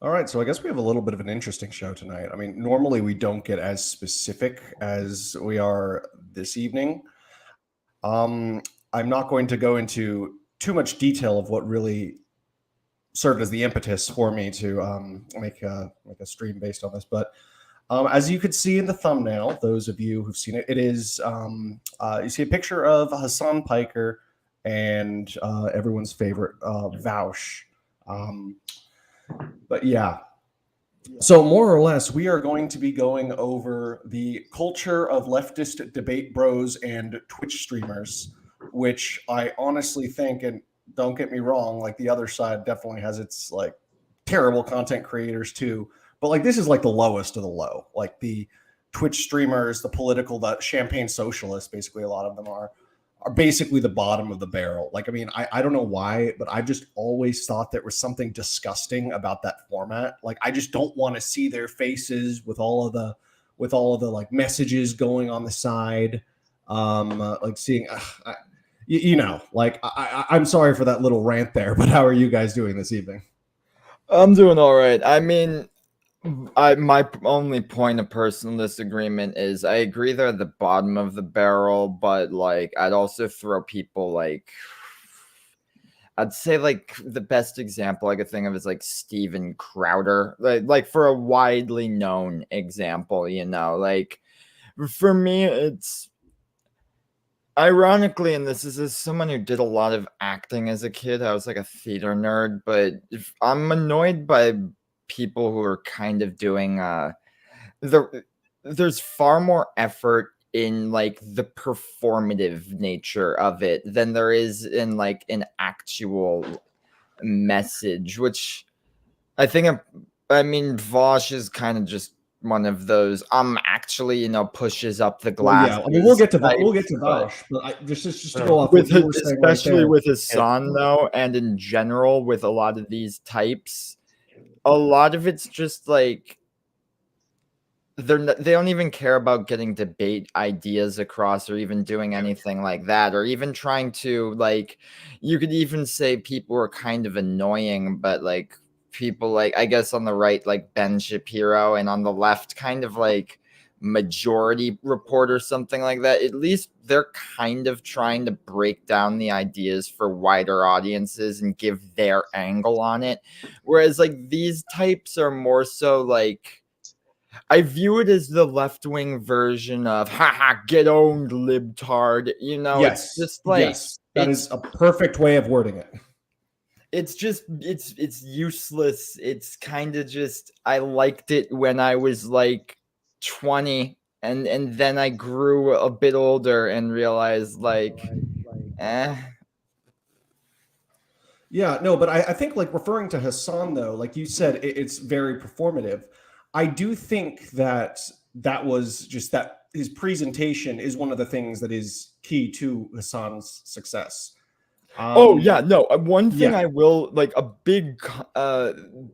All right, so I guess we have a little bit of an interesting show tonight. I mean, normally we don't get as specific as we are this evening. Um, I'm not going to go into too much detail of what really served as the impetus for me to make a stream based on this. But as you could see in the thumbnail, those of you who've seen it, it is you see a picture of Hassan Piker and everyone's favorite Vaush. Um, but yeah, so more or less, we are going to be going over the culture of leftist debate bros and Twitch streamers, which I honestly think, and don't get me wrong, like the other side definitely has its like terrible content creators too, but like this is like the lowest of the low. Like the Twitch streamers, the political, the champagne socialists, basically a lot of them are basically the bottom of the barrel. Like, I mean, I don't know why, but I just always thought there was something disgusting about that format. Like, I just don't want to see their faces with all of the like messages going on the side. Like seeing, like I'm sorry for that little rant there, but how are you guys doing this evening? I'm doing all right. I mean, my only point of personal disagreement is I agree they're at the bottom of the barrel, but like I'd also throw people like I'd say like the best example I could think of is like Steven Crowder, like for a widely known example, like for me it's ironically, and this is as someone who did a lot of acting as a kid, I was like a theater nerd, but if I'm annoyed by people who are kind of doing the there's far more effort in like the performative nature of it than there is in like an actual message, which I think I mean Vosh is kind of just one of those actually pushes up the Well, yeah, I mean, glasses we'll get types, to but Vosh, but just to go off what with you were saying right especially there. with his son though, and in general with a lot of these types, a lot of it's just like they don't even care about getting debate ideas across or even doing anything like that, or even trying to like, you could even say people are kind of annoying, but like people like I guess on the right like Ben Shapiro, and on the left kind of like Majority Report or something like that. At least they're kind of trying to break down the ideas for wider audiences and give their angle on it, whereas like these types are more so like, I view it as the left wing version of haha get owned libtard. It's Yes, just like yes, that is a perfect way of wording it. it's just it's useless. It's kind of just I liked it when I was like 20, and then I grew a bit older and realized like eh. Yeah, no, but I think like referring to Hassan though, like you said, it's very performative. I do think that that was just that his presentation is one of the things that is key to Hassan's success. Oh Um, yeah, no. One thing yeah. I will like a big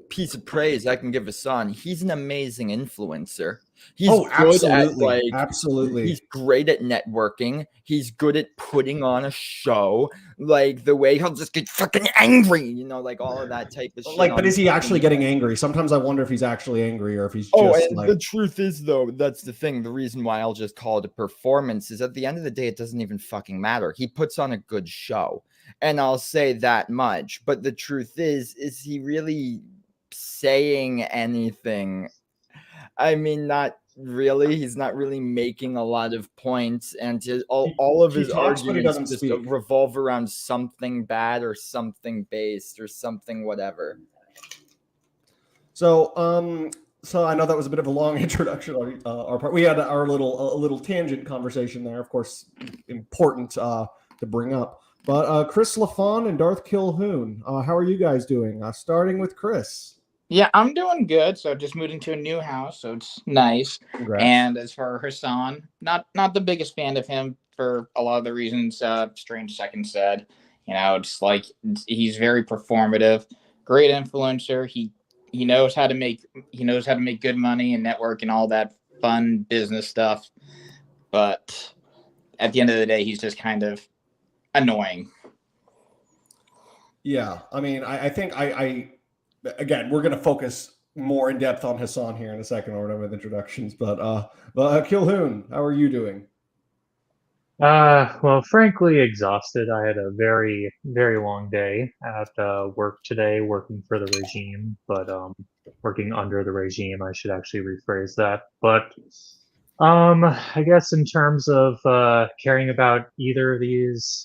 piece of praise I can give Hassan. He's an amazing influencer. He's Oh, good at absolutely, like absolutely. he's great at networking. He's good at putting on a show. Like the way he'll just get fucking angry, like all of that type of shit Like, but on is he actually stream. getting angry? Sometimes I wonder if he's actually angry or if he's Oh, just and like, the truth is, though, that's the thing. The reason why I'll just call it a performance is at the end of the day, it doesn't even fucking matter. He puts on a good show, and I'll say that much. But the truth is he really saying anything? I mean, not really. He's not really making a lot of points, and all of he his talks but he arguments doesn't just speak. revolve around something bad or something based or something whatever. So, so I know that was a bit of a long introduction on our part. We had our a little tangent conversation there, of course, important to bring up. But Chris LaFon and Darth Kilhoun, how are you guys doing? Starting with Chris. Yeah, I'm doing good. So just moved into a new house, so it's nice. Congrats. And as for Hassan, not the biggest fan of him for a lot of the reasons Strange Second said. It's like he's very performative, great influencer. He knows how to make good money and network and all that fun business stuff. But at the end of the day, he's just kind of annoying. Yeah, I mean, I think I again, we're going to focus more in depth on Hassan here in a second or whatever with introductions. But Kilhoon, how are you doing? Well, frankly, exhausted. I had a very, very long day at work today, working for the regime, but working under the regime. I should actually rephrase that. But I guess in terms of caring about either of these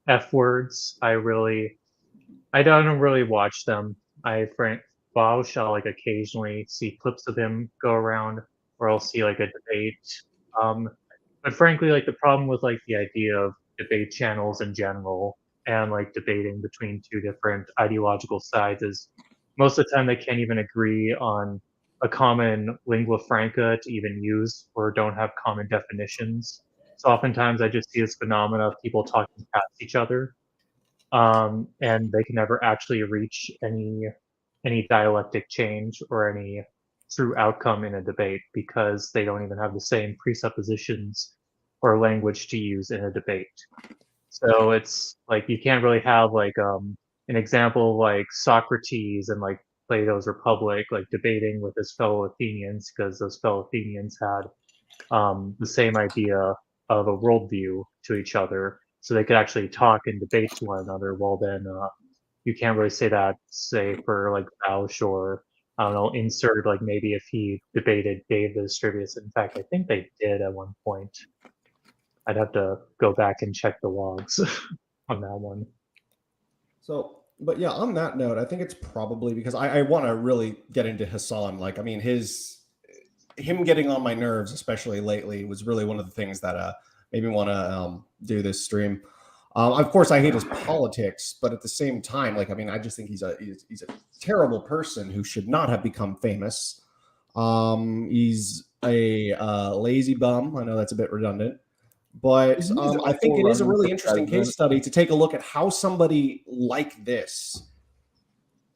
F words, I don't really watch them. Bob shall like occasionally see clips of him go around, or I'll see like a debate. Um, but frankly, like the problem with like the idea of debate channels in general and like debating between two different ideological sides is most of the time they can't even agree on a common lingua franca to even use, or don't have common definitions. So oftentimes I just see this phenomena of people talking past each other, and they can never actually reach any dialectic change or any true outcome in a debate because they don't even have the same presuppositions or language to use in a debate. So it's like you can't really have like an example like Socrates and like Plato's Republic like debating with his fellow Athenians, because those fellow Athenians had the same idea of a worldview to each other, so they could actually talk and debate to one another. Well, then you can't really say that, say, for like Bausch, or I don't know, insert like maybe if he debated Dave the Distributus. In fact, I think they did at one point. I'd have to go back and check the logs on that one. So, but yeah, on that note, I think it's probably because I want to really get into Hassan. Like, I mean, him getting on my nerves, especially lately, was really one of the things that made me want to do this stream. Of course, I hate his politics, but at the same time, like, I mean, I just think he's a terrible person who should not have become famous. He's a lazy bum. I know that's a bit redundant, but I think it is a really interesting case study to take a look at how somebody like this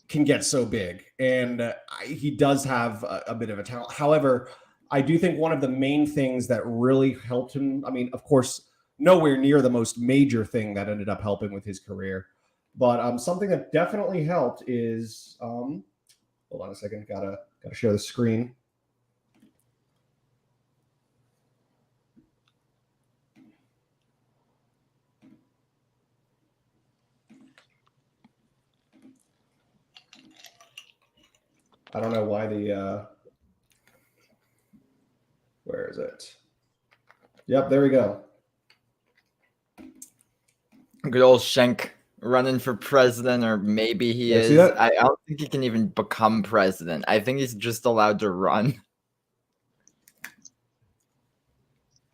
can get so big. And he does have a bit of a talent. However, I do think one of the main things that really helped him, I mean, of course, nowhere near the most major thing that ended up helping with his career, but something that definitely helped is, hold on a second, gotta share the screen. I don't know why where is it? Yep, there we go. Good old Schenk running for president, or maybe he is. I don't think he can even become president. I think he's just allowed to run.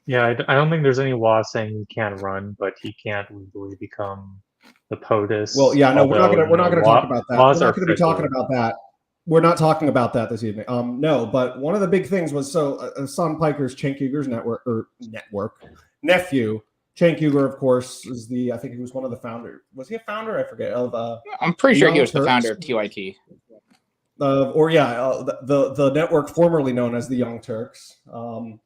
Yeah, I don't think there's any law saying he can't run, but he can't legally become the POTUS. Well, yeah, no, we're not gonna talk about that. We're not gonna be talking about that. We're not talking about that this evening. No, but one of the big things was Hassan Piker's Cenk Uygur's nephew. Cenk Uygur, of course, is I think he was one of the founders. Was he a founder? I forget. I'm pretty sure he was the founder of TYT. The network formerly known as the Young Turks. Famous.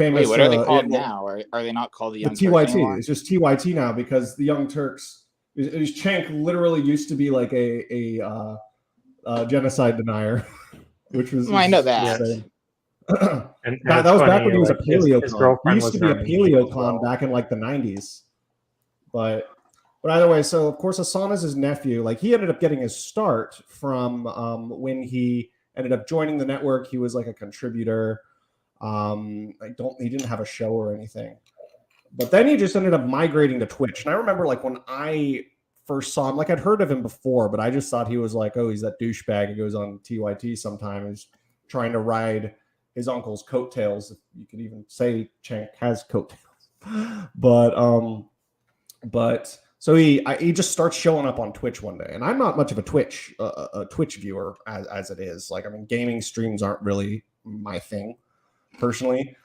Wait, what are they called now? Or are they not called the Young Turks TYT? anymore? It's just TYT now because the Young Turks. Cenk literally used to be like a genocide denier, which was. Well, I know that. And that was back when he was a paleocon. He used to be a paleocon back in like the 90s. But either way, so of course Hassan is his nephew. Like he ended up getting his start from when he ended up joining the network. He was like a contributor. He didn't have a show or anything. But then he just ended up migrating to Twitch. And I remember like when I first saw him, like I'd heard of him before, but I just thought he was like, oh, he's that douchebag who goes on TYT sometimes trying to ride his uncle's coattails, if you could even say Cenk has coattails. But so he just starts showing up on Twitch one day, and I'm not much of a Twitch viewer as it is. Like, I mean, gaming streams aren't really my thing personally.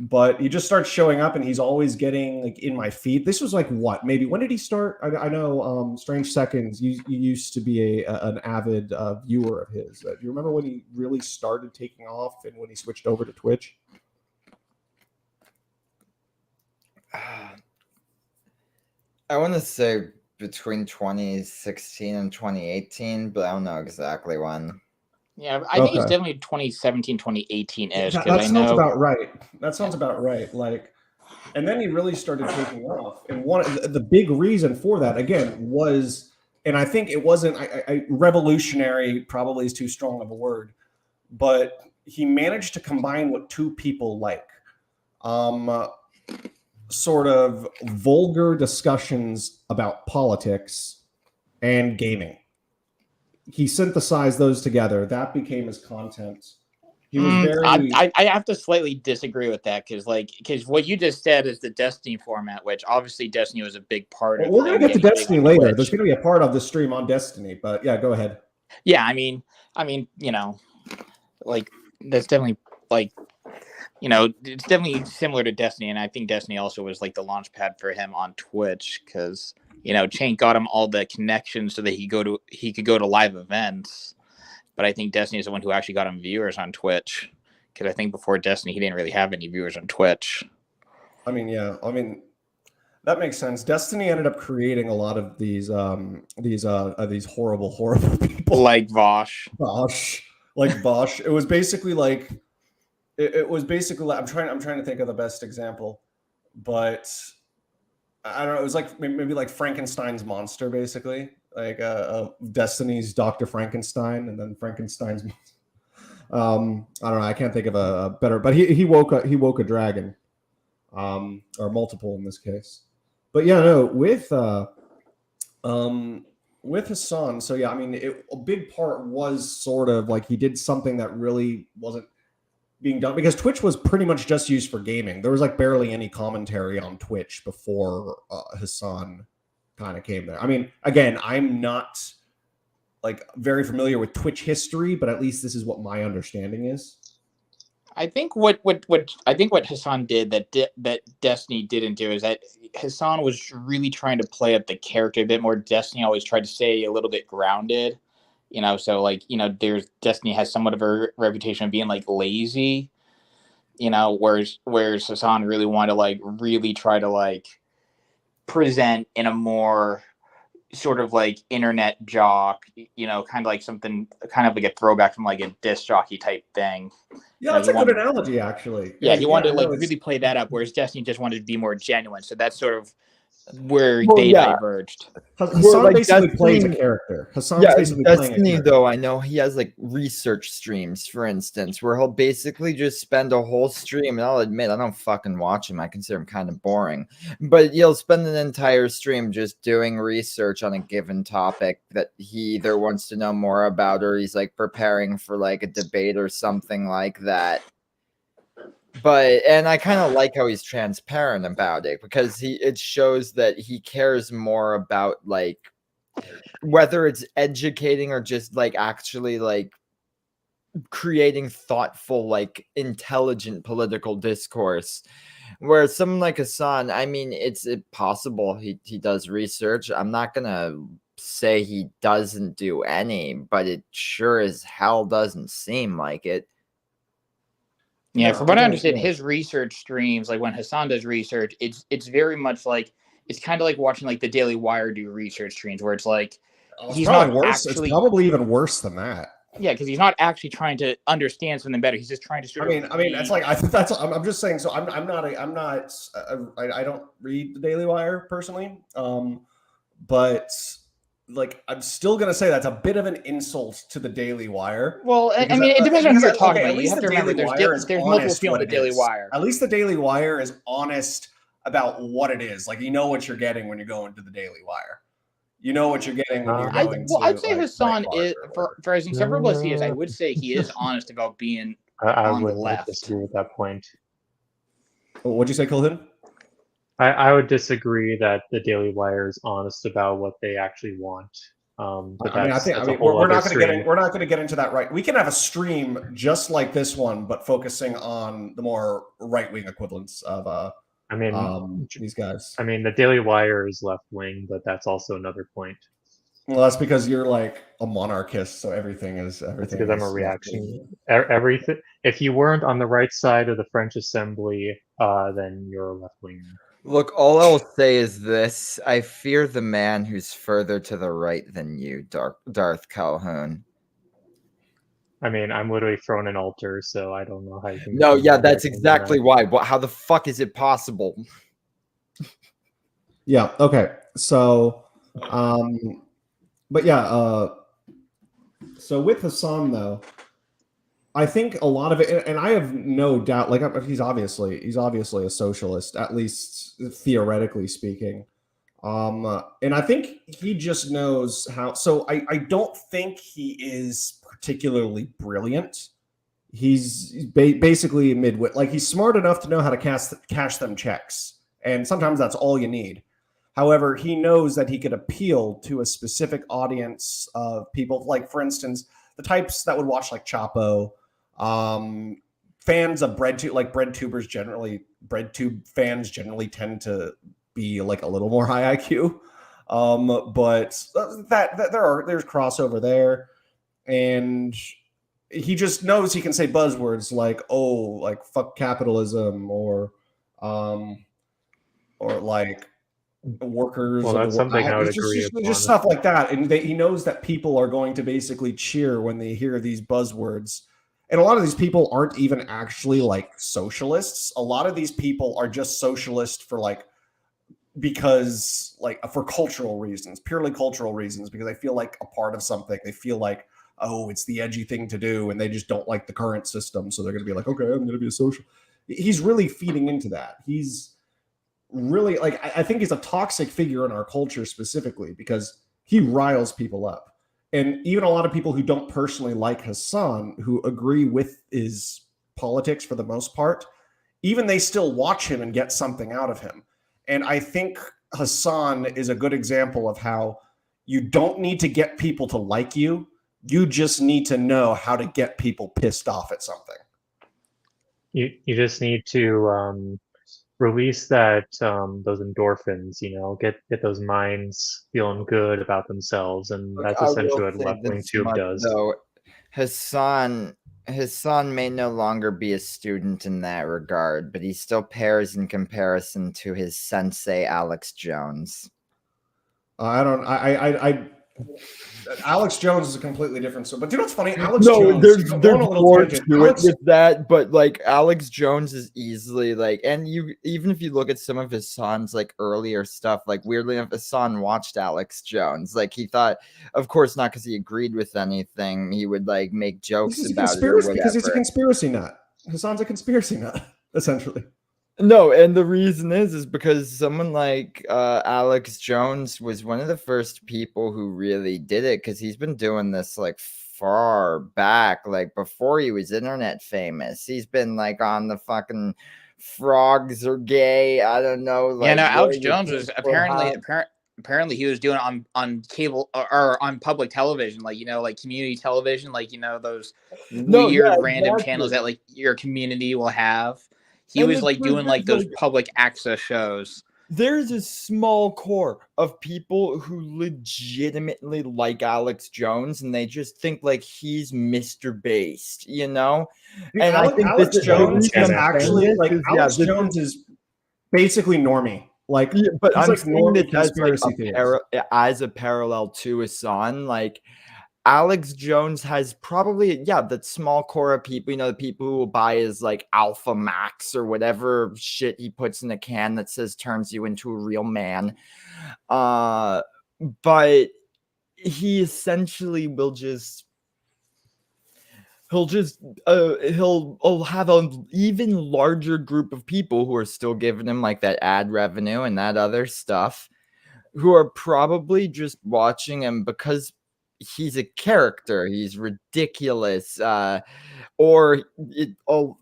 But he just starts showing up, and he's always getting like in my feed. This was like what? Maybe when did he start? I know Strange Seconds. You used to be an avid viewer of his. Do you remember when he really started taking off and when he switched over to Twitch? I want to say between 2016 and 2018, but I don't know exactly when. Yeah, I think it's Okay. definitely 2017, 2018-ish, That, because that I sounds know. about right. That sounds about right. Like, and then he really started taking off. And the big reason for that, again, was, and I think it wasn't revolutionary. Probably is too strong of a word, but he managed to combine what two people like. Sort of vulgar discussions about politics and gaming. He synthesized those together. That became his content. He was very. I have to slightly disagree with that because what you just said is the Destiny format, which obviously Destiny was a big part of. We're going to get to getting big Destiny on later. Twitch. There's going to be a part of the stream on Destiny, but yeah, go ahead. Yeah, I mean, like that's definitely like, it's definitely similar to Destiny, and I think Destiny also was like the launch pad for him on Twitch because Chain got him all the connections so that he could go to live events. But I think Destiny is the one who actually got him viewers on Twitch, because I think before Destiny he didn't really have any viewers on Twitch. I mean, yeah, I mean that makes sense. Destiny ended up creating a lot of these horrible people like Vosh. Vosh. It was basically like I'm trying to think of the best example, but I don't know. It was like maybe like Frankenstein's monster, basically, like Destiny's Dr. Frankenstein, and then Frankenstein's. I don't know. I can't think of a better, but he woke a dragon, or multiple in this case. But yeah, no, with Hassan. So yeah, I mean, a big part was sort of like he did something that really wasn't being done because Twitch was pretty much just used for gaming. There was like barely any commentary on Twitch before Hassan kind of came there. I mean, again, I'm not like very familiar with Twitch history, but at least this is what my understanding is. I think what Hassan did that Destiny didn't do is that Hassan was really trying to play up the character a bit more. Destiny always tried to stay a little bit grounded. So like, there's Destiny has somewhat of a reputation of being like lazy, whereas Hassan really wanted to like really try to like present in a more sort of like internet jock, kind of like something kind of like a throwback from like a disc jockey type thing. Yeah, that's a good analogy, actually. Yeah, he wanted to like really play that up, whereas Destiny just wanted to be more genuine. So that's sort of where they diverged. Hassan like basically plays a character. Hassan's basically playing a Destiny, character. though, I know he has like research streams, for instance, where he'll basically just spend a whole stream. And I'll admit, I don't fucking watch him. I consider him kind of boring. But he'll spend an entire stream just doing research on a given topic that he either wants to know more about or he's like preparing for like a debate or something like that. And I kind of like how he's transparent about it because it shows that he cares more about like whether it's educating or just like actually like creating thoughtful, like intelligent political discourse. Whereas someone like Hassan, I mean, it's possible he does research. I'm not gonna say he doesn't do any, but it sure as hell doesn't seem like it. Yeah, from what I understand, his research streams, like when Hassan does research, it's very much like it's kind of like watching like the Daily Wire do research streams, where it's like he's not worse. It's probably even worse than that. Yeah, because he's not actually trying to understand something better. He's just trying to. I mean, that's like I'm just saying. So I don't read the Daily Wire personally, but like I'm still gonna say that's a bit of an insult to the Daily Wire. Well, I mean, it depends on who you're talking about. You have to remember there's multiple people in the Daily Wire. At least the Daily Wire is honest about what it is. Like you know what you're getting when you go into the Daily Wire. You know what you're getting when you're going to. I'd say Hassan is for as insufferable as he is. I would say he is honest about being on the left. I would disagree with that point. What'd you say, Colton? I would disagree that the Daily Wire is honest about what they actually want. But I mean, we're not going to get into that. Right? We can have a stream just like this one, but focusing on the more right-wing equivalents of. These guys. I mean, the Daily Wire is left-wing, but that's also another point. Well, that's because you're like a monarchist, so everything is. Because I'm a reaction. Everything. If you weren't on the right side of the French Assembly, then you're a left-winger. Look, all I'll say is this: I fear the man who's further to the right than you, Darth Calhoun. I mean, I'm literally throwing an altar, so I don't know how you can. No, become yeah, more that's right than exactly that. why. How the fuck is it possible? Yeah. Okay. So, but yeah. So with Hassan though, I think a lot of it, and I have no doubt. Like he's obviously a socialist, at least theoretically speaking. And I think he just knows how. So I don't think he is particularly brilliant. He's basically midwit. Like he's smart enough to know how to cash them checks, and sometimes that's all you need. However, he knows that he could appeal to a specific audience of people, like for instance, the types that would watch like Chapo, fans of bread tubers generally, bread tube fans generally tend to be like a little more high IQ. But there's crossover there, and he just knows he can say buzzwords like like fuck capitalism um or like workers Well, of the that's world. something I would It's agree just upon. stuff like that, and he knows that people are going to basically cheer when they hear these buzzwords. And a lot of these people aren't even actually like socialists. A lot of these people are just socialist for like because like for cultural reasons, purely cultural reasons, because they feel like a part of something. They feel like, oh, it's the edgy thing to do, and they just don't like the current system, so they're going to be like, okay, I'm going to be a social. He's really feeding into that. He's really like I think he's a toxic figure in our culture specifically because he riles people up. And even a lot of people who don't personally like Hassan, who agree with his politics for the most part, even they still watch him and get something out of him. And I think Hassan is a good example of how you don't need to get people to like you. You just need to know how to get people pissed off at something. You just need to release that those endorphins, get those minds feeling good about themselves, and Look, that's I will essentially what say left wing this tube much does. though: Hassan may no longer be a student in that regard, but he still pales in comparison to his sensei Alex Jones. Alex Jones is a completely different story. But do you know what's funny? Alex No, Jones. there's Going a little more tangent. to it with that, but like Alex Jones is easily like, and you even if you look at some of Hassan's like earlier stuff, like weirdly enough, Hassan watched Alex Jones. Like he thought, of course, not because he agreed with anything, he would like make jokes about it or whatever. Because he's a conspiracy nut. Hassan's a conspiracy nut, essentially. No, and the reason is because someone like Alex Jones was one of the first people who really did it, because he's been doing this like far back, like before he was internet famous. He's been like on the fucking Frogs Are Gay. I don't know. Like, yeah, no, Alex Warrior Jones was Clubhouse. apparently he was doing it on cable or on public television, like like community television, like those weird random channels that like your community will have. He was like doing like those public access shows. There's a small core of people who legitimately like Alex Jones, and they just think like he's Mr. Based, Dude, and I think Alex Jones is actually like Alex Jones is basically normie. Like, yeah, but he's I'm like saying normie that conspiracy as a parallel to Hassan, like Alex Jones has probably, that small core of people, the people who will buy his like Alpha Max or whatever shit he puts in a can that says turns you into a real man. But he essentially will just he'll have an even larger group of people who are still giving him like that ad revenue and that other stuff, who are probably just watching him because he's a character, he's ridiculous, or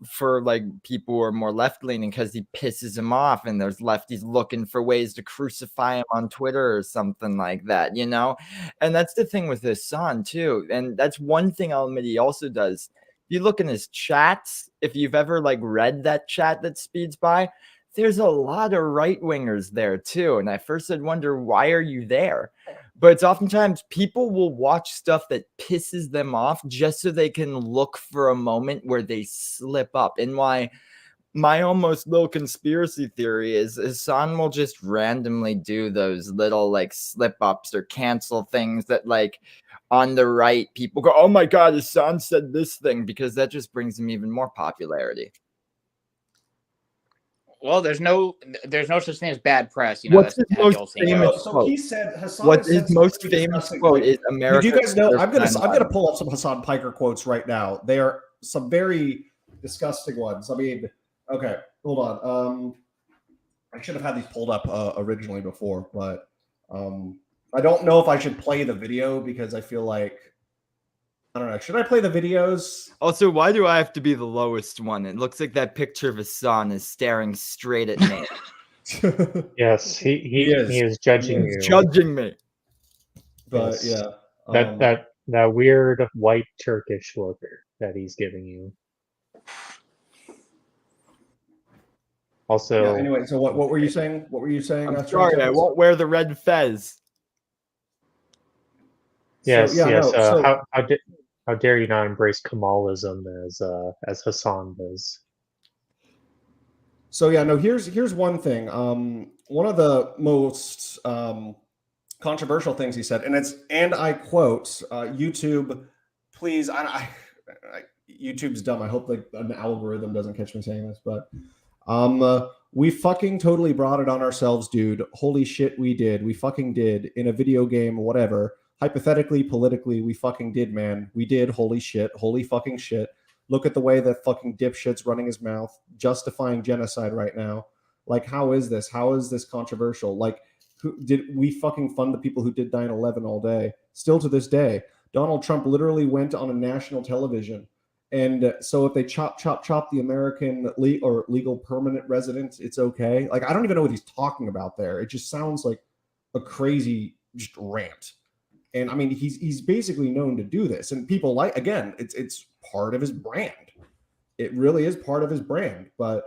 for like people who are more left leaning, because he pisses him off, and there's lefties looking for ways to crucify him on Twitter or something like that, And that's the thing with his son too, and that's one thing I'll admit he also does. If you look in his chats, if you've ever like read that chat that speeds by, there's a lot of right wingers there too. And at first I'd wonder, why are you there? But it's oftentimes people will watch stuff that pisses them off just so they can look for a moment where they slip up. And why My almost little conspiracy theory is Hassan will just randomly do those little like slip ups or cancel things that like on the right people go, oh my god, Hassan said this thing, because that just brings him even more popularity. Well, there's no such thing as bad press. What's That's his the most old saying. famous So quote? he said Hassan What has his said most something famous disgusting, quote like, is America. did you guys know? I'm gonna 9/11. pull up some Hassan Piker quotes right now. They are some very disgusting ones. I mean, okay, hold on. I should have had these pulled up originally before, but I don't know if I should play the video because I feel like I don't know. Should I play the videos? Also, why do I have to be the lowest one? It looks like that picture of Hassan is staring straight at me. Yes, he is judging He you. Judging me. But Yes. yeah, That weird white Turkish look that he's giving you. Also, yeah. Anyway, so what were you saying? What were you saying? I'm sorry, I won't wear the red fez. yes, So, yeah, yes. no, so How dare you not embrace Kemalism as Hassan does? So yeah, no. Here's one thing. One of the most controversial things he said, and I quote, YouTube, please. YouTube's dumb. I hope like an algorithm doesn't catch me saying this, but we fucking totally brought it on ourselves, dude. Holy shit, we did. We fucking did in a video game, whatever. Hypothetically, politically, we fucking did, man. We did. Holy shit. Holy fucking shit. Look at the way that fucking dipshit's running his mouth, justifying genocide right now. Like, how is this? How is this controversial? Like, who did we fucking fund the people who did 9/11 all day? Still to this day, Donald Trump literally went on a national television. And so if they chop the American legal permanent residents, it's okay. Like, I don't even know what he's talking about there. It just sounds like a crazy just rant. And I mean, he's basically known to do this, and people like, again, it's part of his brand. It really is part of his brand. But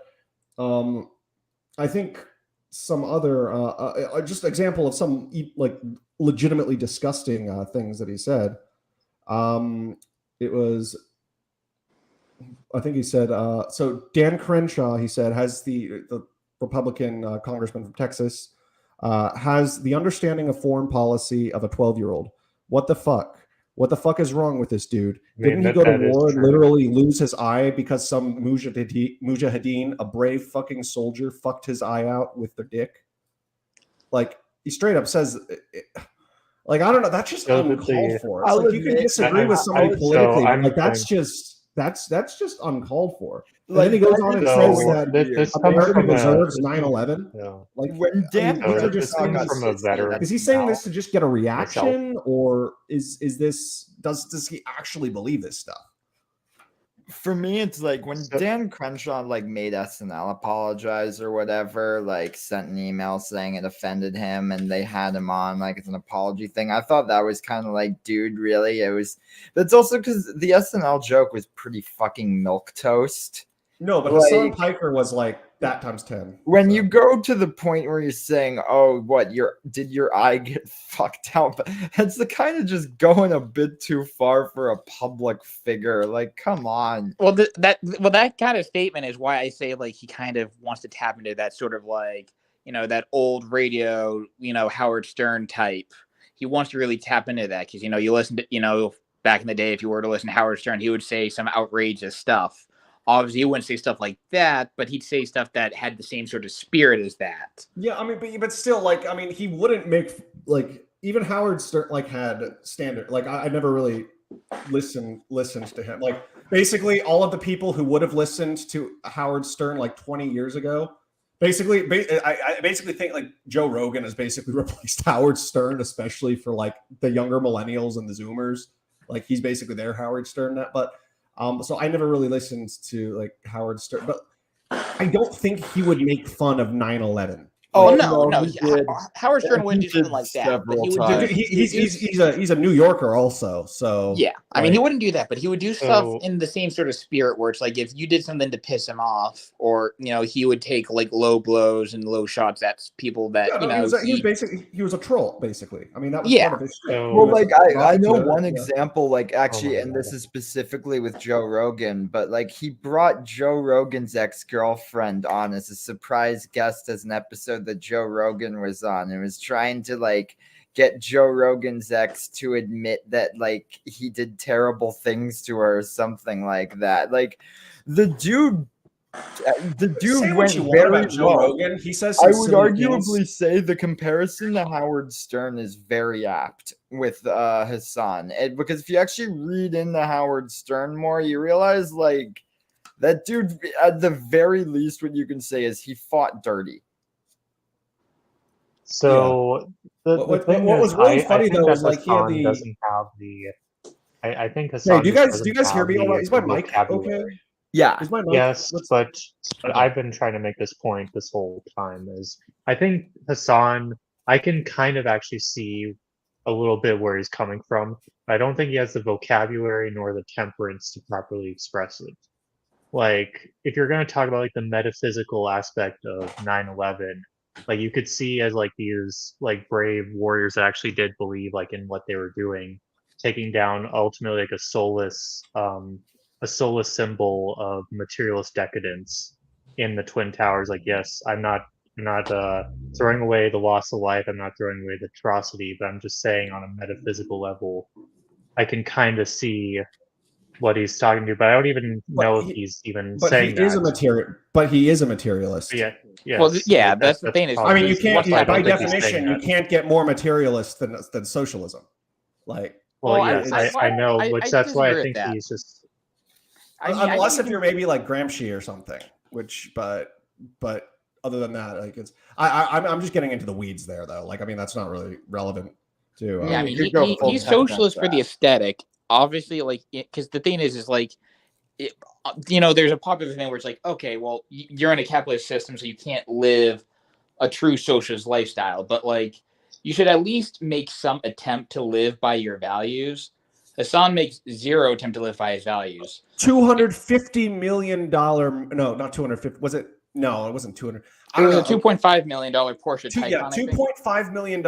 I think some other just example of some like legitimately disgusting things that he said. It was, I think he said, so Dan Crenshaw, he said, has the Republican congressman from Texas, has the understanding of foreign policy of a 12-year-old. What the fuck? What the fuck is wrong with this dude? Didn't he go to war and literally lose his eye because some mujahideen, a brave fucking soldier, fucked his eye out with their dick? Like, he straight up says, like, I don't know, that's just uncalled for. It's like, you can disagree with somebody politically, but like, that's just uncalled for. And then he goes on and says that America deserves 9/11. Yeah. Like, when Dan this comes from a veteran. is he saying this to just get a reaction, or is this does he actually believe this stuff? For me, it's like when Dan Crenshaw like made SNL apologize or whatever, like sent an email saying it offended him and they had him on like it's an apology thing. I thought that was kind of like, dude, really? It was. That's also because the SNL joke was pretty fucking milquetoast. No, but Hassan Piker was like that times 10. When you go to the point where you're saying, "Oh, what did your eye get fucked out?" That's the kind of just going a bit too far for a public figure. Like, come on. Well, that kind of statement is why I say like he kind of wants to tap into that sort of like that old radio Howard Stern type. He wants to really tap into that because you listen to back in the day if you were to listen to Howard Stern, he would say some outrageous stuff. Obviously, he wouldn't say stuff like that, but he'd say stuff that had the same sort of spirit as that. Yeah, I mean, but still, like, I mean, he wouldn't make like even Howard Stern like had standard. Like, I never really listened to him. Like, basically, all of the people who would have listened to Howard Stern like 20 years ago, I basically think like Joe Rogan has basically replaced Howard Stern, especially for like the younger millennials and the Zoomers. Like, he's basically their Howard Stern now, but. So I never really listened to like Howard Stern, but I don't think he would make fun of 9/11. Oh, Well, no, no. he did. Howard Stern wouldn't He do something did like that, but he several would times. do. He's a New Yorker also, so Yeah, I mean, he like, wouldn't do that, but he would do stuff So- in the same sort of spirit where it's like if you did something to piss him off, or he would take like low blows and low shots at people that yeah, no, he was basically a troll, basically. I mean, that was Yeah. part of his shit. So- He Well, was like I know talking to- one yeah. example, like actually, my and God. this is specifically with Joe Rogan, but like he brought Joe Rogan's ex-girlfriend on as a surprise guest as an episode that Joe Rogan was on, and was trying to like get Joe Rogan's ex to admit that like he did terrible things to her or something like that. Like the dude Say what went you want very about Joe low. Rogan. He says I some would silly arguably things. say the comparison to Howard Stern is very apt with Hassan. Because if you actually read into Howard Stern more, you realize like that dude, at the very least, what you can say is he fought dirty. So the What thing was is, really I funny think though that is like he had Hassan the. doesn't have the. I think Hey, Hassan do you just guys doesn't hear have me all right? the- Is my the mic okay? vocabulary. Yeah. Is my mic? Yes, Let's- but Okay. I've been trying to make this point this whole time is I think Hassan, I can kind of actually see a little bit where he's coming from. I don't think he has the vocabulary nor the temperance to properly express it. Like, if you're going to talk about like the metaphysical aspect of 9/11, like you could see as like these like brave warriors that actually did believe like in what they were doing, taking down ultimately like a soulless symbol of materialist decadence in the Twin Towers. Like, yes, I'm not throwing away the loss of life. I'm not throwing away the atrocity, but I'm just saying on a metaphysical level, I can kind of see what he's talking to, but I don't even know if he's even But saying he is that. He is a materialist. But yeah, yes, Well, yeah, like, that's the thing is- I mean, you probably can't. why I By don't think he's saying definition, you that. can't get more materialist than socialism. Like, Well, Well, yes, I know, I which that's why I disagree with think that. he's just. unless if you're maybe like Gramsci or something, which, but other than that, like it's. I'm just getting into the weeds there, though. Like, I mean, that's not really relevant to. Yeah, I You mean, could go full he's technical socialist for the that. aesthetic, obviously. Like, because the thing is like, there's a popular thing where it's like, okay, well, you're in a capitalist system, so you can't live a true socialist lifestyle, but like, you should at least make some attempt to live by your values. Hassan makes zero attempt to live by his values. $250 million. No, not 250. Was it? No, it wasn't 200. It was a $2.5 million Porsche Taycan. Yeah, I think. $2.5 million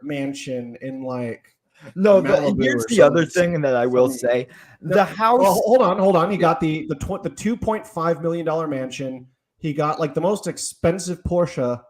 mansion in like. No, Malibu here's or the other something. thing that I will Something- say: the house. Well, hold on. He got the $2.5 million mansion. He got like the most expensive Porsche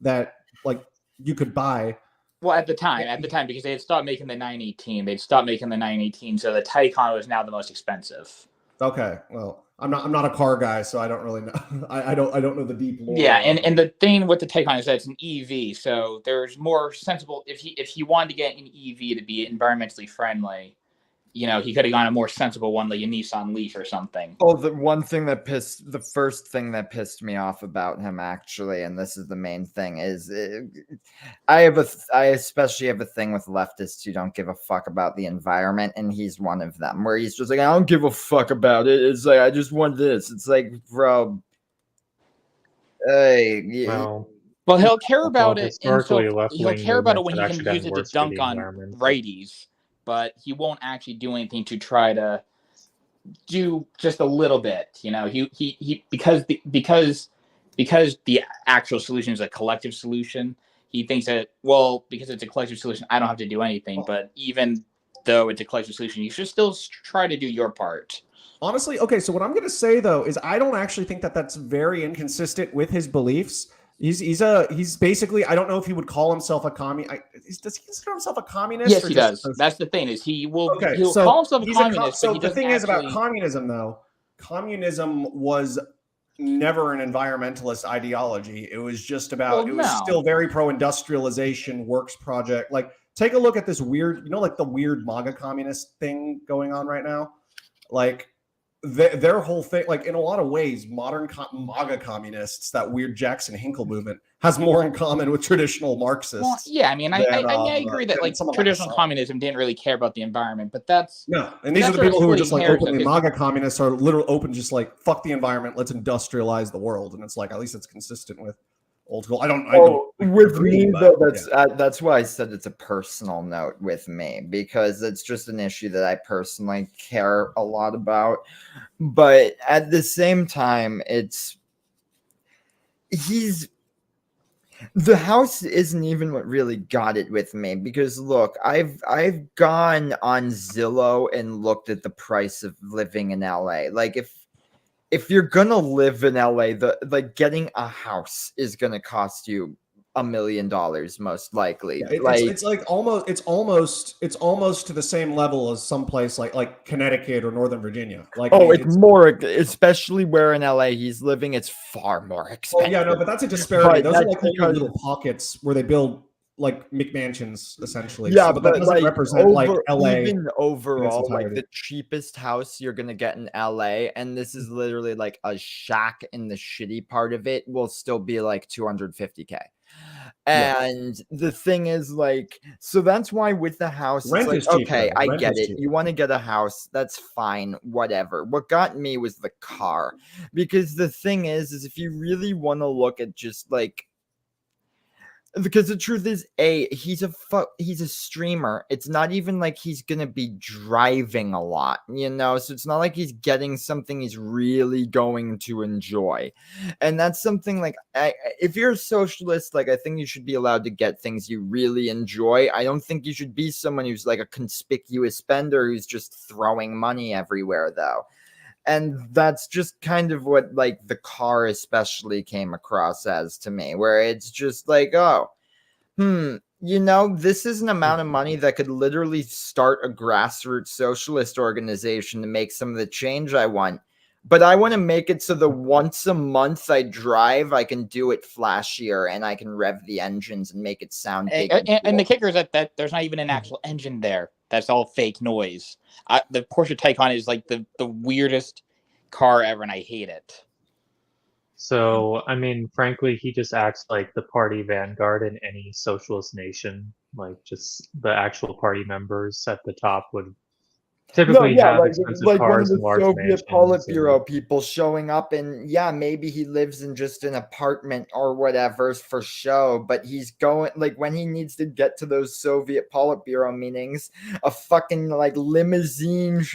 that like you could buy. Well, at the time, because they had stopped making the 918. They'd stopped making the 918, so the Taycan was now the most expensive. Okay, well, I'm not a car guy, so I don't really know. I don't know the deep lore. Yeah, and the thing with the Taycan is that it's an EV, so there's more sensible. If he wanted to get an EV to be environmentally friendly, he could have gone a more sensible one like a Nissan Leaf or something. Oh, the first thing that pissed me off about him, actually, and this is the main thing, is I especially have a thing with leftists who don't give a fuck about the environment, and he's one of them, where he's just like, I don't give a fuck about it. It's like, I just want this. It's like, bro, hey, Well, he'll care about it. Historically, He'll left-wing care about it when movements he have can actually use it done to worse for the dunk on environment. righties, but he won't actually do anything to try to do just a little bit. He because the actual solution is a collective solution. He thinks that, well, because it's a collective solution, I don't have to do anything. But even though it's a collective solution, you should still try to do your part. Honestly, okay, so what I'm going to say, though, is I don't actually think that that's very inconsistent with his beliefs. He's basically, I don't know if he would call himself a does he consider himself a communist? Yes, he does. That's the thing, is he'll call himself a communist. So the thing is about communism, though, communism was never an environmentalist ideology. It was just about, it was still very pro-industrialization, works project. Like, take a look at this weird, like the weird MAGA communist thing going on right now. Like, their whole thing, like in a lot of ways, modern MAGA communists, that weird Jackson Hinkle movement, has more in common with traditional Marxists. Well, yeah, I mean, I agree that like traditional communism didn't really care about the environment, but that's and these are the people who are just like openly MAGA communists, are literally open, just like fuck the environment, let's industrialize the world, and it's like at least it's consistent with old school. I don't with agree, me but though, that's why I said it's a personal note with me, because it's just an issue that I personally care a lot about. But at the same time, the house isn't even what really got it with me, because look, I've gone on Zillow and looked at the price of living in LA. Like if you're gonna live in LA, getting a house is gonna cost you $1 million most likely. it's like almost to the same level as someplace like Connecticut or Northern Virginia. Like, it's more, especially where in LA he's living, it's far more expensive. Oh yeah, no, but that's a disparity. But Those are like only because- little pockets where they build like McMansions essentially. Yeah, So, but that doesn't like represent like LA. even overall, like entirety. the cheapest house you're gonna get in LA, and this is literally like a shack in the shitty part of it, will still be like 250K. Yeah. And the thing is, like, so that's why with the house, Rent it's is like, cheap, okay, though. I Rent get is it. cheap. You want to get a house, that's fine, whatever. What got me was the car, because the thing is if you really want to look at just like, because the truth is, he's a streamer. It's not even like he's gonna be driving a lot, so it's not like he's getting something he's really going to enjoy. And that's something like, if you're a socialist, like, I think you should be allowed to get things you really enjoy. I don't think you should be someone who's like a conspicuous spender who's just throwing money everywhere, though. And that's just kind of what, like, the car especially came across as to me, where it's just like, this is an amount of money that could literally start a grassroots socialist organization to make some of the change I want. But I want to make it so that once a month I drive, I can do it flashier and I can rev the engines and make it sound big. And the kicker is that there's not even an actual engine there. That's all fake noise. The Porsche Taycan is like the weirdest car ever, and I hate it. So, I mean, frankly, he just acts like the party vanguard in any socialist nation. Like, just the actual party members at the top would typically have expensive like one of cars the and large Soviet mansions. Politburo people showing up, and maybe he lives in just an apartment or whatever for show, but he's going, like, when he needs to get to those Soviet Politburo meetings, a fucking like limousine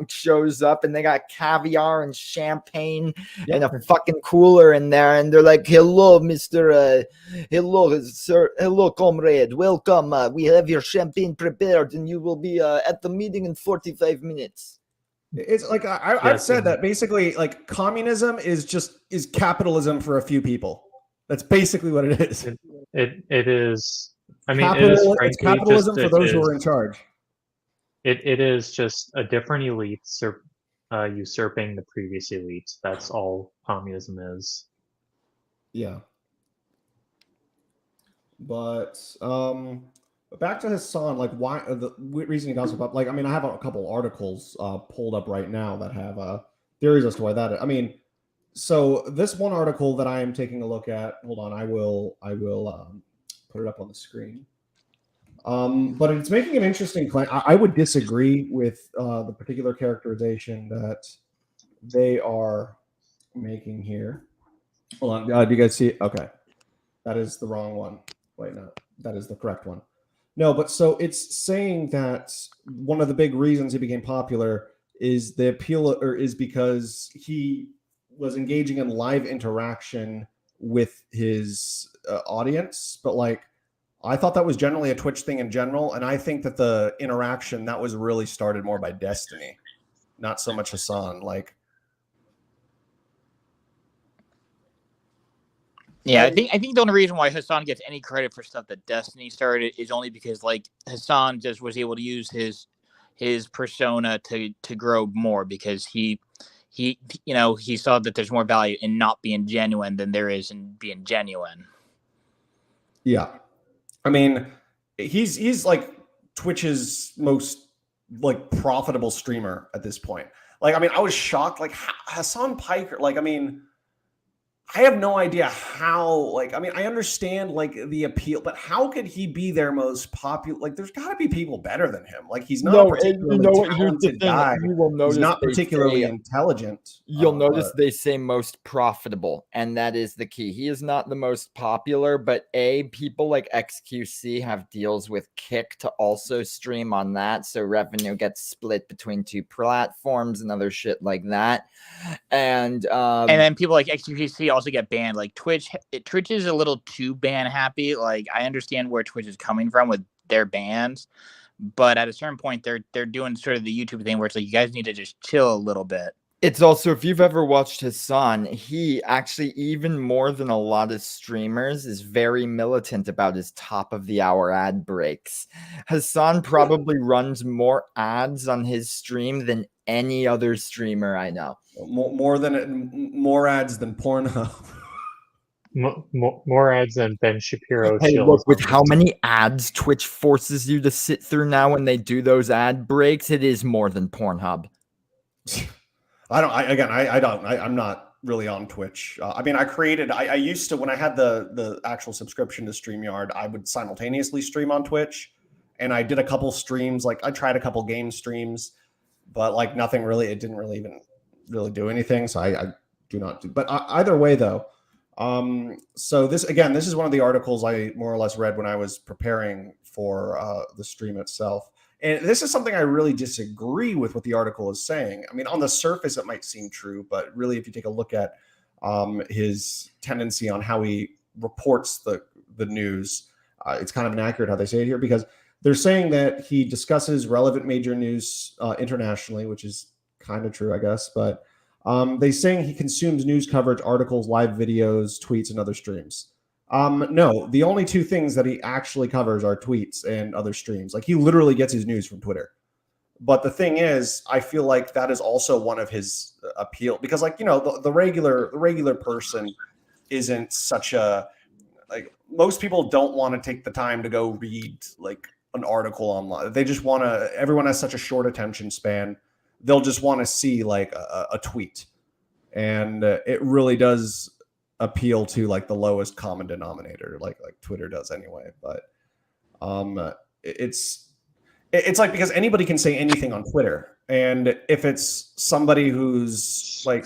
shows up, and they got caviar and champagne and a fucking cooler in there, and they're like, "Hello, Mr. Hello, sir. Hello, comrade. Welcome. We have your champagne prepared, and you will be at the meeting in 45 minutes." It's like I've said that basically, like, communism is capitalism for a few people. That's basically what it is. It is. I mean, it's capitalism for those who are in charge. It is just a different elite usurping the previous elites. That's all communism is. Yeah. But back to Hassan, like, why the reason he gossip up? Like, I mean, I have a couple articles pulled up right now that have theories as to why that is. I mean, so this one article that I am taking a look at, hold on, I will put it up on the screen. But it's making an interesting claim. I would disagree with the particular characterization that they are making here. Hold on, do you guys see it? Okay, that is the wrong one. Wait, no, that is the correct one. No, but so it's saying that one of the big reasons he became popular is the appeal, or is because he was engaging in live interaction with his audience. But like, I thought that was generally a Twitch thing in general, and I think that the interaction that was really started more by Destiny, not so much Hassan. Like, yeah, I think the only reason why Hassan gets any credit for stuff that Destiny started is only because, like, Hassan just was able to use his persona to grow more, because he saw that there's more value in not being genuine than there is in being genuine. Yeah, I mean, he's like Twitch's most like profitable streamer at this point. Like, I mean, I was shocked. Like, Hassan Piker. Like, I mean, I have no idea how, like, I mean, I understand like the appeal, but how could he be their most popular? Like, there's got to be people better than him. Like, he's not a No, and you particularly know what? Here's the talented thing. guy. You will He's notice not they particularly say intelligent. You'll notice they say most profitable, and that is the key. He is not the most popular, but people like XQC have deals with Kick to also stream on that, so revenue gets split between two platforms and other shit like that. And then people like XQC also get banned. Like Twitch is a little too ban happy. Like I understand where Twitch is coming from with their bans, but at a certain point they're doing sort of the YouTube thing where it's like you guys need to just chill a little bit. It's also, if you've ever watched Hassan, he actually, even more than a lot of streamers, is very militant about his top of the hour ad breaks. Hassan probably runs more ads on his stream than any other streamer I know. more ads than Pornhub. More ads than Ben Shapiro. Hey, look, with how many ads Twitch forces you to sit through now when they do those ad breaks, it is more than Pornhub. I'm not really on Twitch. I mean, I used to, when I had the actual subscription to StreamYard, I would simultaneously stream on Twitch, and I did a couple streams. Like I tried a couple game streams, but like nothing really, it didn't really even really do anything. So I do not do, but either way though. So this is one of the articles I more or less read when I was preparing for the stream itself. And this is something I really disagree with what the article is saying. I mean, on the surface, it might seem true, but really, if you take a look at his tendency on how he reports the news, it's kind of inaccurate how they say it here, because they're saying that he discusses relevant major news internationally, which is kind of true, I guess. But they're saying he consumes news coverage, articles, live videos, tweets, and other streams. No, the only two things that he actually covers are tweets and other streams. Like he literally gets his news from Twitter. But the thing is, I feel like that is also one of his appeal, because like, you know, the regular person isn't such a, like, most people don't want to take the time to go read like an article online. They just want to, everyone has such a short attention span. They'll just want to see like a tweet. And it really does appeal to like the lowest common denominator, like Twitter does anyway. But it's like, because anybody can say anything on Twitter, and if it's somebody who's like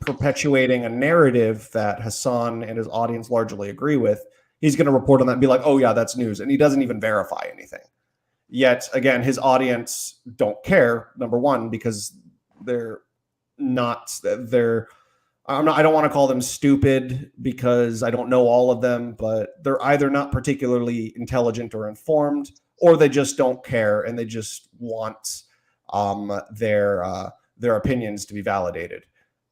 perpetuating a narrative that Hassan and his audience largely agree with, he's going to report on that and be like, oh yeah, that's news, and he doesn't even verify anything. Yet again, his audience don't care, number one, because I don't want to call them stupid because I don't know all of them, but they're either not particularly intelligent or informed, or they just don't care and they just want their opinions to be validated.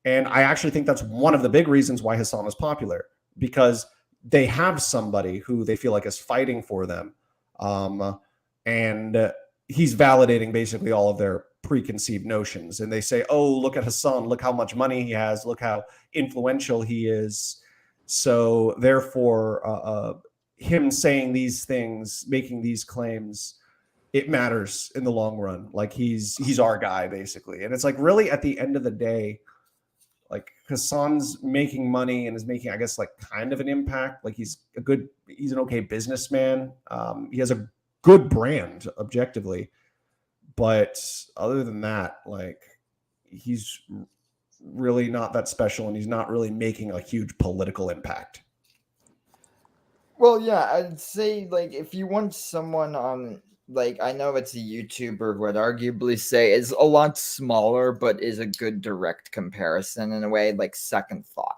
And I actually think that's one of the big reasons why Hassan is popular, because they have somebody who they feel like is fighting for them, and he's validating basically all of their preconceived notions. And they say, oh, look at Hassan, look how much money he has, look how influential he is. So therefore, him saying these things, making these claims, it matters in the long run. Like he's our guy, basically. And it's like, really, at the end of the day, like Hassan's making money and is making, I guess, like kind of an impact. Like he's an okay businessman. He has a good brand objectively. But other than that, like, he's really not that special, and he's not really making a huge political impact. Well, yeah, I'd say, like, if you want someone like, I know it's a YouTuber would arguably say is a lot smaller, but is a good direct comparison in a way, like Second Thought.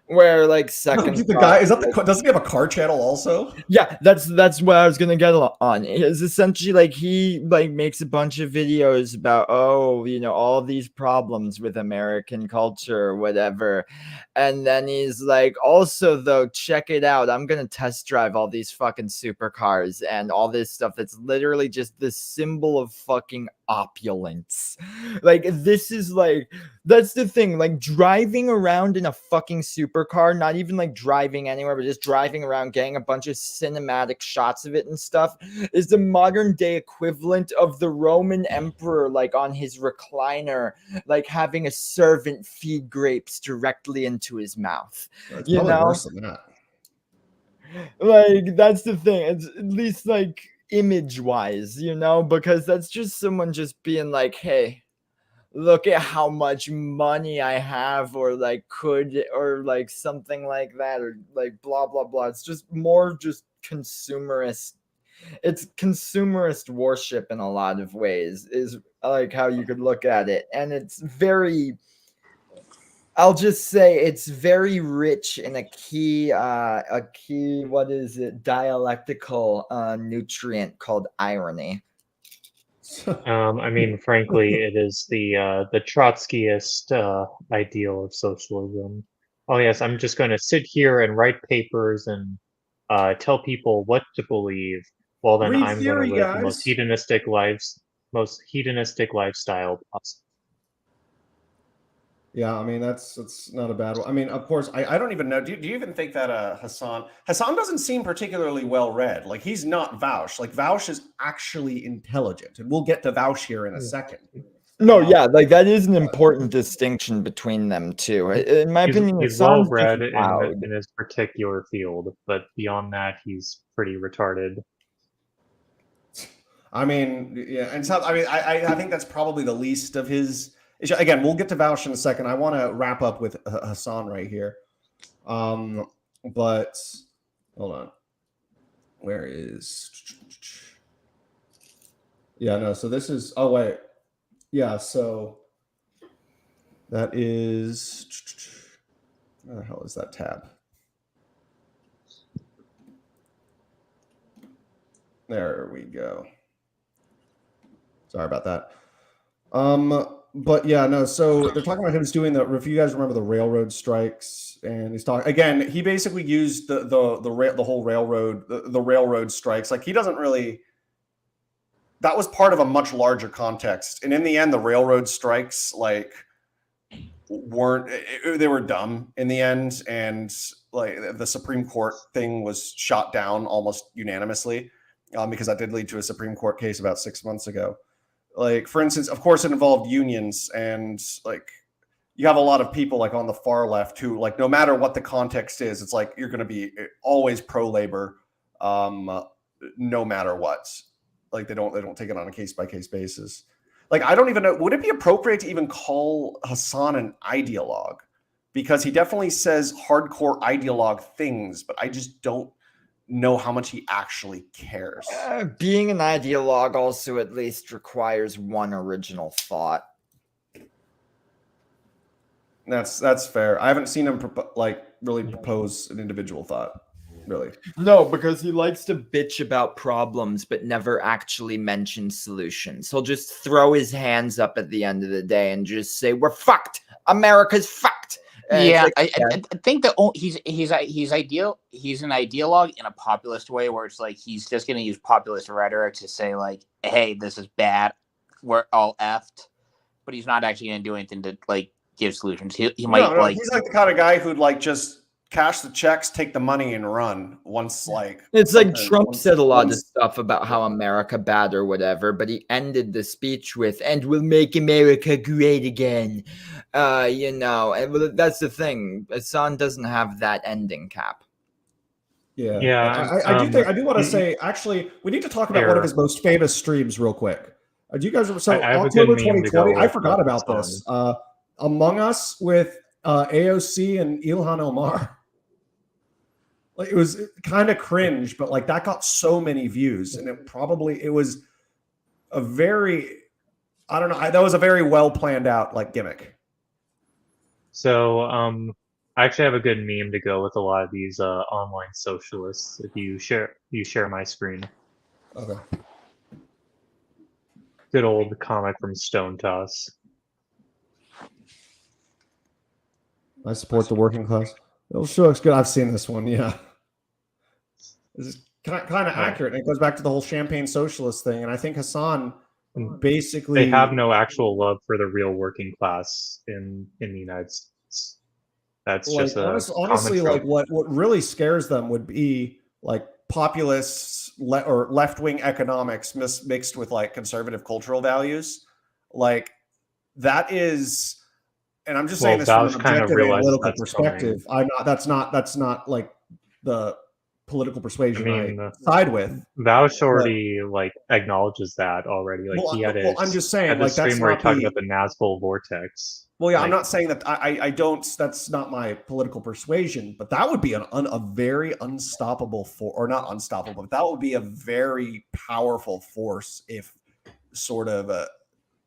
Where like Second the guy is that doesn't he have a car channel also? Yeah, that's what I was gonna get on. It's essentially like he like makes a bunch of videos about all of these problems with American culture or whatever, and then he's like, also though, check it out, I'm gonna test drive all these fucking supercars and all this stuff that's literally just the symbol of fucking opulence. Like, this is like, that's the thing. Like, driving around in a fucking supercar, not even like driving anywhere, but just driving around, getting a bunch of cinematic shots of it and stuff, is the modern day equivalent of the Roman emperor, like on his recliner, like having a servant feed grapes directly into his mouth. It's You probably know? worse than that. Like, that's the thing. It's at least like image wise, you know, because that's just someone just being like, hey, look at how much money I have, or like could, or like something like that, or like blah blah blah. It's just more just consumerist. It's consumerist worship in a lot of ways, is like how you could look at it. And it's very, I'll just say it's very rich in a key, what is it, dialectical nutrient called irony. I mean, frankly, it is the Trotskyist ideal of socialism. Oh yes, I'm just going to sit here and write papers and tell people what to believe. Well, then Read I'm going theory, to live the guys. most hedonistic lifestyle possible. Yeah, I mean that's not a bad one. I mean, of course, I don't even know. Do you even think that Hassan doesn't seem particularly well read? Like, he's not Vaush. Like, Vaush is actually intelligent, and we'll get to Vaush here in a second. No, yeah, like that is an important distinction between them too. In my opinion, He's Hassan's well read just loud. in his particular field, but beyond that, he's pretty retarded. I mean, yeah, and so I mean, I think that's probably the least of his. Again, we'll get to Vaush in a second. I want to wrap up with Hassan right here. But hold on. Where is? Yeah, no. So this is. Oh wait. Yeah. So that is. Where the hell is that tab? There we go. Sorry about that. But yeah, no. So they're talking about him doing the. If you guys remember the railroad strikes, and he's talking again. He basically used the whole railroad the railroad strikes. Like, he doesn't really. That was part of a much larger context, and in the end, the railroad strikes like they were dumb in the end, and like the Supreme Court thing was shot down almost unanimously, because that did lead to a Supreme Court case about 6 months ago. Like, for instance, of course, it involved unions, and like you have a lot of people like on the far left who, like, no matter what the context is, it's like you're going to be always pro labor, no matter what. Like, they don't take it on a case by case basis. Like, I don't even know. Would it be appropriate to even call Hassan an ideologue? Because he definitely says hardcore ideologue things, but I just don't know how much he actually cares. Being an ideologue also at least requires one original thought. That's fair. I haven't seen him really propose an individual thought. Really? No, because he likes to bitch about problems but never actually mention solutions. He'll just throw his hands up at the end of the day and just say, "We're fucked. America's fucked." And Yeah, it's like, I think that he's an ideologue in a populist way, where it's like he's just going to use populist rhetoric to say like, "Hey, this is bad. We're all effed," but he's not actually going to do anything to like give solutions. He might like. He's like the kind of guy who'd like just cash the checks, take the money, and run. Once like it's like Trump said a lot of stuff about how America bad or whatever, but he ended the speech with, "And we'll make America great again." You know, and that's the thing. Hassan doesn't have that ending cap. Yeah. I do want to say, actually, we need to talk about one of his most famous streams real quick. Do you guys remember? So I have October a good meme to 2020, go I with forgot about this. Among Us with AOC and Ilhan Omar. Like, it was kind of cringe, but like that got so many views, and it was a very, I don't know, that was a very well planned out like gimmick. So, I actually have a good meme to go with a lot of these online socialists. If you share my screen. Okay. Good old comic from Stone Toss. I support the working class. It sure looks good. I've seen this one. Yeah. This is kind of accurate. And it goes back to the whole champagne socialist thing. And I think Hassan basically They have no actual love for the real working class in the United States. That's like just a common honestly, like trope. what really scares them would be like populists or left wing economics mixed with like conservative cultural values. Like that is, and I'm just saying Well, this from an Vaush kind of objective realizes analytical that's coming. perspective. That's not like the political I persuasion I mean, side with. Vaush But already like acknowledges that already. Like he had well, I'm just saying, had this like stream that's where he not talked the. about the Nazgul vortex. Well, yeah, I'm Like, not saying that I don't. That's not my political persuasion, but that would be a very unstoppable or not unstoppable, but that would be a very powerful force if sort of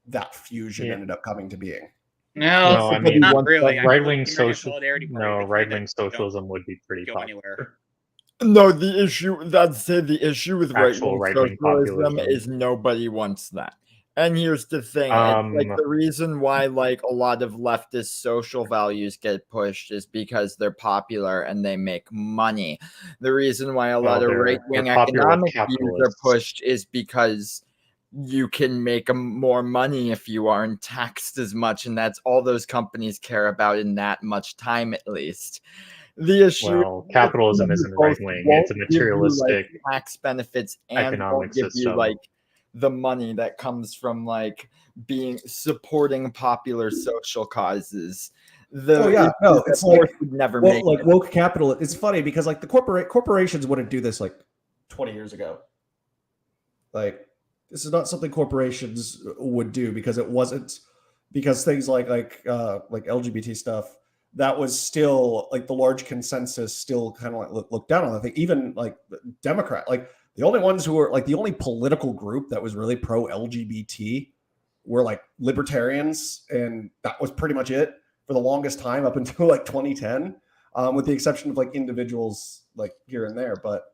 that fusion yeah, ended up coming to being. No, no, I mean, not really. I right mean, look wing at the American social, Solidarity Party. no, They right kind of wing don't socialism would be pretty go anywhere. popular. No, the issue with Actual right-wing right-wing socialism populism. is nobody wants that. And here's the thing, it's like Um, the reason why like a lot of leftist social values get pushed is because they're popular and they make money. The reason why a lot well, of they're right-wing popular with economic views are capitalists. pushed is because you can make more money if you aren't taxed as much, and that's all those companies care about in that much time at least. The issue Well, capitalism who isn't both right wing; it's won't a give you like materialistic tax benefits and economic won't give you system. like the money that comes from like being supporting popular social causes. The Oh yeah, no, it's like would never make like it. woke capital. It's funny because like the corporations wouldn't do this like 20 years ago. Like this is not something corporations would do because it wasn't because things like LGBT stuff that was still like the large consensus still kind of like looked down on. I think even like Democrat, like the only ones who were like the only political group that was really pro LGBT were like libertarians, and that was pretty much it for the longest time up until like 2010, with the exception of like individuals like here and there. But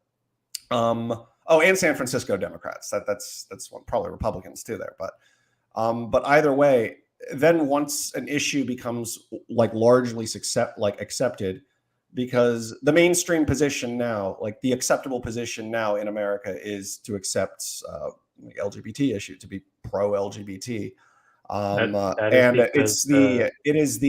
oh, and San Francisco Democrats. That's one, probably Republicans too there. But either way, then once an issue becomes like largely accepted, because the mainstream position now, like the acceptable position now in America, is to accept the LGBT issue, to be pro LGBT. That is And because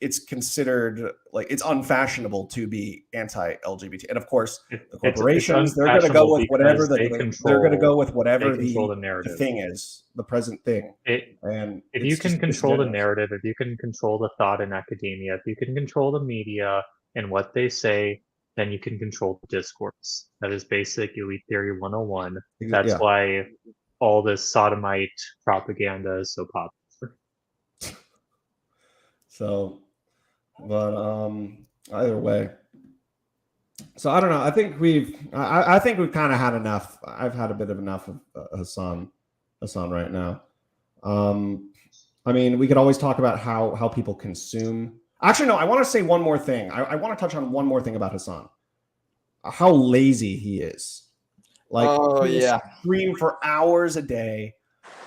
it's considered like it's unfashionable to be anti-LGBT, and of course the it's corporations, they're going to go unfashionable with whatever because they're going to go with they whatever control the the narrative. thing is, the present thing. And If it's you can just control the disingenuous. narrative, if you can control the thought in academia, if you can control the media and what they say, then you can control the discourse. That is basic elite theory 101. That's Yeah. why all this sodomite propaganda is so popular. So, but either way. So I don't know. I think I think we've kind of had enough. I've had a bit of enough of Hassan right now. I mean, we could always talk about how people consume. Actually, no. I want to say one more thing. I want to touch on one more thing about Hassan. How lazy he is. Like, Oh, he will yeah. stream for hours a day.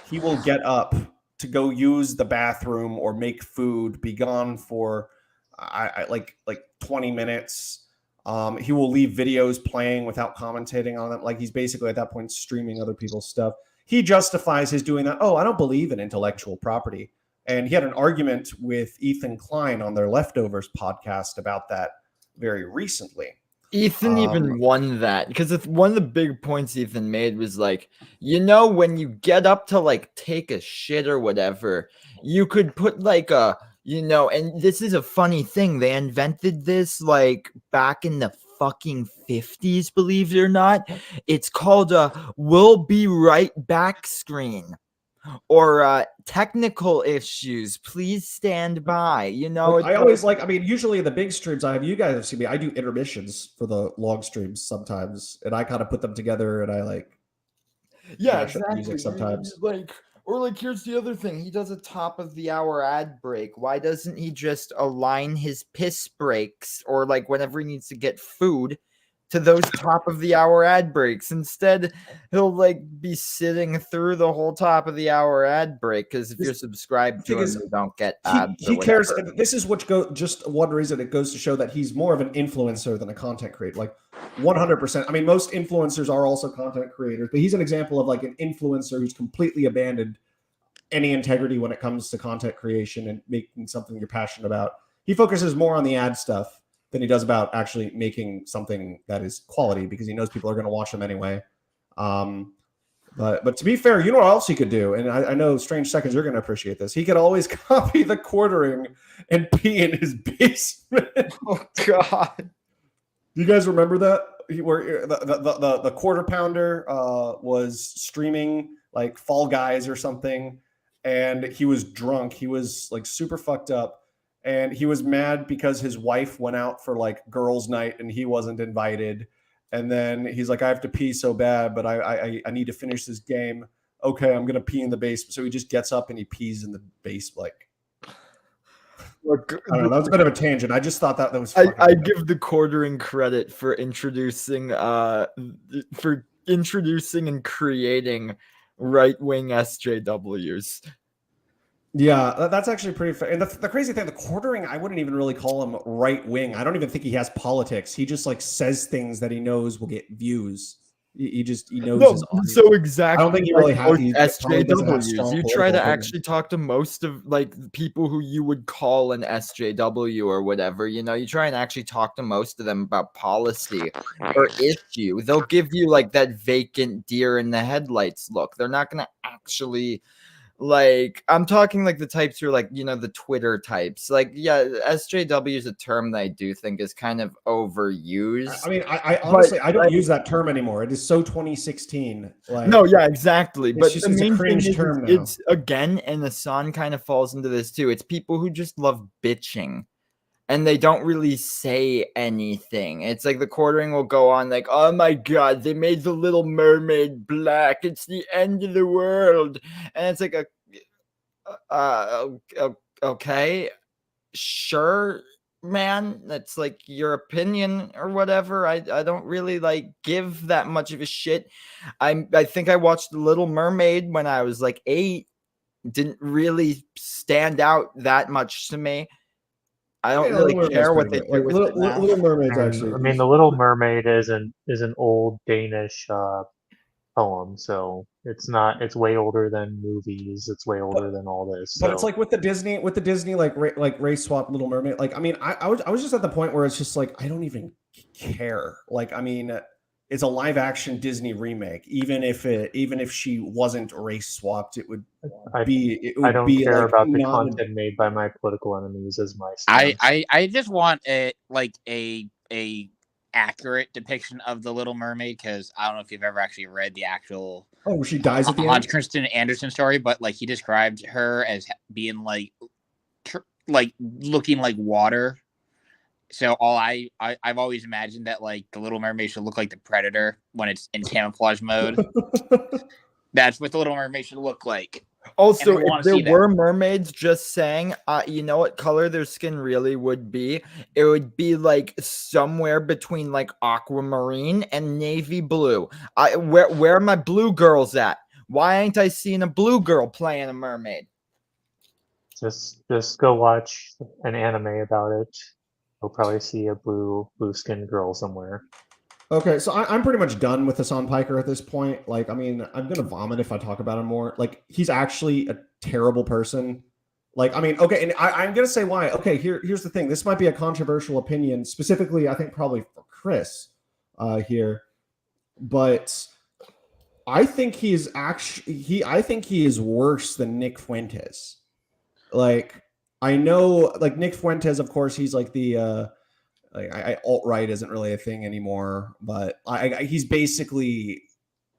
He will get up to go use the bathroom or make food, be gone for like 20 minutes. He will leave videos playing without commentating on them. Like, he's basically at that point streaming other people's stuff. He justifies his doing that. Oh, I don't believe in intellectual property. And he had an argument with Ethan Klein on their Leftovers podcast about that very recently. Ethan even won that because one of the big points Ethan made was like, when you get up to like take a shit or whatever, you could put like and this is a funny thing. They invented this like back in the fucking 50s, believe it or not. It's called a "We'll be right back" screen. Or technical issues, please stand by. I always like, I mean, usually the big streams I have, you guys have seen me, I do intermissions for the long streams sometimes, and I kind of put them together and I like exactly. music sometimes. Here's the other thing. He does a top of the hour ad break. Why doesn't he just align his piss breaks or like whenever he needs to get food to those top of the hour ad breaks. Instead, he'll like be sitting through the whole top of the hour ad break because if you're subscribed to him, you don't get ads. He cares. This is what just one reason it goes to show that he's more of an influencer than a content creator. Like 100%. I mean, most influencers are also content creators, but he's an example of like an influencer who's completely abandoned any integrity when it comes to content creation and making something you're passionate about. He focuses more on the ad stuff than he does about actually making something that is quality because he knows people are going to watch them anyway. But to be fair, you know what else he could do? And I know Strange Seconds, you're going to appreciate this. He could always copy the quartering and pee in his basement. Oh, God. Do you guys remember that? Where the quarter pounder was streaming like Fall Guys or something, and he was drunk. He was like super fucked up. And he was mad because his wife went out for like girls' night and he wasn't invited. And then he's like, I have to pee so bad, but I need to finish this game. Okay, I'm gonna pee in the basement. So he just gets up and he pees in the base. Like, I don't know. That was a bit of a tangent. I just thought that was. I give the quartering credit for introducing and creating right-wing SJWs. Yeah, that's actually pretty fair. And the crazy thing, the quartering, I wouldn't even really call him right wing. I don't even think he has politics. He just like says things that he knows will get views. He knows. No, so exactly. I don't think he really has SJWs. You try to actually talk to most of like people who you would call an SJW or whatever. You know, you try and actually talk to most of them about policy or issue. They'll give you like that vacant deer in the headlights look. They're not going to actually. Like, I'm talking like the types who are like, you know, the Twitter types. Like, yeah, SJW is a term that I do think is kind of overused. I mean, I honestly, I don't use that term anymore. It is so 2016. Like, no, yeah, exactly. But just, the main thing is, term now. It's, again, and Hassan kind of falls into this too. It's people who just love bitching. And they don't really say anything. It's like the quartering will go on like, oh my God, they made the Little Mermaid black. It's the end of the world. And it's like, okay, sure, man. That's like your opinion or whatever. I don't really like give that much of a shit. I think I watched The Little Mermaid when I was like 8. Didn't really stand out that much to me. I don't really care what they do with it now. Little Mermaid's actually. I mean, The Little Mermaid is an old Danish poem, so it's way older than movies. It's way older than all this. But it's like with the Disney like race swap Little Mermaid. Like, I mean, I was just at the point where it's just like I don't even care. Like, I mean, it's a live action Disney remake. Even if she wasn't race swapped, it would be. I don't care like about the content made by my political enemies as my stance. I just want a accurate depiction of the Little Mermaid, because I don't know if you've ever actually read the actual she dies at the Hans Christian Andersen story, but like he described her as being like looking like water. So I've always imagined that like the Little Mermaid should look like the Predator when it's in camouflage mode. That's what the Little Mermaid should look like. Also, if there were mermaids just saying, you know what color their skin really would be? It would be like somewhere between like aquamarine and navy blue. Where are my blue girls at? Why ain't I seeing a blue girl playing a mermaid? Just go watch an anime about it. You'll probably see a blue-skinned girl somewhere. Okay, so I'm pretty much done with Hassan Piker at this point. Like, I mean, I'm gonna vomit if I talk about him more. Like, he's actually a terrible person. Like, I mean, okay, and I'm gonna say why. Okay, here's the thing. This might be a controversial opinion, specifically, I think probably for Chris here, but I think he is worse than Nick Fuentes. Like, I know, like Nick Fuentes, of course, he's like the alt-right isn't really a thing anymore, but he's basically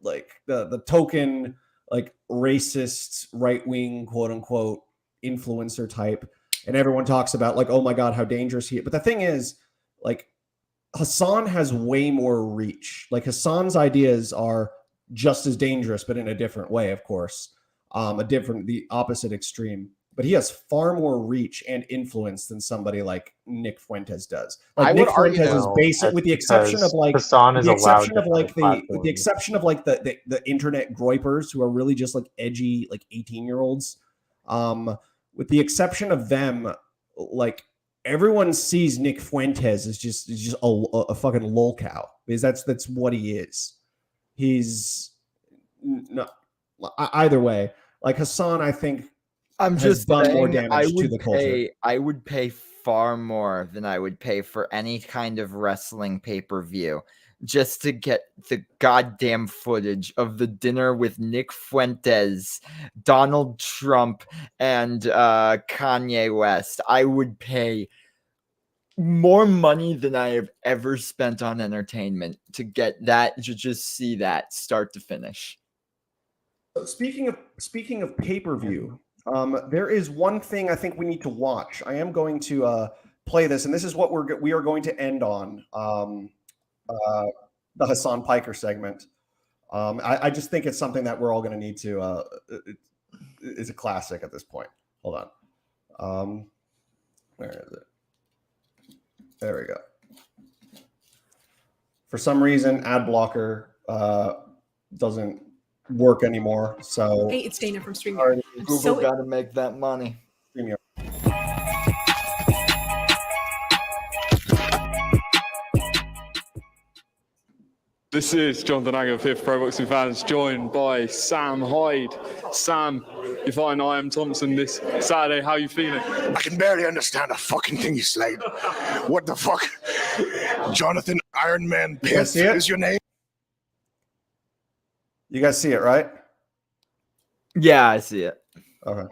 like the token like racist right-wing quote unquote influencer type, and everyone talks about like, oh my God, how dangerous he is. But the thing is, like, Hassan has way more reach. Like, Hassan's ideas are just as dangerous, but in a different way, of course, the opposite extreme. but he has far more reach and influence than somebody like Nick Fuentes does. I Like would Nick argue Fuentes that- is No, basic, that's with the exception of because like Hassan is the allowed exception to of have like a the platform. exception of like the internet groypers who are really just like edgy like 18-year-olds. With the exception of them, like everyone sees Nick Fuentes as just a fucking lol cow, because that's what he is. He's no either way. Like Hassan, I think I'm has just done more saying, damage to the culture. I would pay far more than I would pay for any kind of wrestling pay-per-view just to get the goddamn footage of the dinner with Nick Fuentes, Donald Trump, and Kanye West. I would pay more money than I have ever spent on entertainment to get that, to just see that start to finish. Speaking of pay-per-view, there is one thing I think we need to watch. I am going to play this, and this is what we are going to end on the Hassan Piker segment. I just think it's something that we're all going to need to. It's a classic at this point. Hold on. Where is it? There we go. For some reason, ad blocker doesn't work anymore. So Hey, it's Dana from StreamYard. Sorry, I'm Google so got to make that money. StreamYard. This is Jonathan Agger, fifth Pro Boxing Fans, joined by Sam Hyde. Sam, you're fighting I Am Thompson this Saturday. How are you feeling? I can barely understand a fucking thing you say. What the fuck? Jonathan Iron Man You guys Pitt see it? is your name? You guys see it, right? Yeah, I see it. Okay.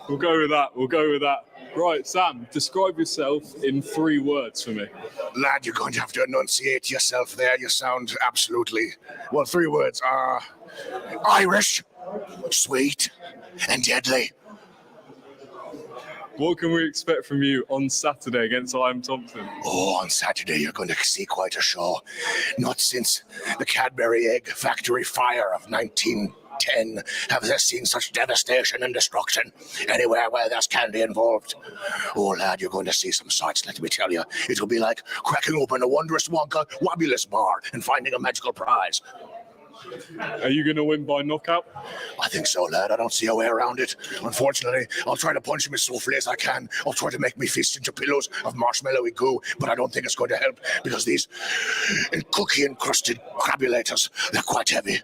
We'll go with that. We'll go with that. Right, Sam, describe yourself in 3 words for me. Lad, you're going to have to enunciate yourself there. You sound absolutely, well, 3 words. Irish, sweet, and deadly. What can we expect from you on Saturday against I Am Thompson? Oh, on Saturday you're going to see quite a show. Not since the Cadbury Egg Factory fire of 1910 have there seen such devastation and destruction anywhere where there's candy involved. Oh, lad, you're going to see some sights, let me tell you. It'll be like cracking open a wondrous Wonka Wobulus bar and finding a magical prize. Are you going to win by knockout? I think so, lad. I don't see a way around it. Unfortunately, I'll try to punch him as softly as I can. I'll try to make me fist into pillows of marshmallowy goo, but I don't think it's going to help because these cookie-encrusted crabulators, they're quite heavy.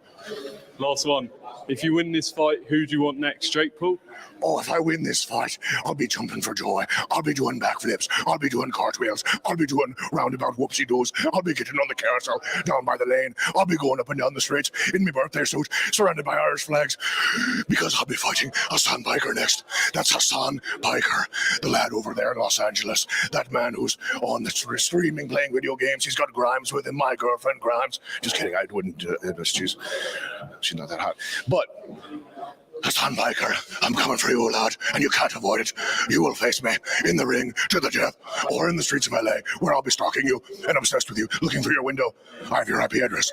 Last one. If you win this fight, who do you want next? Jake Paul? Oh, if I win this fight, I'll be jumping for joy. I'll be doing backflips. I'll be doing cartwheels. I'll be doing roundabout whoopsie-doos. I'll be getting on the carousel down by the lane. I'll be going up and down the streets in my birthday suit, surrounded by Irish flags, because I'll be fighting Hassan Piker next. That's Hassan Piker, the lad over there in Los Angeles. That man who's on the streaming playing video games. He's got Grimes with him, my girlfriend Grimes. Just kidding, I wouldn't do it. She's not that hot. But Hassan Piker, I'm coming for you, lad, and you can't avoid it. You will face me in the ring to the death, or in the streets of LA, where I'll be stalking you and obsessed with you, looking through your window. I have your IP address.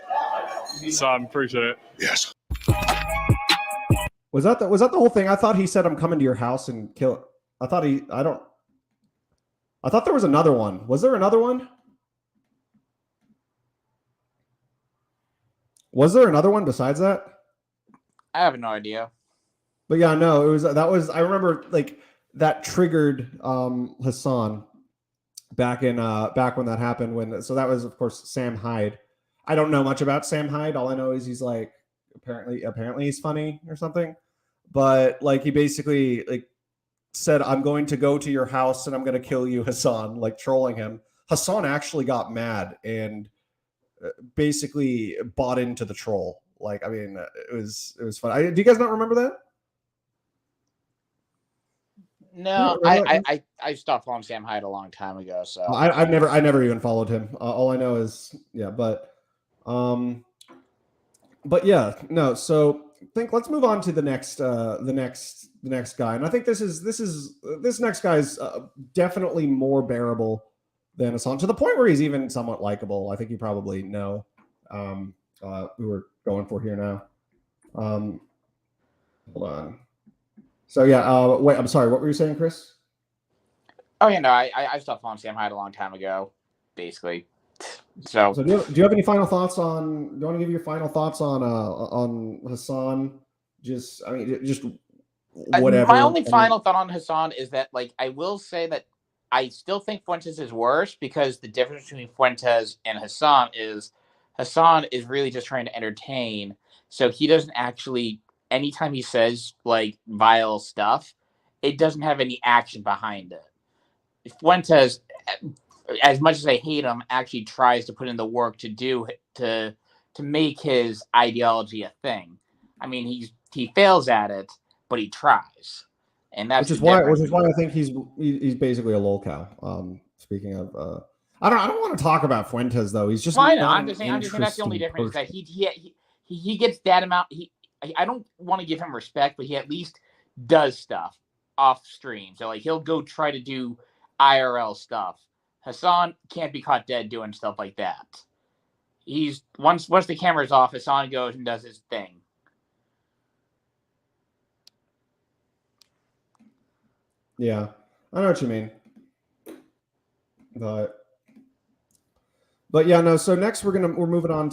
Sam, appreciate it. Yes. Was that the whole thing? I thought he said I'm coming to your house and kill. I thought there was another one. Was there another one? Was there another one besides that? I have no idea. But yeah, no, I remember like that triggered Hassan back when that happened, so that was of course Sam Hyde. I don't know much about Sam Hyde. All I know is he's like apparently he's funny or something. But like he basically like said, I'm going to go to your house and I'm going to kill you, Hassan, like trolling him. Hassan actually got mad and basically bought into the troll. Like, I mean, it was fun. Do you guys not remember that? No, I stopped following Sam Hyde a long time ago. So I never even followed him. All I know is but yeah, no. So let's move on to the next guy, and I think this next guy's definitely more bearable than Hassan, to the point where he's even somewhat likable. I think you probably know who we're going for here now. Hold on. So yeah, wait, I'm sorry. What were you saying, Chris? Oh yeah, no, I stopped following Sam Hyde a long time ago, basically. So So do you have any final thoughts on? Do you want to give your final thoughts on Hassan? Just I mean, just whatever. my only I mean, final thought on Hassan is that, like, I will say that I still think Fuentes is worse, because the difference between Fuentes and Hassan is really just trying to entertain. So he doesn't actually, anytime he says like vile stuff, it doesn't have any action behind it. Fuentes, as much as I hate him, actually tries to put in the work to make his ideology a thing. I mean, he fails at it, but he tries, and that's which the difference. is why I think he's basically a lolcow. Speaking of, I don't want to talk about Fuentes though. He's just Well, I know. not I'm an just saying that's the only interesting difference, is that person. he gets that amount. I don't want to give him respect, but he at least does stuff off stream. So like he'll go try to do IRL stuff. Hassan can't be caught dead doing stuff like that. He's once the camera's off, Hassan goes and does his thing. Yeah, I know what you mean. But yeah, no. So next we're moving on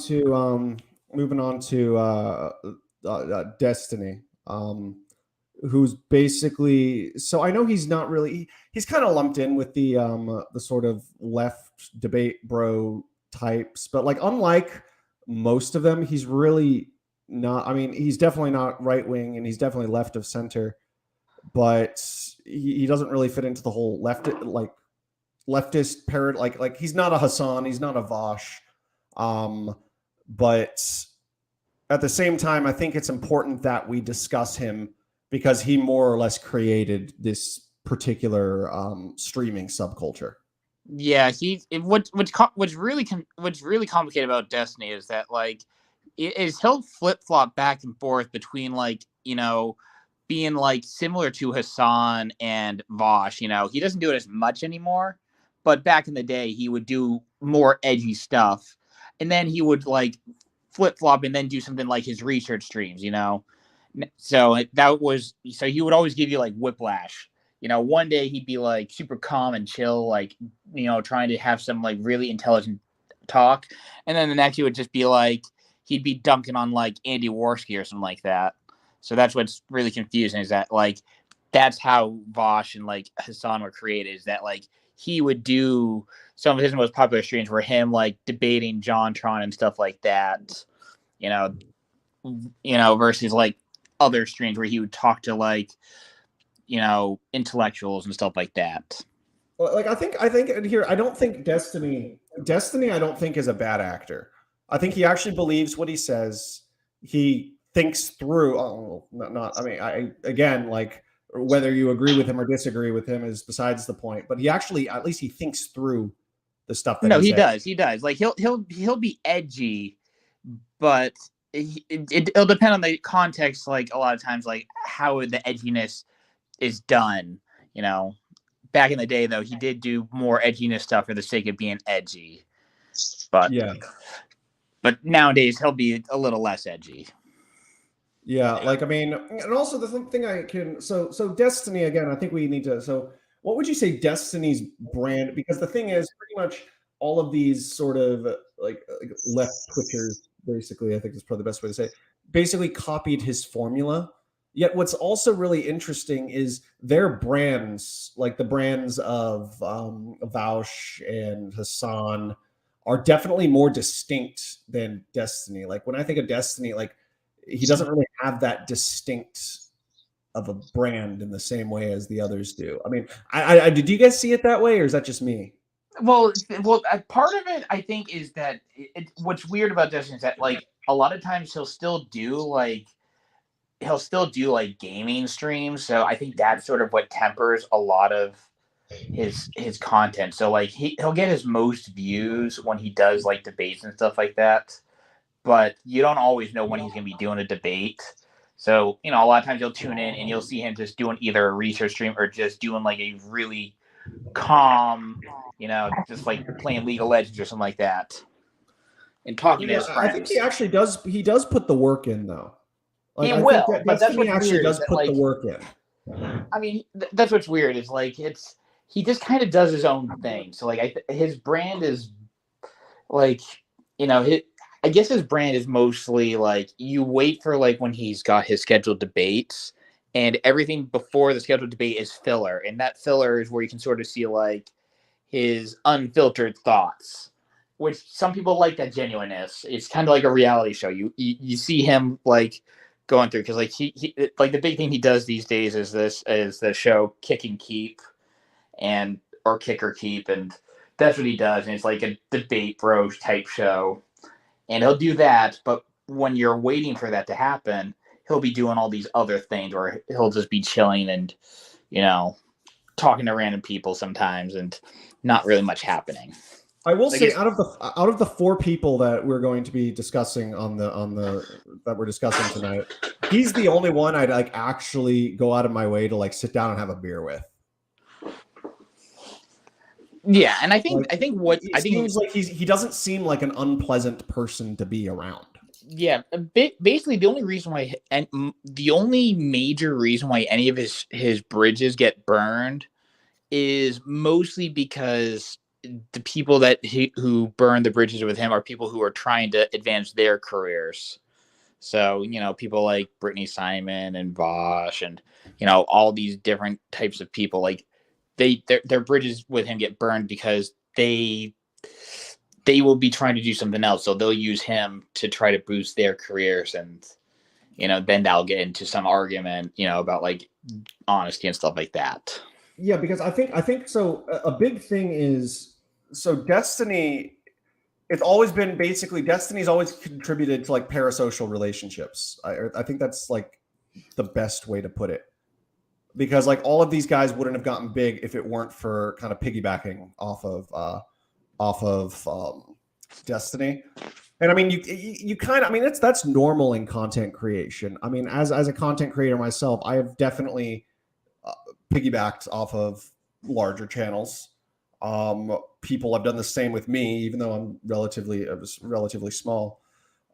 to Destiny, who's basically, so I know he's not really, he's kind of lumped in with the sort of left debate bro types, but like unlike most of them, he's really not. I mean, he's definitely not right wing, and he's definitely left of center, but he doesn't really fit into the whole leftist parrot. Like he's not a Hassan, he's not a Vosh, but at the same time, I think it's important that we discuss him because he more or less created this particular streaming subculture. Yeah, what's really complicated about Destiny is that, like, is he'll flip flop back and forth between, like, being like similar to Hassan and Vosh. He doesn't do it as much anymore, but back in the day he would do more edgy stuff, and then he would like flip flop and then do something like his research streams. So he would always give you like whiplash. One day he'd be like super calm and chill, like, trying to have some like really intelligent talk. And then the next he would just be like, he'd be dunking on like Andy Warski or something like that. So that's what's really confusing, is that like, that's how Vosh and like Hassan were created, is that like he would do some of his most popular streams were him like debating JonTron and stuff like that, versus like other streams where he would talk to like, intellectuals and stuff like that. Like I think here, I don't think Destiny I don't think is a bad actor. I think he actually believes what he says. He thinks through. Oh, not. I mean, again, like, whether you agree with him or disagree with him is besides the point. But he actually, at least, he thinks through the stuff that. No, he does. He does. Like he'll be edgy, but it'll depend on the context. Like a lot of times, like how the edginess is done. Back in the day, though, he did do more edginess stuff for the sake of being edgy. But yeah. But nowadays he'll be a little less edgy. Yeah, like, I mean, and also the thing I can, so Destiny, again, I think we need to, so what would you say Destiny's brand, because the thing is pretty much all of these sort of like left Twitchers, basically, I think is probably the best way to say it, basically copied his formula. Yet what's also really interesting is their brands, like the brands of Vaush and Hassan, are definitely more distinct than Destiny. Like when I think of Destiny, like, he doesn't really have that distinct of a brand in the same way as the others do. I mean, I did you guys see it that way, or is that just me? Well, part of it I think is that what's weird about Destiny is that like a lot of times he'll still do like gaming streams. So I think that's sort of what tempers a lot of his content. So like he'll get his most views when he does like debates and stuff like that. But you don't always know when he's going to be doing a debate. So, a lot of times you'll tune in and you'll see him just doing either a research stream or just doing like a really calm, just like playing League of Legends or something like that. And talking to his friends. I think he actually does. He does put the work in, though. Like, he will, but that's what he actually does put like, the work in. I mean, that's what's weird. Is like he just kind of does his own thing. So like his brand is like I guess his brand is mostly like you wait for like when he's got his scheduled debates, and everything before the scheduled debate is filler, and that filler is where you can sort of see like his unfiltered thoughts, which some people like that genuineness. It's kind of like a reality show. You see him like going through because like he like the big thing he does these days is the show Kick and Keep and or Kick or Keep, and that's what he does, and it's like a debate bro type show, and he'll do that. But when you're waiting for that to happen, he'll be doing all these other things, or he'll just be chilling and talking to random people sometimes, and not really much happening. I will say out of the four people that we're going to be discussing on the that we're discussing tonight, he's the only one I'd like actually go out of my way to like sit down and have a beer with. Yeah, and I think he doesn't seem like an unpleasant person to be around. Yeah, basically the only reason why and the only major reason why any of his bridges get burned is mostly because the people who burn the bridges with him are people who are trying to advance their careers. So, people like Brittany Simon and Vosh and, all these different types of people, like their bridges with him get burned because they will be trying to do something else. So they'll use him to try to boost their careers. And, then they'll get into some argument, about like honesty and stuff like that. Yeah, because I think so. A big thing is, so Destiny, it's always been basically Destiny's always contributed to like parasocial relationships. I think that's like the best way to put it, because like all of these guys wouldn't have gotten big if it weren't for kind of piggybacking off of Destiny. And I mean, you kind of, I mean, that's normal in content creation. I mean, as a content creator myself, I have definitely piggybacked off of larger channels. People have done the same with me, even though I'm relatively small.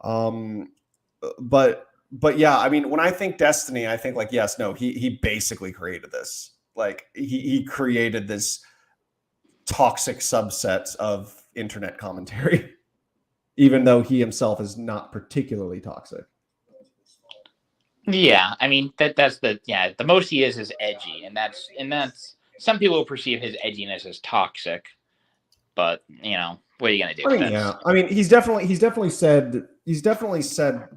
But yeah, I mean, when I think Destiny, I think like, yes, no, he basically created this. Like he created this toxic subset of internet commentary, even though he himself is not particularly toxic. Yeah, I mean that's the most he is edgy, and that's some people perceive his edginess as toxic, but what are you gonna do? I mean, yeah, I mean he's definitely said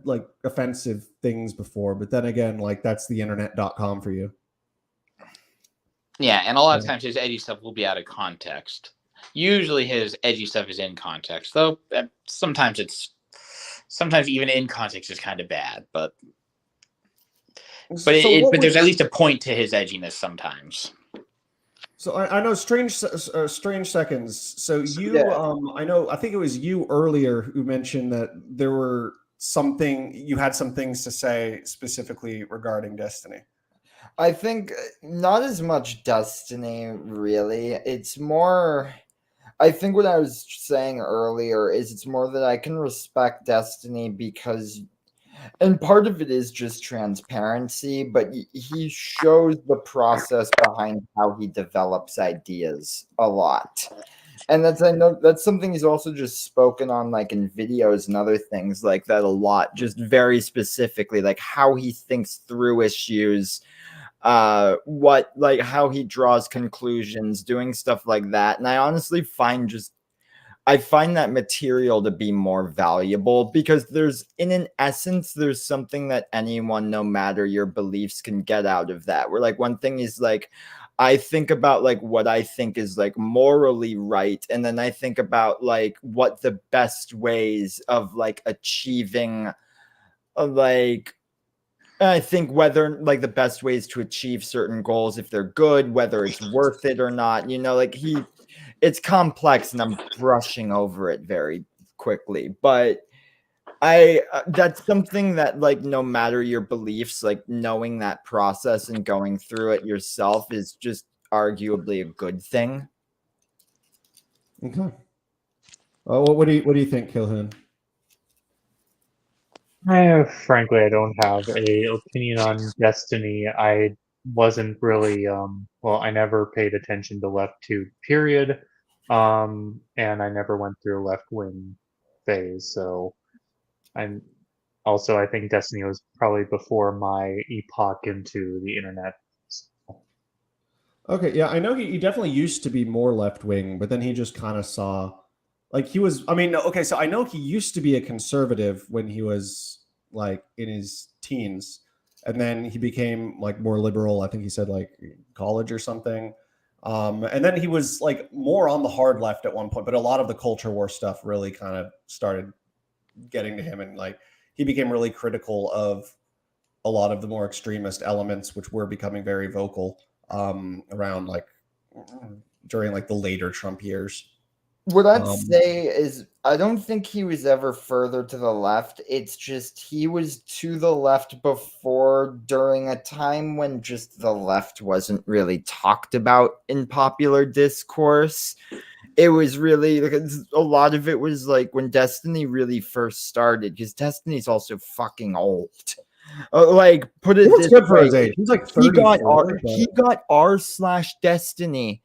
like offensive things before, but then again, like that's the internet.com for you. Yeah, and a lot of times his edgy stuff will be out of context. Usually his edgy stuff is in context, though sometimes even in context is kind of bad, but there's at least a point to his edginess sometimes. So I know strange seconds. So you, yeah. I think it was you earlier who mentioned that you had some things to say specifically regarding Destiny. I think not as much Destiny, really. It's more, I think what I was saying earlier is it's more that I can respect Destiny because, and part of it is just transparency, but he shows the process behind how he develops ideas a lot. And I know that's something he's also just spoken on, like in videos and other things like that a lot, just very specifically, like how he thinks through issues, how he draws conclusions, doing stuff like that. And I honestly find that material to be more valuable because there's something that anyone, no matter your beliefs, can get out of that. Where like one thing is like, I think about like what I think is like morally right. And then I think about like what the best ways of like achieving I think whether like the best ways to achieve certain goals, if they're good, whether it's worth it or not, it's complex and I'm brushing over it very quickly, but that's something that like, no matter your beliefs, like knowing that process and going through it yourself is just arguably a good thing. Okay. What do you think, Kilhoon? Frankly, I don't have a opinion on Destiny. I wasn't really well, I never paid attention to left tube, period. And I never went through a left wing phase, so I'm also, I think Destiny was probably before my epoch into the internet. Okay, yeah, I know he definitely used to be more left wing, but then he just kind of saw, like he was. I mean, okay, so I know he used to be a conservative when he was like in his teens, and then he became like more liberal. I think he said like college or something, and then he was like more on the hard left at one point. But a lot of the culture war stuff really kind of started getting to him, and like he became really critical of a lot of the more extremist elements, which were becoming very vocal around like during like the later Trump years. What I'd Um, say is, I don't think he was ever further to the left. It's just he was to the left before, during a time when just the left wasn't really talked about in popular discourse. It was really like a lot of it was like when Destiny really first started, because Destiny's also fucking old. Like, put he it looks this good for way, his age. He's like he got 34. he got r/Destiny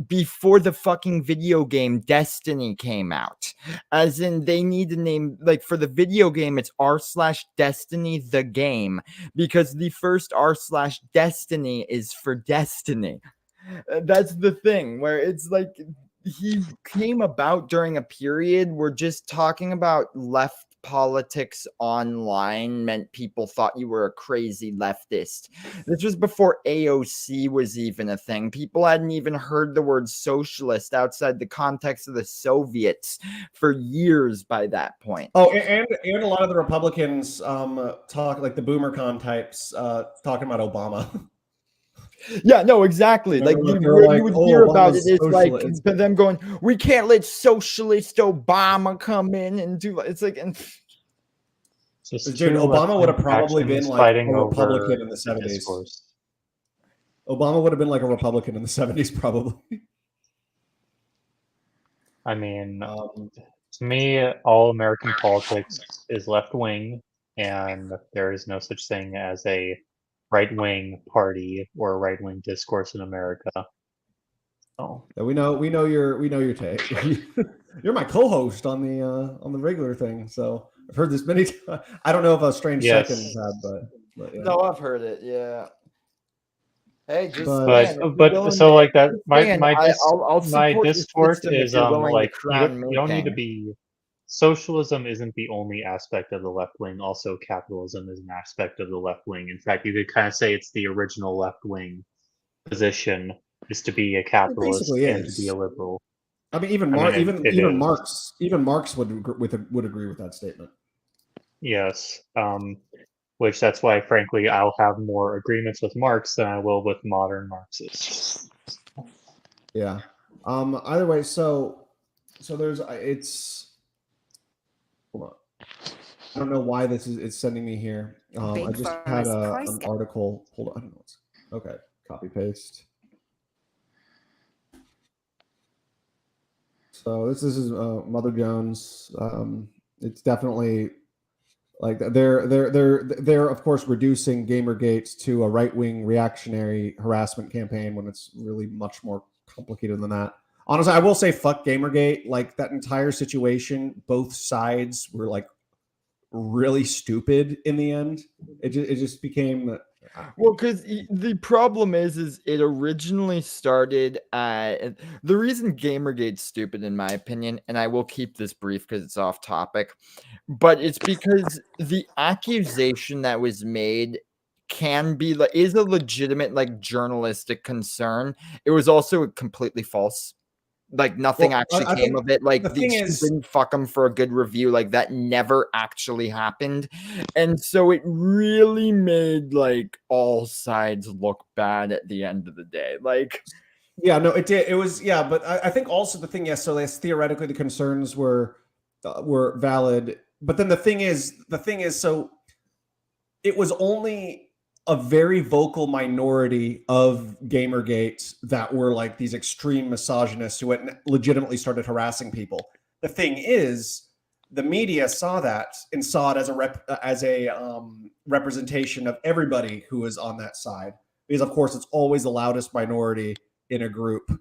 before the fucking video game Destiny came out. As in, they need to name, like, for the video game, it's r/Destiny the game, because the first r/Destiny is for Destiny. That's the thing, where it's like he came about during a period where just talking about left politics online meant people thought you were a crazy leftist. This was before AOC was even a thing. People hadn't even heard the word socialist outside the context of the Soviets for years by that point. Oh, and a lot of the Republicans talk like the BoomerCon types talking about Obama. Yeah, no, exactly. Like, Remember, you, they were where like, you would "Oh, hear about it Obama's is like socialist." them going, "We can't let socialist Obama come in and do." It's like, and Just Dude, two Obama would have left-wing probably been factions like fighting a over Republican in the the 70s. discourse. Obama would have been like a Republican in the 70s, probably. I mean, Um, to me, all American politics is left-wing, and there is no such thing as a right-wing party or a right-wing discourse in America. Oh, yeah, we know your take. You're my co-host on the regular thing, so I've heard this many times. I don't know if a strange yes. seconds had, but yeah. no, I've heard it. Yeah. Hey, just But- saying. If you're But willing so to- like that, just my saying, my dis I'll my support your discord system if is you're willing like to crown you don't need to making. be socialism isn't the only aspect of the left wing. Also, capitalism is an aspect of the left wing. In fact, you could kind of say it's the original left wing position is to be a capitalist basically and to is. be a liberal. I mean, even It is. Marx would agree with that statement. Yes. Which that's why, frankly, I'll have more agreements with Marx than I will with modern Marxists. Yeah. Either way, so there's it's. Hold on. I don't know why it's sending me here. I just had an article. Hold on. I don't know. Okay. Copy paste. So this is Mother Jones. It's definitely like they're of course reducing Gamergate to a right-wing reactionary harassment campaign when it's really much more complicated than that. Honestly, I will say fuck Gamergate. Like that entire situation, both sides were like really stupid in the end. It just became Well, because the problem is it originally started at the reason Gamergate's stupid, in my opinion, and I will keep this brief because it's off topic, but it's because the accusation that was made can be like is a legitimate like journalistic concern. It was also completely false. Like nothing actually I came think of it. Like the thing is, didn't fuck them for a good review. Like that never actually happened, and so it really made like all sides look bad at the end of the day. Like, yeah, no, it did. It was but I think also the thing, yes. So theoretically the concerns were valid, but then the thing is, so it was only a very vocal minority of Gamergate that were like these extreme misogynists who had legitimately started harassing people. The thing is, the media saw that and saw it as a representation of everybody who was on that side. because of course it's always the loudest minority in a group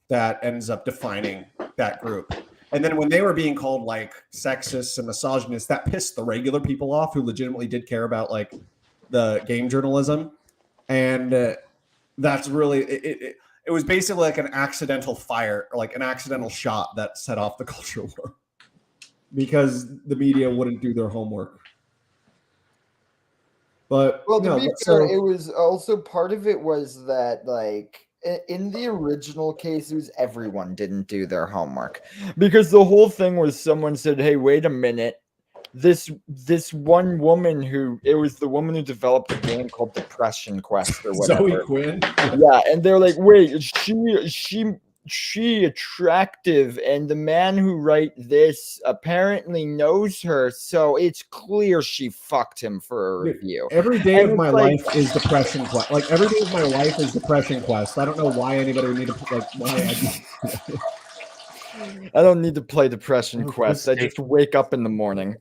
that ends up defining that group. And then when they were being called like sexist and misogynist, that pissed the regular people off who legitimately did care about like the game journalism. And that's really it was basically like an accidental fire, like an accidental shot that set off the culture war because the media wouldn't do their homework. But Well, to no, be so fair, it was also part of it was that like in the original cases, everyone didn't do their homework because the whole thing was someone said, "Hey, wait a minute." This one woman it was the woman who developed a game called Depression Quest or whatever. Zoe Quinn. Yeah, and they're like, wait, is she attractive, and the man who wrote this apparently knows her, so it's clear she fucked him for a Dude, review. every day And of my it's like- life is Depression Quest. Like every day of my life is Depression Quest. I don't know why anybody would need to put like why I don't need to play Depression Oh, Quest. I let's just wake up in the morning.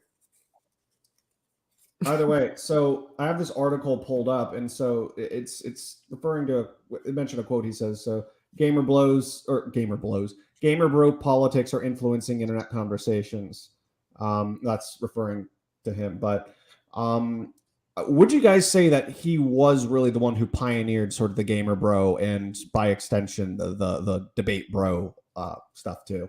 Either way, so I have this article pulled up, and so it's referring to it mentioned a quote. He says, "So gamer bro politics are influencing internet conversations." That's referring to him. But would you guys say that he was really the one who pioneered sort of the gamer bro and by extension the debate bro stuff too?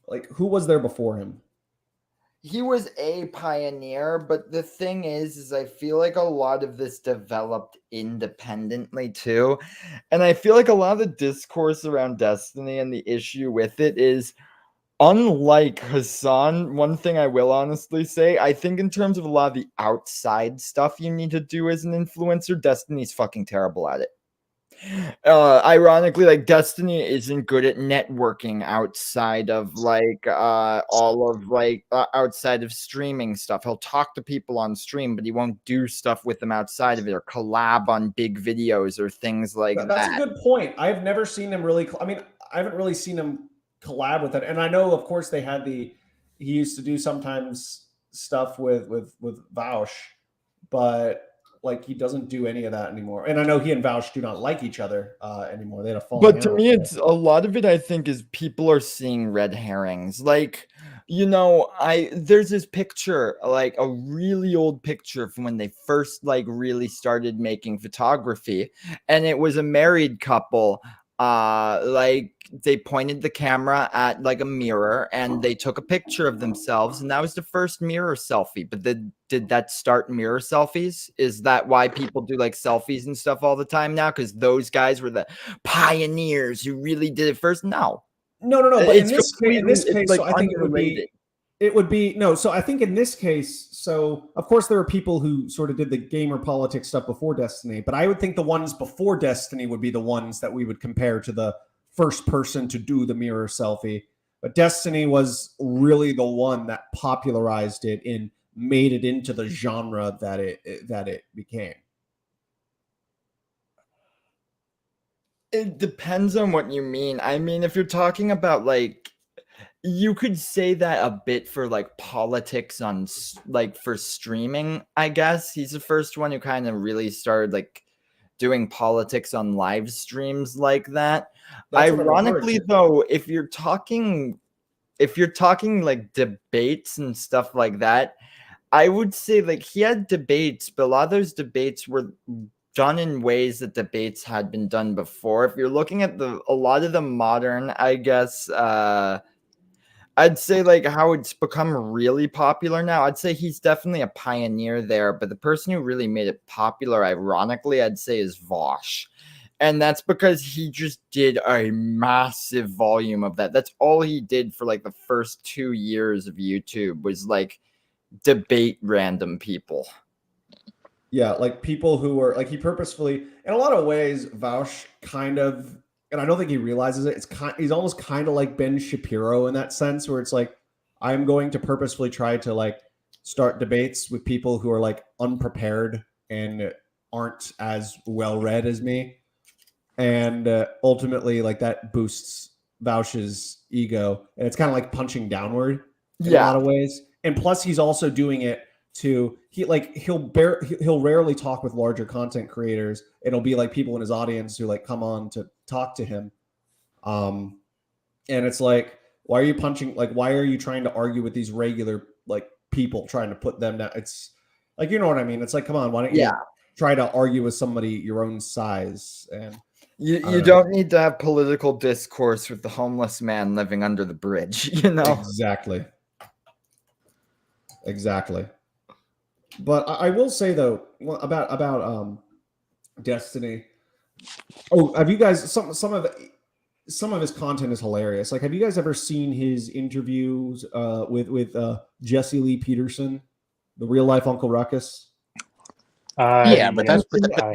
Like, who was there before him? He was a pioneer, but the thing is I feel like a lot of this developed independently too. And I feel like a lot of the discourse around Destiny and the issue with it is, unlike Hassan, one thing I will honestly say, I think in terms of a lot of the outside stuff you need to do as an influencer, Destiny's fucking terrible at it. Ironically, like Destiny isn't good at networking outside of like all of like outside of streaming stuff. He'll talk to people on stream, but he won't do stuff with them outside of it or collab on big videos or things like that. That's a good point. I've never seen him really. I mean, I haven't really seen him collab with it. And I know, of course, he used to do sometimes stuff with Vaush, but like he doesn't do any of that anymore. And I know he and Vaush do not like each other anymore. They had a falling But to out. me, it's a lot of it, I think, is people are seeing red herrings. Like, you know, there's this picture, like a really old picture from when they first like really started making photography, and it was a married couple. Like they pointed the camera at like a mirror and they took a picture of themselves, and that was the first mirror selfie. But did that start mirror selfies? Is that why people do like selfies and stuff all the time now? Because those guys were the pioneers who really did it first? No. But It's in this case, like so I think unrelated. it would be no. So I think in this case, so of course there are people who sort of did the gamer politics stuff before Destiny, but I would think the ones before Destiny would be the ones that we would compare to the first person to do the mirror selfie. But Destiny was really the one that popularized it and made it into the genre that it became. It depends on what you mean. I mean, if you're talking about like, you could say that a bit for like politics on like for streaming, I guess. He's the first one who kind of really started like doing politics on live streams like that. That's what I'm referring Ironically, to. though, if you're talking like debates and stuff like that, I would say like he had debates, but a lot of those debates were done in ways that debates had been done before. If you're looking at a lot of the modern, I guess, I'd say like how it's become really popular now. I'd say he's definitely a pioneer there, but the person who really made it popular, ironically, I'd say is Vaush. And that's because he just did a massive volume of that. That's all he did for like the first 2 years of YouTube was like debate random people. Yeah, like people who were like he purposefully, in a lot of ways, Vaush kind of, and I don't think he realizes it. He's almost kind of like Ben Shapiro in that sense, where it's like I'm going to purposefully try to like start debates with people who are like unprepared and aren't as well read as me, and ultimately like that boosts Vaush's ego, and it's kind of like punching downward in a lot of ways. And plus, he's also doing it he'll rarely talk with larger content creators. It'll be like people in his audience who like come on to talk to him. And it's like, why are you punching? Like, why are you trying to argue with these regular like people trying to put them down? It's like, you know what I mean? It's like, come on, why don't you try to argue with somebody your own size? And you don't need to have political discourse with the homeless man living under the bridge, you know? Exactly. But I will say though about Destiny. Oh, have you guys some of his content is hilarious. Like, have you guys ever seen his interviews with Jesse Lee Peterson, the real life Uncle Ruckus? Yeah, but that's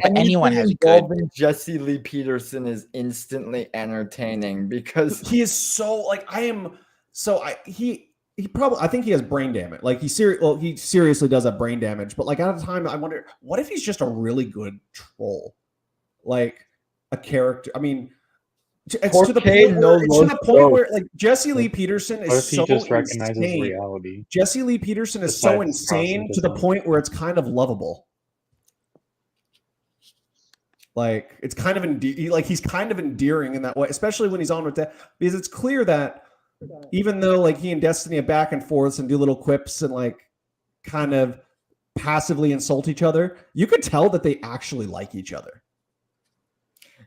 anyone has good. Jesse Lee Peterson is instantly entertaining because he is so like I think he has brain damage. Like he seriously does have brain damage. But like at the time, I wonder, what if he's just a really good troll, like a character? I mean, it's to the point where like Jesse Lee Peterson is so insane. Reality? Jesse Lee Peterson is so insane to the point where it's kind of lovable. Like it's kind of he's kind of endearing in that way, especially when he's on with that, because it's clear that even though like he and Destiny are back and forth and do little quips and like kind of passively insult each other, you could tell that they actually like each other.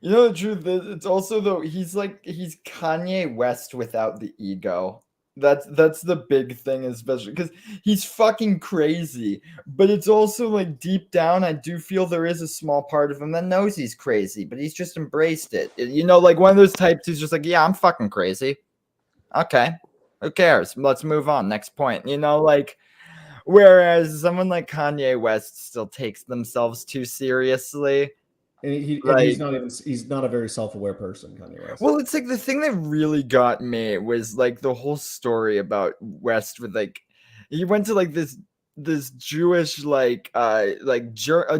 You know the truth is, it's also though he's Kanye West without the ego. That's the big thing, especially because he's fucking crazy. But it's also like deep down, I do feel there is a small part of him that knows he's crazy, but he's just embraced it. You know, like one of those types who's just like, yeah, I'm fucking crazy. Okay, who cares? Let's move on. Next point. You know, like whereas someone like Kanye West still takes themselves too seriously. And he's not a very self-aware person, Kanye West. Well, it's like the thing that really got me was like the whole story about West with like he went to like this Jewish a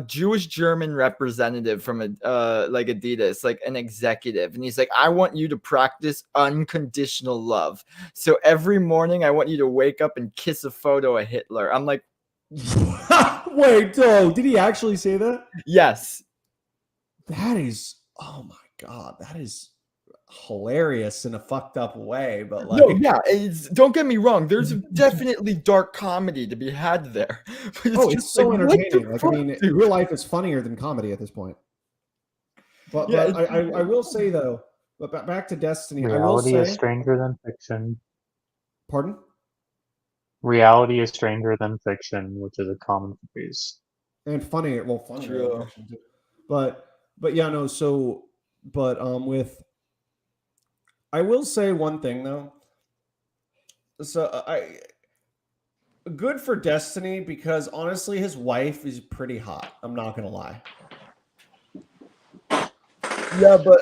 Jewish German representative from like Adidas, like an executive, and he's like, I want you to practice unconditional love. So every morning I want you to wake up and kiss a photo of Hitler. I'm like, wait, did he actually say that? Yes. That is, oh my god, that is hilarious in a fucked up way. But like, no, yeah, don't get me wrong. There's definitely dark comedy to be had there. But it's so entertaining. Like, I mean, real life is funnier than comedy at this point. But I will say though, but back to Destiny, reality is stranger than fiction. Pardon? Reality is stranger than fiction, which is a common phrase. And funnier than fiction too. But yeah, no. So, but I will say one thing though. So good for Destiny, because honestly, his wife is pretty hot. I'm not gonna lie. Yeah, but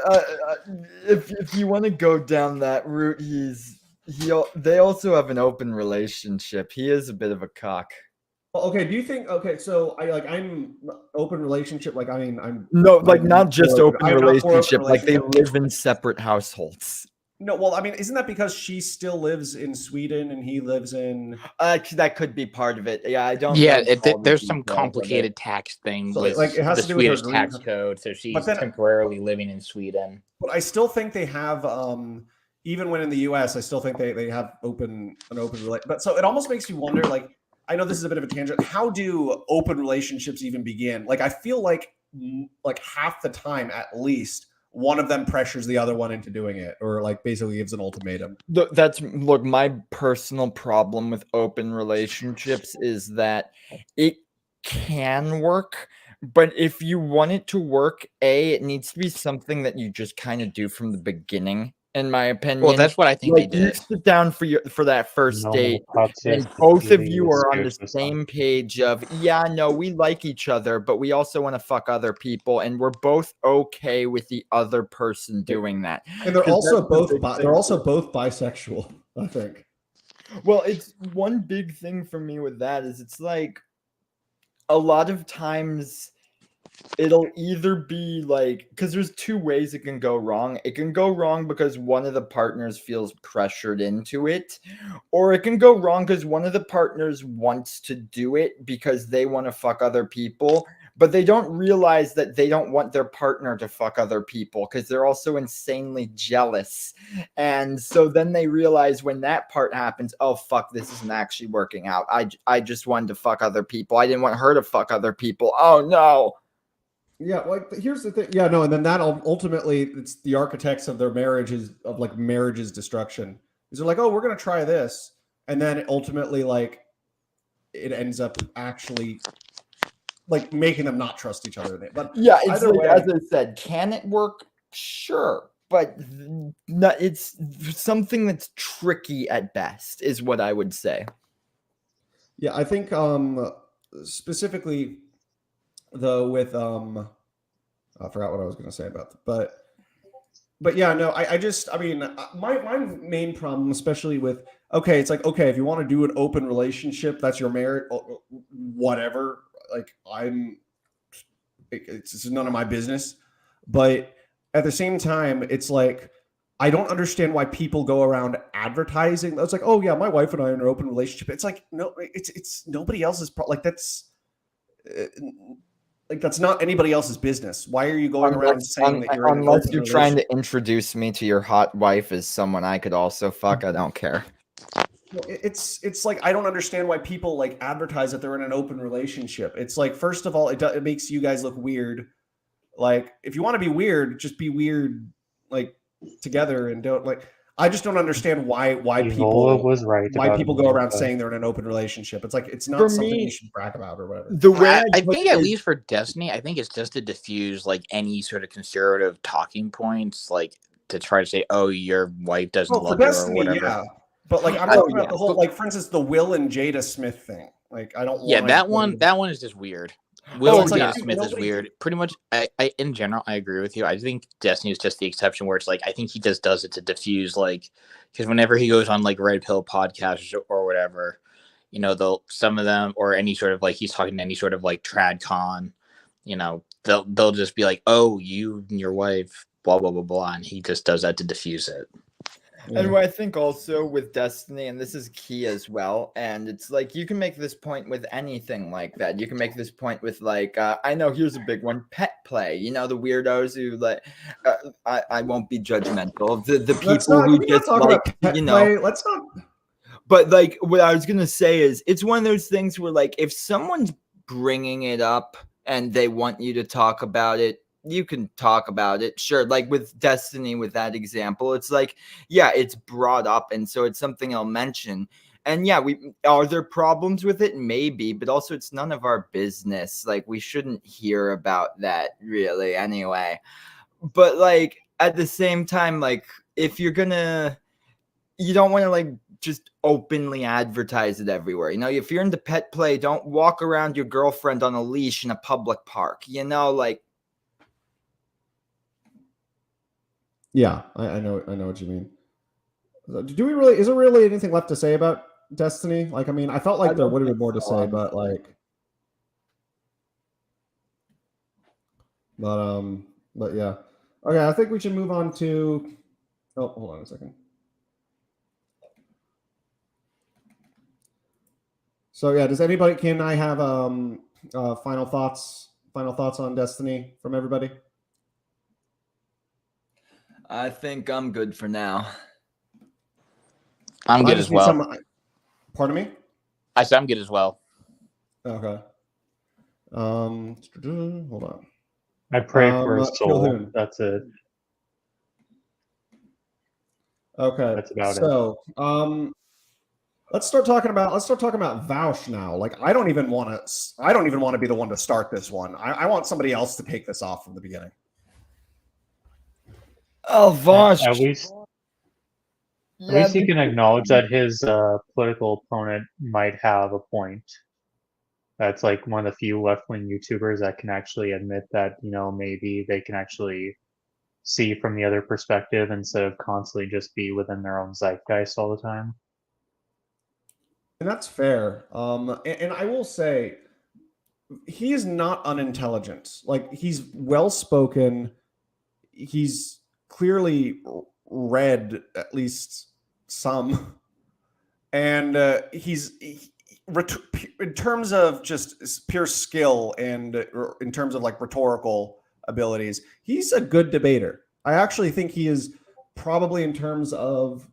if you want to go down that route, they also have an open relationship. He is a bit of a cock. Okay, do you think? Okay, so I'm open relationship. Like, I mean, I'm no, like not just open relationship. Like they live in separate households. No, well, I mean, isn't that because she still lives in Sweden and he lives in? That could be part of it. Yeah, I don't. Yeah, there's some complicated tax thing with like it has the to do with Swedish tax code, so she's temporarily living in Sweden. But I still think they have. Even when in the U.S., I still think they have an open relationship. But so it almost makes you wonder, like. I know this is a bit of a tangent. How do open relationships even begin? Like, I feel like half the time, at least, one of them pressures the other one into doing it, or like basically gives an ultimatum. Look, my personal problem with open relationships is that it can work, but if you want it to work, it needs to be something that you just kind of do from the beginning. In my opinion, well, that's what I think they did. You sit down for that first date, and both of you are on the same page of, yeah, no, we like each other, but we also want to fuck other people, and we're both okay with the other person doing that. And they're also both bisexual, I think. Well, it's one big thing for me with that is it's like a lot of times it'll either be like, because there's two ways it can go wrong. It can go wrong because one of the partners feels pressured into it, or it can go wrong because one of the partners wants to do it because they want to fuck other people, but they don't realize that they don't want their partner to fuck other people because they're also insanely jealous. And so then they realize when that part happens, oh fuck, this isn't actually working out. I just wanted to fuck other people. I didn't want her to fuck other people. Oh no. Yeah, like here's the thing. Yeah, no, and then that ultimately it's the architects of their marriages of like marriage's destruction. Is they're like, oh, we're gonna try this, and then ultimately like it ends up actually like making them not trust each other. But yeah, it's either like, way, as I said, can it work? Sure, but it's something that's tricky at best, is what I would say. yeah, I think specifically though with I forgot what I was going to say about that, but yeah, no, I mean my main problem, especially with okay, it's like okay, if you want to do an open relationship, that's your marriage, whatever. Like it's none of my business, but at the same time, it's like I don't understand why people go around advertising. It's like, oh yeah, my wife and I are in an open relationship. It's like no, it's nobody else's like uh, that's not anybody else's business. Why are you going around saying that you're in an Unless open you're trying relationship? to introduce me to your hot wife as someone I could also fuck, I don't care. Well, it's like I don't understand why people like advertise that they're in an open relationship. It's like first of all, it makes you guys look weird. Like if you want to be weird, just be weird like together and don't like. I just don't understand why Evola was right about people go around America. saying they're in an open relationship. It's like it's not For something you me, should brag about or whatever. the way I put think it at is- least for Destiny, I think it's just to diffuse like any sort of conservative talking points, like to try to say, "Oh, your wife doesn't Well, for love you" or Destiny, whatever. yeah, but like I'm Oh, talking about yeah, the whole but- like for instance the Will and Jada Smith thing. Like I don't Yeah, want that one is just weird. Will Oh, and yeah. Jada Smith is Nobody- weird. Pretty much, I in general, I agree with you. I think Destiny is just the exception where it's like I think he just does it to diffuse, like, because whenever he goes on like Red Pill podcasts or whatever, you know, some of them or any sort of like he's talking to any sort of like trad con, you know, they'll just be like, "Oh, you and your wife, blah blah blah blah," and he just does that to diffuse it. And Yeah. what I think also with Destiny, and this is key as well, and it's like you can make this point with anything like that. You can make this point with like I know here's a big one: pet play. You know, the weirdos who like I won't be judgmental. The Let's people not, who can we not just talk like about pet you know. play? Let's not. But like what I was gonna say is, it's one of those things where like if someone's bringing it up and they want you to talk about it, you can talk about it, sure. Like with Destiny, with that example, it's like yeah, it's brought up, and so it's something I'll mention. And yeah, we are there problems with it, maybe, but also it's none of our business. Like we shouldn't hear about that really anyway. But like at the same time, like if you're gonna, you don't want to like just openly advertise it everywhere. You know, if you're into pet play, don't walk around your girlfriend on a leash in a public park. You know, like Yeah, I know what you mean. Do we really? Is there really anything left to say about Destiny? Like, I mean, I felt like I there don't would have been think more to so, say, but like, but yeah. Okay, I think we should move on to. Oh, hold on a second. So yeah, does anybody? Can I have final thoughts? Final thoughts on Destiny from everybody? I think I'm good for now. I'm I good just as need well. some. Pardon me. I said I'm good as well. Okay. Hold on. I pray for his soul. Calhoun. That's it. Okay. That's about it. So, let's start talking about Vouch now. Like, I don't even want to be the one to start this one. I want somebody else to take this off from the beginning. Oh, Vosh. At least you can acknowledge that his political opponent might have a point. That's like one of the few left-wing YouTubers that can actually admit that, you know, maybe they can actually see from the other perspective instead of constantly just be within their own zeitgeist all the time. And that's fair. And I will say, he is not unintelligent. Like, he's well spoken. He's clearly read at least some, and in terms of just pure skill and in terms of like rhetorical abilities, he's a good debater. I actually think he is probably, in terms of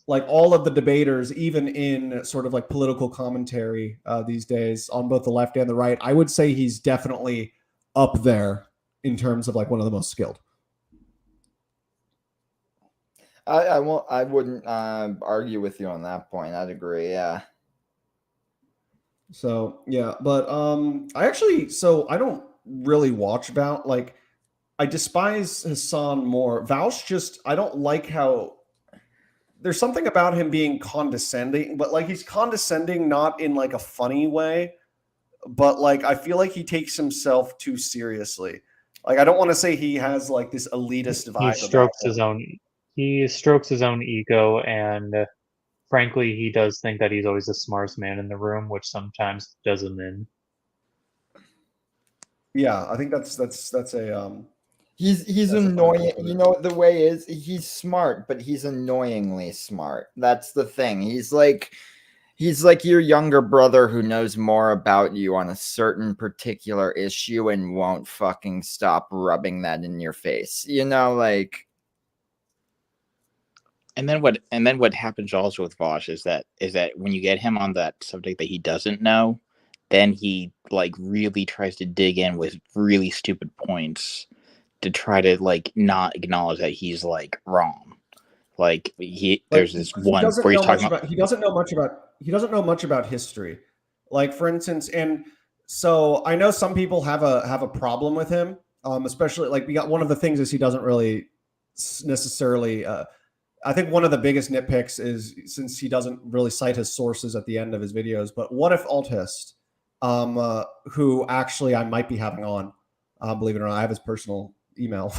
like all of the debaters, even in sort of like political commentary these days on both the left and the right, I would say he's definitely up there in terms of like one of the most skilled. I wouldn't argue with you on that point. I'd agree. Yeah. So yeah, but I don't really watch Vouch. Like, I despise Hassan more. Vouch, just, I don't like how there's something about him being condescending, but like he's condescending not in like a funny way, but like I feel like he takes himself too seriously. Like, I don't want to say he has like this elitist vibe. He strokes his own ego, and frankly, he does think that he's always the smartest man in the room, which sometimes does him in. Yeah, I think that's a He's That's a annoying. fun You know, the way is he's smart, but he's annoyingly smart. That's the thing. He's like your younger brother who knows more about you on a certain particular issue and won't fucking stop rubbing that in your face. You know, like. And then what happens also with Vosh is that when you get him on that subject that he doesn't know, then he like really tries to dig in with really stupid points to try to like not acknowledge that he's like wrong. Like there's this one where he's talking about he doesn't know much about history. Like, for instance, and so I know some people have a problem with him, especially like we got one of the things is he doesn't really necessarily. I think one of the biggest nitpicks is since he doesn't really cite his sources at the end of his videos. But what if Altist, who actually I might be having on, believe it or not, I have his personal email.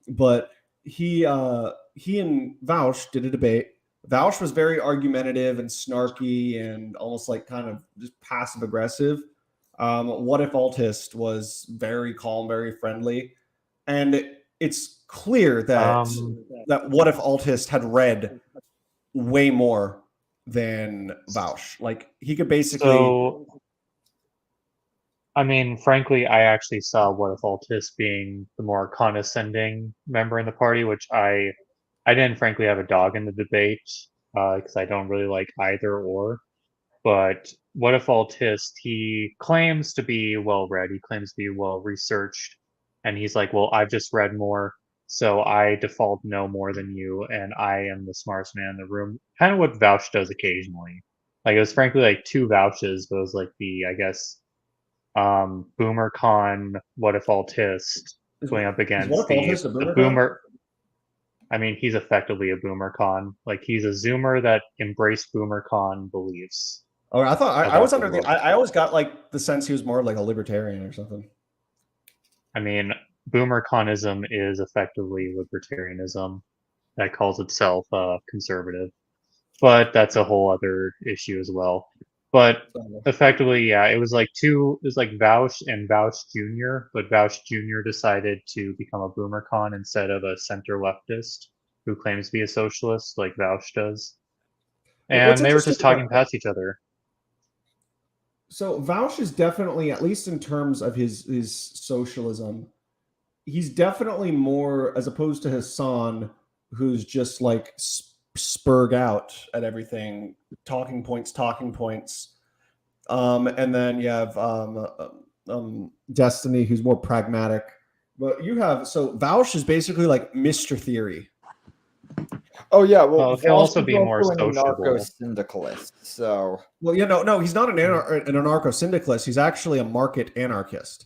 But he and Vouch did a debate. Vouch was very argumentative and snarky and almost like kind of just passive aggressive. What if Altist was very calm, very friendly, and it's clear that that What if Altist had read way more than Vouch. Like, he could basically. So, I mean, frankly, I actually saw What if Altis being the more condescending member in the party, which I didn't frankly have a dog in the debate because I don't really like either or. But What if Altist, he claims to be well read, he claims to be well researched, and he's like, well, I've just read more, so I default know more than you, and I am the smartest man in the room. Kind of what Vouch does occasionally. Like, it was frankly like two Vouches, but it was like the, I guess, BoomerCon What if Altist going up against the Boomer. I mean, he's effectively a BoomerCon. Like, he's a Zoomer that embraced BoomerCon beliefs. Oh, I thought I was under the. I always got like the sense he was more like a libertarian or something. I mean, BoomerConism is effectively libertarianism that calls itself conservative, but that's a whole other issue as well. But effectively, yeah, it was like Vouch and Vouch Jr., but Vouch Jr. decided to become a BoomerCon instead of a center leftist who claims to be a socialist like Vouch does. And they were just talking past each other. So Vouch is definitely, at least in terms of his socialism, he's definitely more, as opposed to Hassan, who's just like spurg out at everything, talking points. And then you have Destiny, who's more pragmatic. But you have, so Vouch is basically like Mr. Theory. Oh yeah, well, he'll also be more sociable. Anarcho-syndicalist. So, well, yeah, no, he's not an anarcho-syndicalist. He's actually a market anarchist,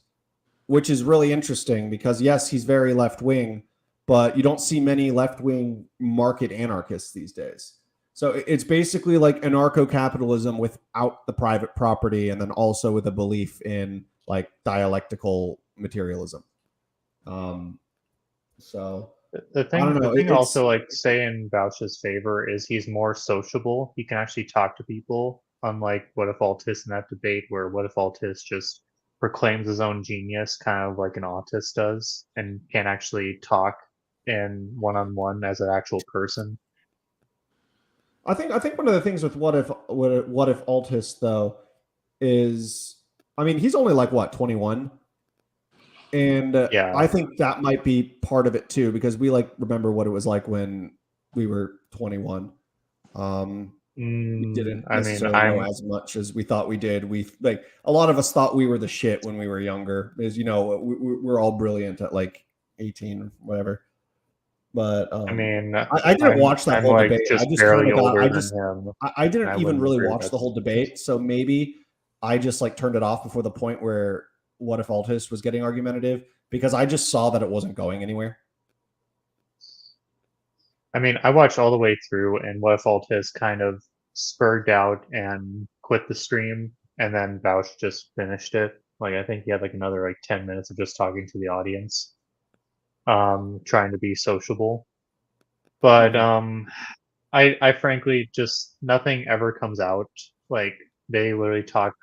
which is really interesting because yes, he's very left wing, but you don't see many left wing market anarchists these days. So it's basically like anarcho-capitalism without the private property, and then also with a belief in like dialectical materialism. So. The thing also, like, say in Vouch's favor is he's more sociable. He can actually talk to people unlike What If Altis in that debate, where What If Altis just proclaims his own genius, kind of like an autist does, and can't actually talk in one-on-one as an actual person. I think one of the things with what if Altus though is, I mean, he's only like what 21, and Yeah. I think that might be part of it too, because we like remember what it was like when we were 21. We didn't I mean, necessarily know as much as we thought we did. We like a lot of us thought we were the shit when we were younger, because we're all brilliant at like 18, whatever. But I mean, I didn't watch that I'm whole like debate. I just just kind barely of got. older I than just him. I didn't I even wouldn't really agree watch that's the whole debate, so maybe I just like turned it off before the point where What If Altis was getting argumentative, because I just saw that it wasn't going anywhere. I mean, I watched all the way through, and What If Altis kind of spurred out and quit the stream, and then Vouch just finished it. Like, I think he had like another like 10 minutes of just talking to the audience, trying to be sociable. But I frankly just, nothing ever comes out. Like, they literally talk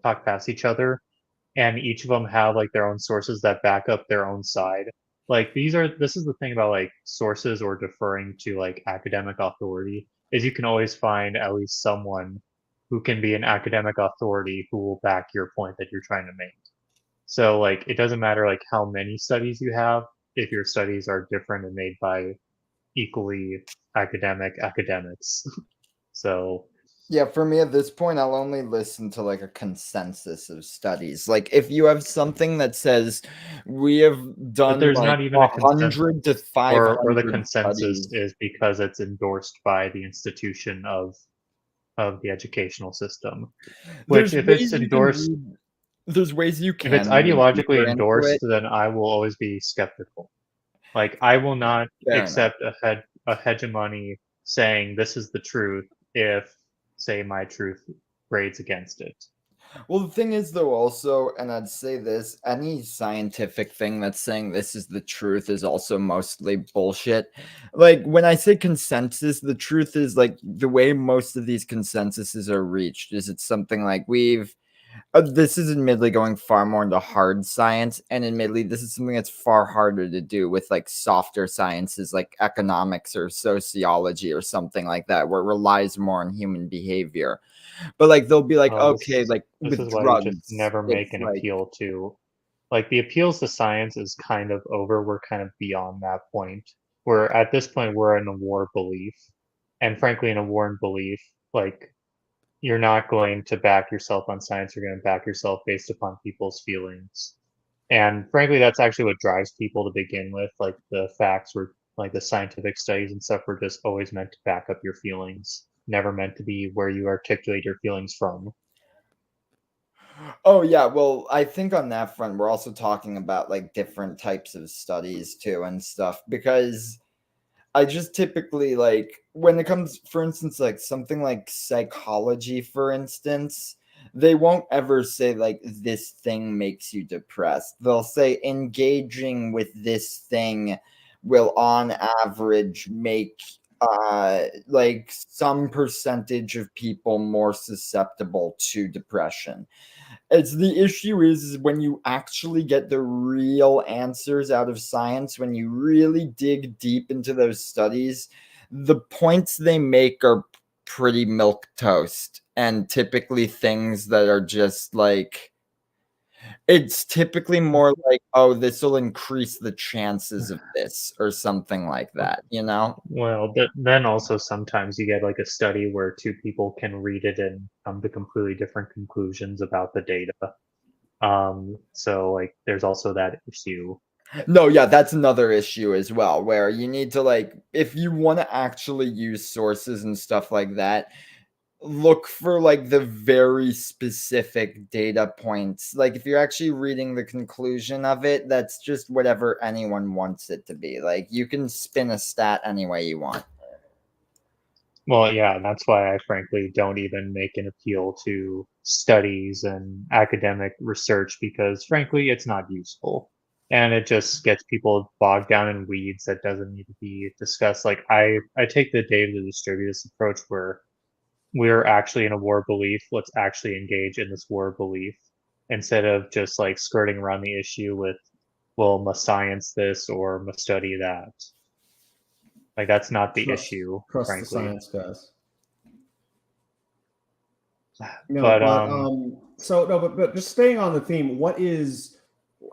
past each other, and each of them have like their own sources that back up their own side. Like, this is the thing about like sources or deferring to like academic authority, is you can always find at least someone who can be an academic authority who will back your point that you're trying to make. So like, it doesn't matter like how many studies you have if your studies are different and made by equally academics. So Yeah, for me at this point, I'll only listen to like a consensus of studies. Like if you have something that says we have done there's like not even a consensus, 100 to 500 or the consensus studies. is because it's endorsed by the institution of the educational system. Which, if it's endorsed, there's ways you can if it's read ideologically deeper into endorsed, it. then I will always be skeptical. Like, I will not Fair accept a hegemony saying this is the truth if, say, my truth grades against it. Well, the thing is, though, also, and I'd say this, any scientific thing that's saying this is the truth is also mostly bullshit. Like, when I say consensus, the truth is, like, the way most of these consensuses are reached is it's something like this is admittedly going far more into hard science, and admittedly, this is something that's far harder to do with, like, softer sciences like economics or sociology or something like that, where it relies more on human behavior. But like they'll be like, okay, like This with is why you just drugs, never make it's an like, appeal to, like, the appeals to science is kind of over. We're kind of beyond that point. Where at this point we're in a war belief, and frankly, in a war in belief, like, you're not going to back yourself on science. You're going to back yourself based upon people's feelings. And frankly, that's actually what drives people to begin with. Like, the facts were, like, the scientific studies and stuff were just always meant to back up your feelings, never meant to be where you articulate your feelings from. oh yeah, well, I think on that front, we're also talking about like different types of studies too and stuff, because I just typically like when it comes, for instance, like something like psychology, for instance, they won't ever say like this thing makes you depressed. They'll say engaging with this thing will on average make like some percentage of people more susceptible to depression. It's the issue is when you actually get the real answers out of science, when you really dig deep into those studies, the points they make are pretty milk toast and typically things that are just like, it's typically more like, oh, this will increase the chances of this or something like that, you know? Well, then also sometimes you get like a study where two people can read it and come to completely different conclusions about the data. So like, there's also that issue. No, yeah, that's another issue as well, where you need to like, if you want to actually use sources and stuff like that, look for like the very specific data points. Like if you're actually reading the conclusion of it, that's just whatever anyone wants it to be. Like you can spin a stat any way you want. Well, yeah, that's why I frankly don't even make an appeal to studies and academic research, because frankly, it's not useful. And it just gets people bogged down in weeds that doesn't need to be discussed. Like, I take the data to distribute this approach where we're actually in a war belief. Let's actually engage in this war belief instead of just like skirting around the issue with, well, must science this or must study that. Like that's not the issue, Trust the frankly. science, guys. But but just staying on the theme,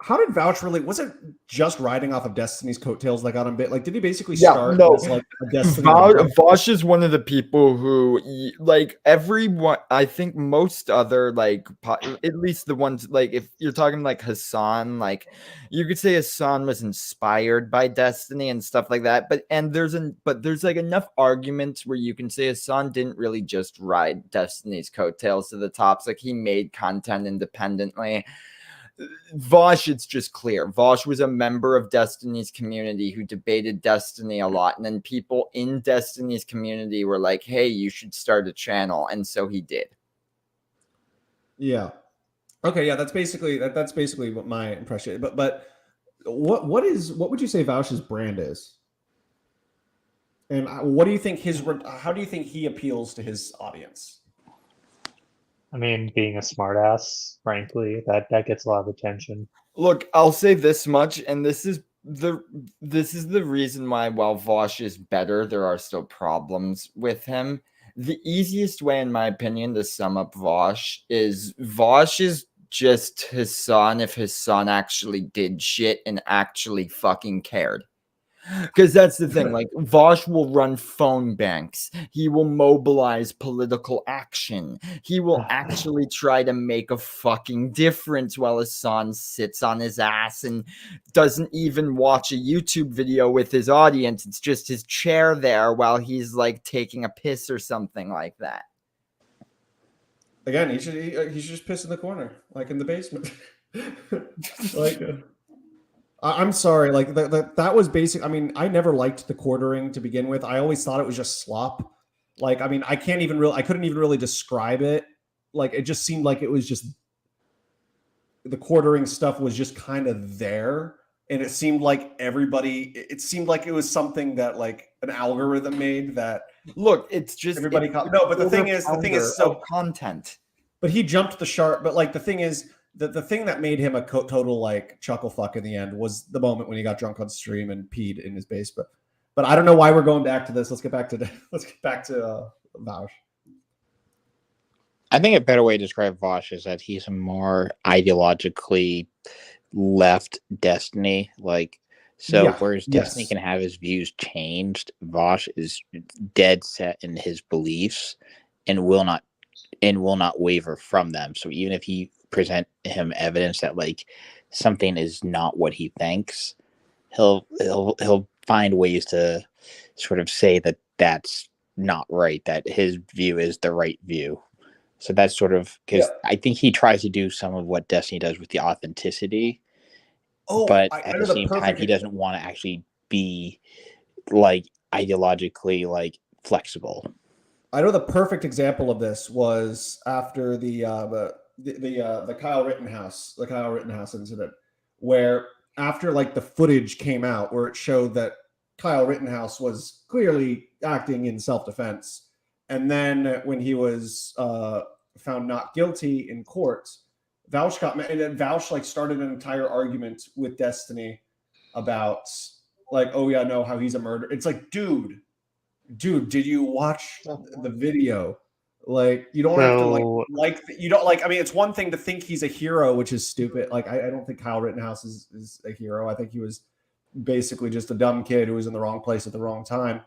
how did Vouch really, was it just riding off of Destiny's coattails that got him bit? Like, did he basically start as like a Destiny? Vosh is one of the people who, like, everyone, I think most other, like, at least the ones, like, if you're talking like Hassan, like, you could say Hassan was inspired by Destiny and stuff like that. But there's like enough arguments where you can say Hassan didn't really just ride Destiny's coattails to the tops. Like, he made content independently. Vosh, it's just clear. Vosh was a member of Destiny's community who debated Destiny a lot. And then people in Destiny's community were like, hey, you should start a channel. And so he did. Yeah. Okay, yeah, that's basically what my impression is. But what would you say Vouch's brand is? And what do you think how do you think he appeals to his audience? I mean, being a smartass, frankly, that gets a lot of attention. Look, I'll say this much, and this is the reason why, while Vosh is better, there are still problems with him. The easiest way, in my opinion, to sum up Vosh is just Hassan if Hassan actually did shit and actually fucking cared. Because that's the thing, like, Vosh will run phone banks. He will mobilize political action. He will actually try to make a fucking difference while Hassan sits on his ass and doesn't even watch a YouTube video with his audience. It's just his chair there while he's, like, taking a piss or something like that. Again, he should just piss in the corner, like in the basement. Like... I'm sorry, like that was basic. I mean, I never liked the quartering to begin with. I always thought it was just slop. Like, I mean, I couldn't even really describe it. Like, it just seemed like it was just the quartering stuff was just kind of there, and it seemed like it seemed like it was something that like an algorithm made that. Look, it's just everybody. But the thing is so content. But he jumped the shark. But like the thing is. The thing that made him a total like chuckle fuck in the end was the moment when he got drunk on stream and peed in his basement. But I don't know why we're going back to this. Let's get back to Vouch. I think a better way to describe Vosh is that he's a more ideologically left Destiny. Like, so Yeah, whereas Destiny can have his views changed, Vosh is dead set in his beliefs and will not waver from them. So even if he present him evidence that like something is not what he thinks, he'll find ways to sort of say that that's not right, that his view is the right view. So that's sort of because I think he tries to do some of what Destiny does with the authenticity, but at the same time he doesn't want to actually be like ideologically like flexible. I know the perfect example of this was after the Kyle Rittenhouse incident, where after like the footage came out where it showed that Kyle Rittenhouse was clearly acting in self-defense, and then when he was found not guilty in court, Vouch like started an entire argument with Destiny about like, oh yeah, no, how he's a murderer. It's like, dude, did you watch the video? Like, you don't have to you don't like. I mean, it's one thing to think he's a hero, which is stupid. Like, I don't think Kyle Rittenhouse is a hero. I think he was basically just a dumb kid who was in the wrong place at the wrong time.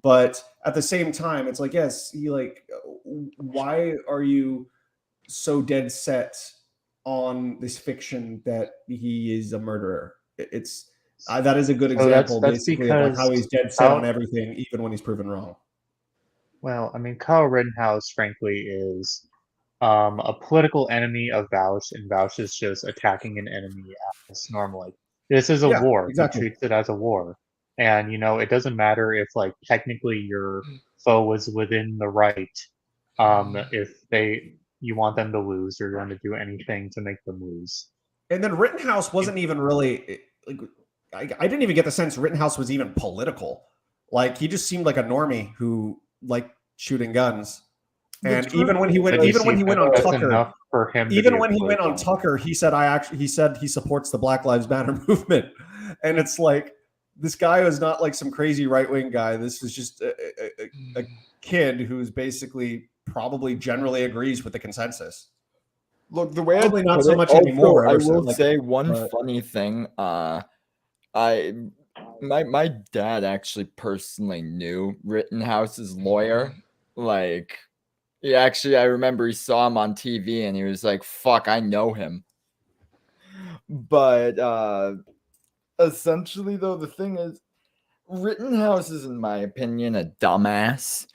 But at the same time, it's like, yes, he like, why are you so dead set on this fiction that he is a murderer? It's that is a good example, that's basically, of like how he's dead set on everything, even when he's proven wrong. Well, I mean, Kyle Rittenhouse, frankly, is a political enemy of Vouch, and Vouch is just attacking an enemy as normal. Like, this is a war. Exactly. He treats it as a war. And, you know, it doesn't matter if, like, technically your foe was within the right. If you want them to lose, you're going to do anything to make them lose. And then Rittenhouse wasn't even really, like, I didn't even get the sense Rittenhouse was even political. Like, he just seemed like a normie who liked shooting guns. And even when he went, But you even when see, he went on that's Tucker, enough for him to even be when he went on political. Tucker, he said he supports the Black Lives Matter movement, and it's like this guy is not like some crazy right wing guy. This is just a kid who's basically probably generally agrees with the consensus. Look, the way Probably I not put so it, much also, anymore. I ever since, will like, say one but- funny thing. My dad actually personally knew Rittenhouse's lawyer. Like, I remember he saw him on TV and he was like, "Fuck, I know him." But essentially, though, the thing is, Rittenhouse is, in my opinion, a dumbass.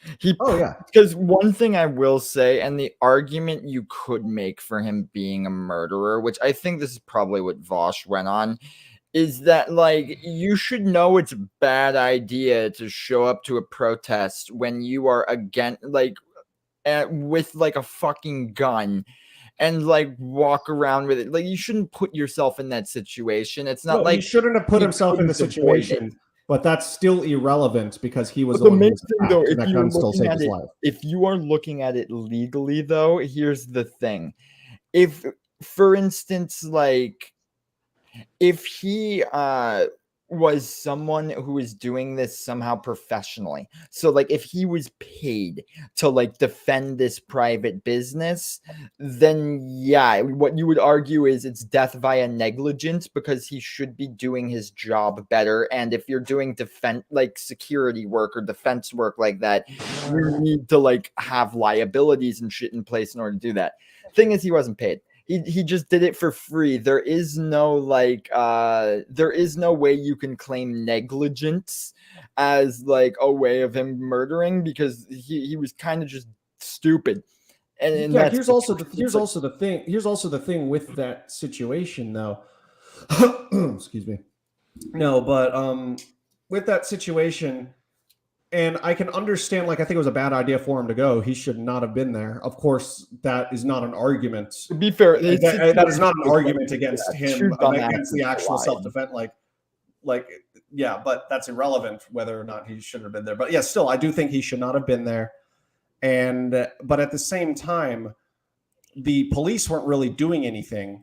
Oh yeah, Because one thing I will say, and the argument you could make for him being a murderer, which I think this is probably what Vosh went on, is that like you should know it's a bad idea to show up to a protest when you are again with like a fucking gun and like walk around with it. Like you shouldn't put yourself in that situation. It's not no, like he shouldn't have put he himself in the couldn't avoid it. situation. But that's still irrelevant because he was But the the one who main was thing, attacked, though, and if that you're gun still looking saved at his it, life. if you are looking at it legally, though, here's the thing: if, for instance, like if he was someone who was doing this somehow professionally, so like if he was paid to like defend this private business, then yeah, what you would argue is it's death via negligence because he should be doing his job better. And if you're doing defense like security work or defense work like that, you need to like have liabilities and shit in place in order to do that. Thing is, he wasn't paid. He just did it for free. There is no way you can claim negligence as like a way of him murdering because he was kind of just stupid. And Yeah, that's here's also the thing with that situation though. Excuse me. No, but with that situation, and I can understand, like, I think it was a bad idea for him to go. He should not have been there. Of course, that is not an argument. To be fair, That is not an argument against him, two dumbasses against the actual collide. self-defense. Like, yeah, but that's irrelevant whether or not he should have been there. But yeah, still, I do think he should not have been there. And but at the same time, the police weren't really doing anything.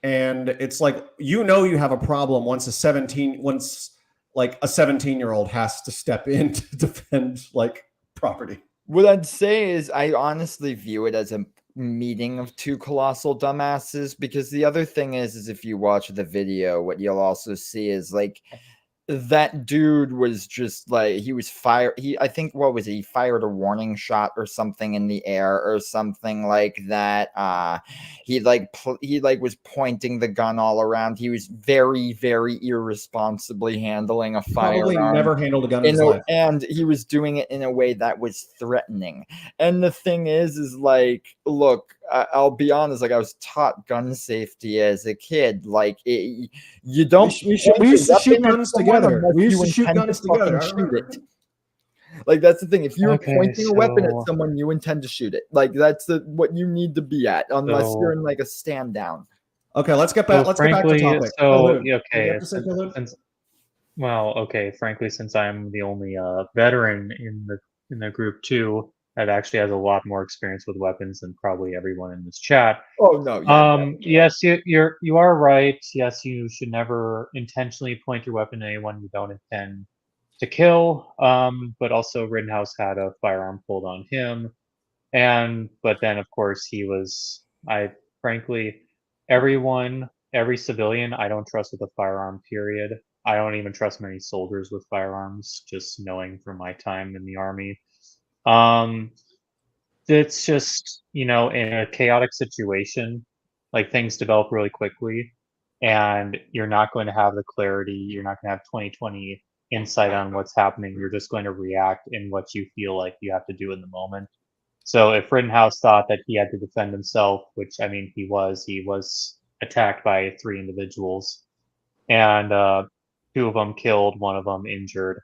And it's like, you have a problem once a 17-year-old has to step in to defend like property. What I'd say is I honestly view it as a meeting of two colossal dumbasses because the other thing is if you watch the video, what you'll also see is like that dude was just like he was fired. I think what was he fired a warning shot or something in the air or something like that. He was pointing the gun all around. He was very, very irresponsibly handling a Probably firearm. never handled a gun in his life. And he was doing it in a way that was threatening. And the thing is like, look, I'll be honest, like I was taught gun safety as a kid. Like you don't. We used to shoot guns together. We used to shoot guns together. Shoot it. Like that's the thing. If you're pointing a weapon at so- someone, you intend to shoot it. Like that's what you need to be at, unless you're in like a stand down. Okay, let's get back. So Let's get back to frankly, topic. so You okay, have to say, Khalid? frankly, since I'm the only veteran in the group too, that actually has a lot more experience with weapons than probably everyone in this chat. Oh no. Yeah, Yes, you are right. Yes, you should never intentionally point your weapon at anyone you don't intend to kill. But also Rittenhouse had a firearm pulled on him, but then of course frankly, every civilian I don't trust with a firearm. Period. I don't even trust many soldiers with firearms. Just knowing from my time in the army. It's just, in a chaotic situation, like things develop really quickly, and you're not going to have the clarity. You're not going to have 2020 insight on what's happening. You're just going to react in what you feel like you have to do in the moment. So if Rittenhouse thought that he had to defend himself, which I mean he was attacked by 3 individuals, and 2 of them killed, 1 of them injured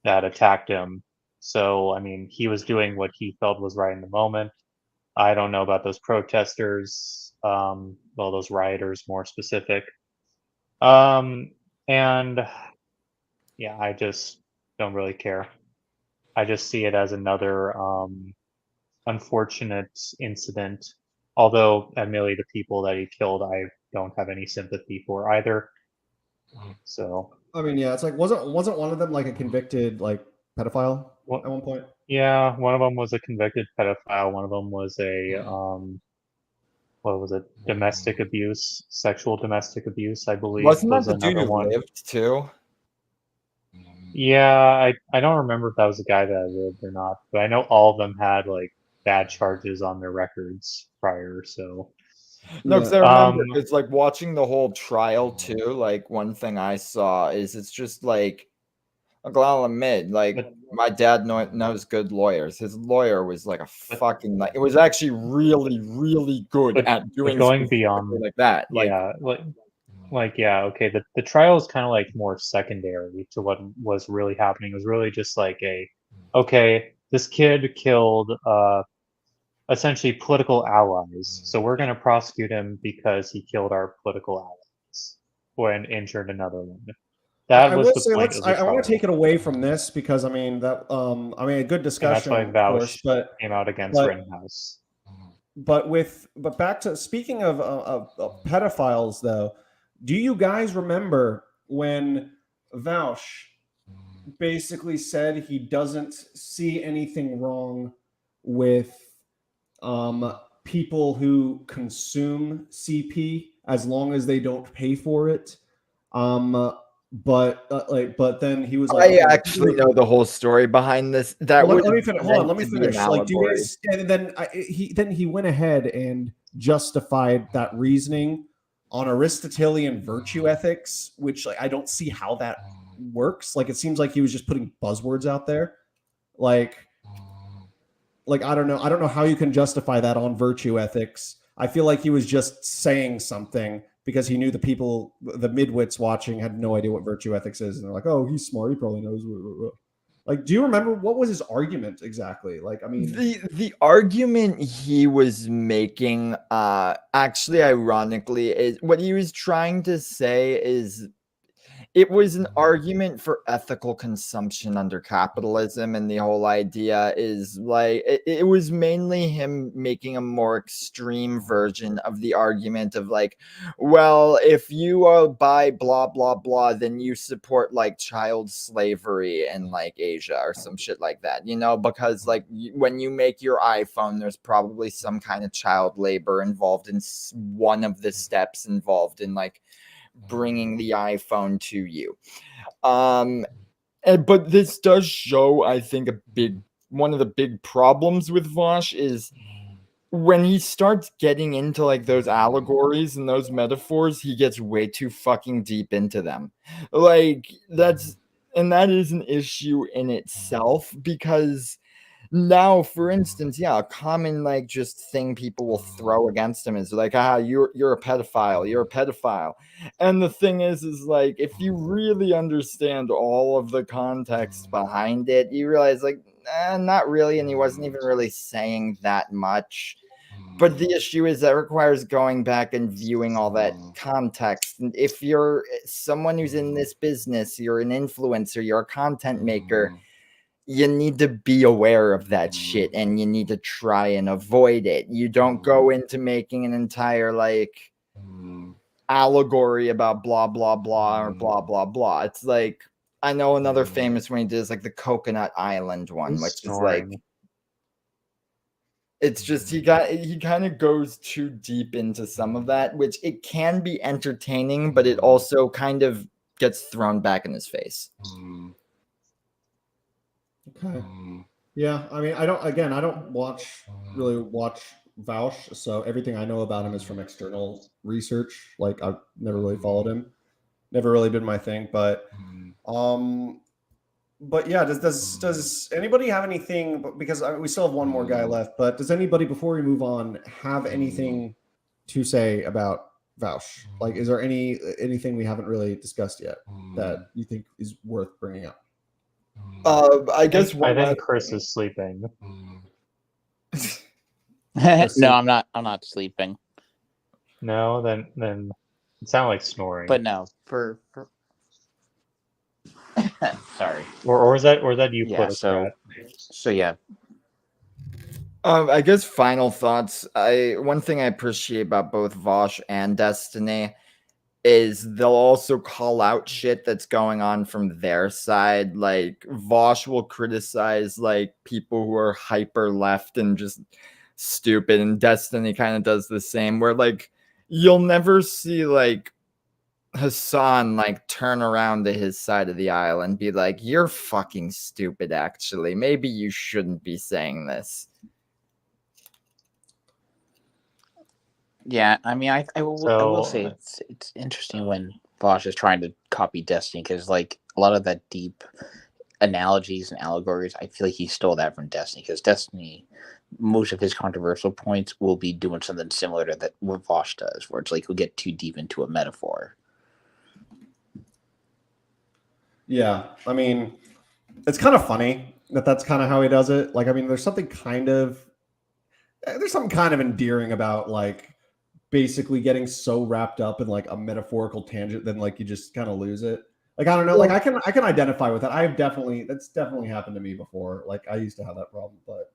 that attacked him. So I mean he was doing what he felt was right in the moment. I don't know about those protesters, those rioters more specific. And yeah, I just don't really care. I just see it as another unfortunate incident. Although, admittedly, the people that he killed, I don't have any sympathy for either. So, I mean, yeah, it's like wasn't one of them like a convicted like pedophile what? at one point? Yeah, one of them was a convicted pedophile. One of them was a what was it? Domestic abuse, sexual domestic abuse, I believe, Wasn't that was the dude another who one. lived too? Yeah, I don't remember if that was a guy that lived or not, but I know all of them had like bad charges on their records prior. So, No, because I Yeah. remember it's like watching the whole trial too. Like one thing I saw is it's just like I'll admit, like but my dad knows good lawyers. His lawyer was like a but fucking like it was actually really, really good but, at but doing going specifically beyond, like that. yeah, like yeah, okay. The trial is kind of like more secondary to what was really happening. It was really just like okay, this kid killed essentially political allies, so we're going to prosecute him because he killed our political allies and injured another one. That I was will the say point of the I want to trial, take it away from this because I mean that I mean a good and that's discussion, why of course, Vouch came out against but Rittenhouse. but back to speaking of pedophiles though, do you guys remember when Vaush basically said he doesn't see anything wrong with people who consume CP as long as they don't pay for it? But then he was like, I okay, actually know the whole story behind this. That well, was let me finish. Hold on, let meant me to be an finish. Like, do you allegory. guys? And then he went ahead and justified that reasoning on Aristotelian virtue ethics, which like I don't see how that works. Like, it seems like he was just putting buzzwords out there. Like I don't know how you can justify that on virtue ethics. I feel like he was just saying something because he knew the people, the midwits watching, had no idea what virtue ethics is, and they're like, "Oh, he's smart. He probably knows." Like, do you remember what was his argument exactly? Like, I mean, The argument he was making, actually, ironically, is what he was trying to say is it was an argument for ethical consumption under capitalism, and the whole idea is like it was mainly him making a more extreme version of the argument of like, well, if you buy blah blah blah, then you support like child slavery in like Asia or some shit like that, you know, because like when you make your iPhone, there's probably some kind of child labor involved in one of the steps involved in like bringing the iPhone to you. But this does show, I think, one of the big problems with Vosh is when he starts getting into like those allegories and those metaphors, he gets way too fucking deep into them. Like that is an issue in itself because now, for instance, yeah, a common like just thing people will throw against him is like, you're a pedophile, you're a pedophile. And the thing is like if you really understand all of the context behind it, you realize like, not really, and he wasn't even really saying that much. But the issue is that requires going back and viewing all that context. And if you're someone who's in this business, you're an influencer, you're a content maker, you need to be aware of that shit and you need to try and avoid it. You don't go into making an entire like allegory about blah blah blah or blah blah blah. It's like I know another famous one he did is like the Coconut Island one, which is like it's just he kind of goes too deep into some of that, which it can be entertaining, but it also kind of gets thrown back in his face. okay, yeah. I mean, I don't really watch Vaush, so everything I know about him is from external research. Like, I've never really followed him, never really been my thing. But yeah, does anybody have anything? Because we still have one more guy left. But does anybody, before we move on, have anything to say about Vaush? Like, is there anything we haven't really discussed yet that you think is worth bringing up? I guess I think Chris is sleeping. No, I'm not sleeping. No, then it sounded like snoring. But no, for sorry. Or is that you, Yeah, Plutocrat? so yeah. I guess final thoughts. One thing I appreciate about both Vosh and Destiny is they'll also call out shit that's going on from their side. Like Vosh will criticize like people who are hyper left and just stupid, and Destiny kind of does the same. Where like you'll never see like Hassan like turn around to his side of the aisle and be like, "You're fucking stupid. Actually, maybe you shouldn't be saying this." Yeah, I mean, I will So say it's interesting when Vosh is trying to copy Destiny because like a lot of that deep analogies and allegories, I feel like he stole that from Destiny because Destiny, most of his controversial points will be doing something similar to that what Vosh does, where it's like he'll get too deep into a metaphor. Yeah, I mean, it's kind of funny that that's kind of how he does it. Like, I mean, there's something kind of endearing about like basically getting so wrapped up in like a metaphorical tangent, then like you just kind of lose it. Like, I don't know, like I can identify with that. That's definitely happened to me before. Like I used to have that problem, but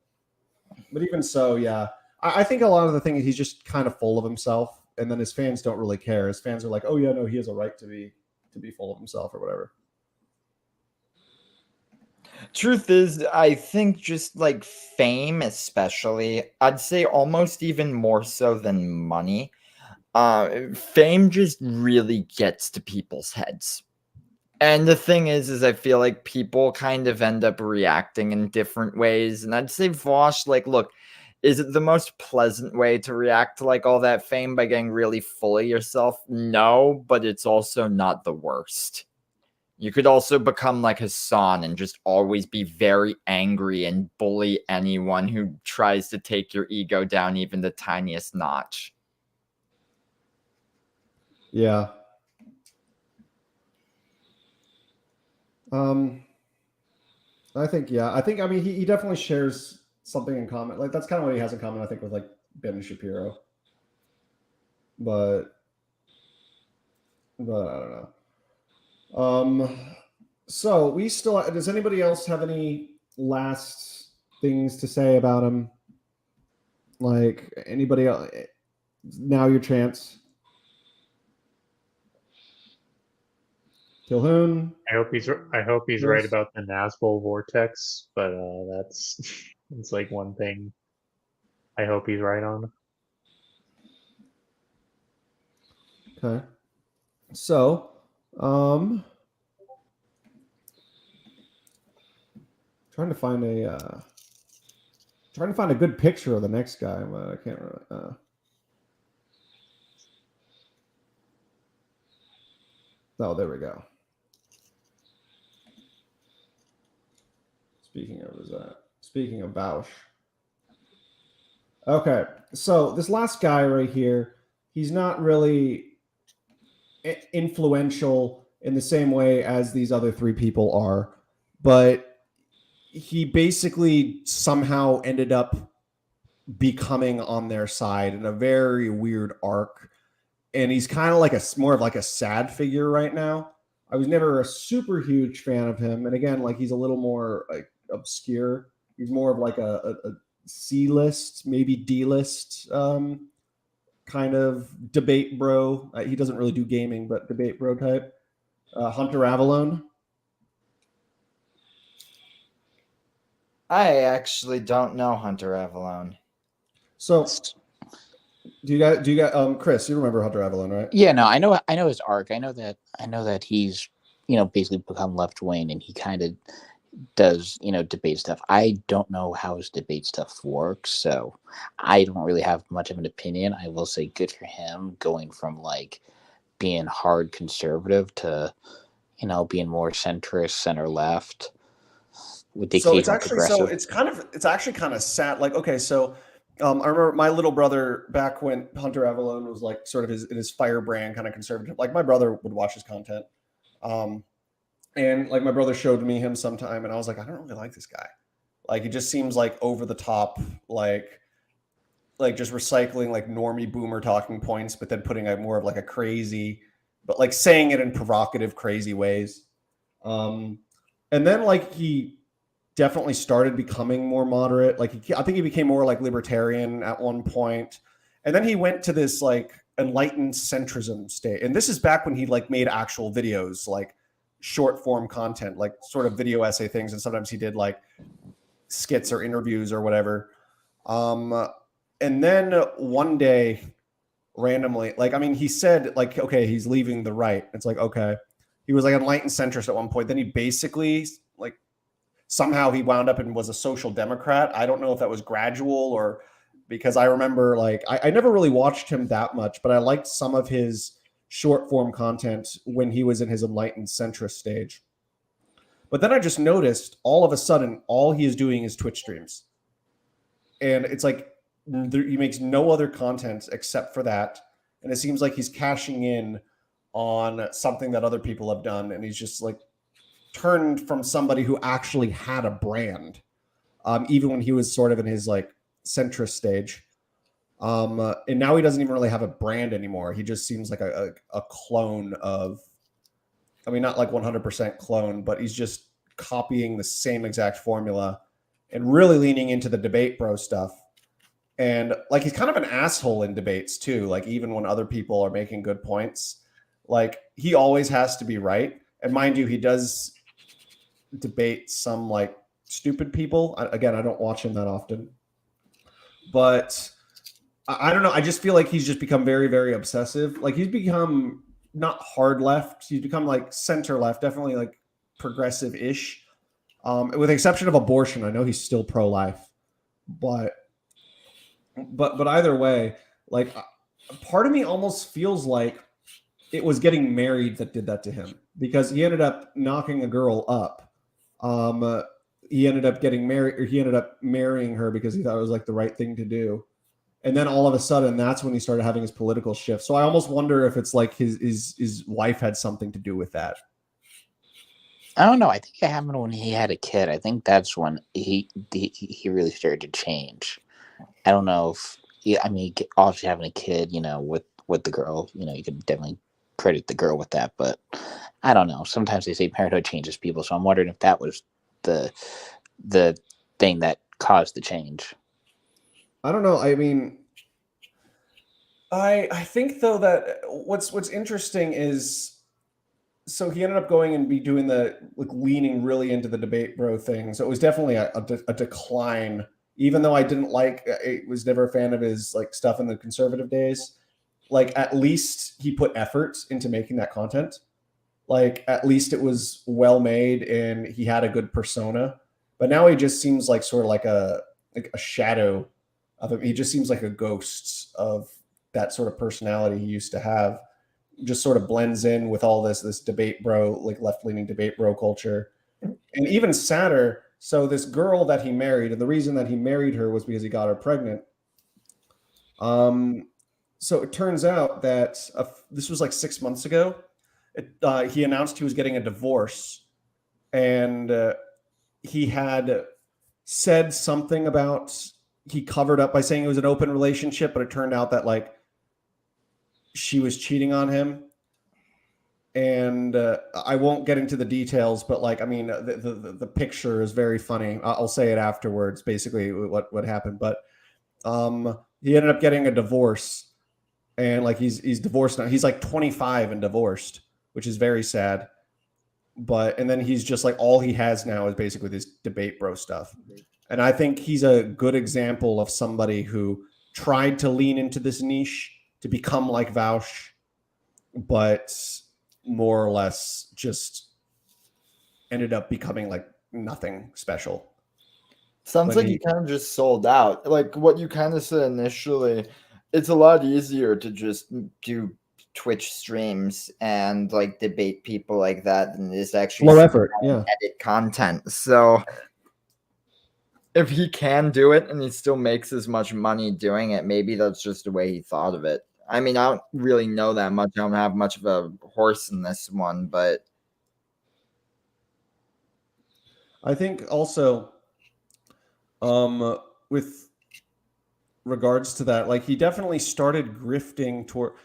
even so, yeah, I think a lot of the thing is he's just kind of full of himself, and then his fans don't really care. His fans are like, oh yeah, no, he has a right to be full of himself or whatever. Truth is, I think just like fame, especially, I'd say almost even more so than money. Fame just really gets to people's heads. And the thing is I feel like people kind of end up reacting in different ways. And I'd say Vosh, like, look, is it the most pleasant way to react to like all that fame by getting really full of yourself? No, but it's also not the worst. You could also become like Hassan and just always be very angry and bully anyone who tries to take your ego down even the tiniest notch. Yeah. I mean he definitely shares something in common. Like that's kind of what he has in common, I think, with like Ben Shapiro. But I don't know. So we still. Does anybody else have any last things to say about him? Like anybody else? Now your chance. Tilhoon. I hope he's right Yes. about the Nazgul vortex, but that's it's like one thing I hope he's right on. Okay. So, trying to find a good picture of the next guy, but I can't really. Oh, there we go. Speaking of Bausch. Okay, so this last guy right here, he's not really influential in the same way as these other three people are, but he basically somehow ended up becoming on their side in a very weird arc, and he's kind of like more of like a sad figure right now. I was never a super huge fan of him, and again, like he's a little more like obscure. He's more of like a C-list, maybe D-list kind of debate bro. He doesn't really do gaming, but debate bro type. Hunter Avalon. I actually don't know Hunter Avalon. So, do you guys, Chris, you remember Hunter Avalon, right? Yeah, no, I know his arc. I know that he's basically become left wing, and he kind of does debate stuff. I don't know how his debate stuff works, so I don't really have much of an opinion. I will say good for him going from like being hard conservative to being more centrist, center left with the occasional progressive. It's actually kind of sad. Like, okay, so I remember my little brother back when Hunter Avalon was like sort of his firebrand kind of conservative. Like my brother would watch his content. And like my brother showed me him sometime, and I was like, I don't really like this guy. Like he just seems like over the top, like just recycling like normie boomer talking points, but then putting a more of like a crazy, but like saying it in provocative, crazy ways. And then like he definitely started becoming more moderate. Like I think he became more like libertarian at one point, and then he went to this like enlightened centrism state. And this is back when he like made actual videos, like short form content, like sort of video essay things, and sometimes he did like skits or interviews or whatever. And then one day, randomly, like I mean, he said like, okay, he's leaving the right. It's like, okay, he was like enlightened centrist at one point. Then he basically like somehow he wound up and was a social democrat. I don't know if that was gradual or because I remember like I never really watched him that much, but I liked some of his short form content when he was in his enlightened centrist stage. But then I just noticed all of a sudden, all he is doing is Twitch streams. And it's like he makes no other content except for that. And it seems like he's cashing in on something that other people have done. And he's just like turned from somebody who actually had a brand, even when he was sort of in his like centrist stage. And now he doesn't even really have a brand anymore. He just seems like a clone of, I mean, not like 100% clone, but he's just copying the same exact formula and really leaning into the debate bro stuff. And like, he's kind of an asshole in debates too. Like even when other people are making good points, like he always has to be right. And mind you, he does debate some like stupid people. Again, I don't watch him that often, but I don't know. I just feel like he's just become very, very obsessive. Like he's become not hard left. He's become like center left, definitely like progressive-ish. With the exception of abortion. I know he's still pro-life, but either way, like part of me almost feels like it was getting married that did that to him, because he ended up knocking a girl up. He ended up getting married, or he ended up marrying her because he thought it was like the right thing to do. And then all of a sudden, that's when he started having his political shift. So I almost wonder if it's like his wife had something to do with that. I don't know. I think it happened when he had a kid. I think that's when he really started to change. I don't know if I mean, obviously having a kid, you know, with the girl, you know, you could definitely credit the girl with that. But I don't know. Sometimes they say parenthood changes people, so I'm wondering if that was the thing that caused the change. I don't know. I mean, I think though that what's interesting is, so he ended up going and be doing the like leaning really into the debate bro thing. So it was definitely a decline. Even though I was never a fan of his like stuff in the conservative days. Like at least he put effort into making that content. Like at least it was well made and he had a good persona. But now he just seems like sort of like a shadow of him. He just seems like a ghost of that sort of personality he used to have. Just sort of blends in with all this debate bro, like left-leaning debate bro culture. And even sadder, so this girl that he married, and the reason that he married her was because he got her pregnant. So it turns out that this was like 6 months ago. He announced he was getting a divorce, and he had said something about, he covered up by saying it was an open relationship, but it turned out that like she was cheating on him. And I won't get into the details, but like, I mean, the picture is very funny. I'll say it afterwards, basically what happened. But he ended up getting a divorce, and like he's divorced now. He's like 25 and divorced, which is very sad. And then he's just like, all he has now is basically this debate bro stuff. And I think he's a good example of somebody who tried to lean into this niche to become like Vaush, but more or less just ended up becoming like nothing special. Sounds like he kind of just sold out. Like what you kind of said initially, it's a lot easier to just do Twitch streams and like debate people like that than it is actually low effort, yeah, edit content. So if he can do it and he still makes as much money doing it, maybe that's just the way he thought of it. I mean, I don't really know that much. I don't have much of a horse in this one, but I think also with regards to that, like he definitely started grifting towards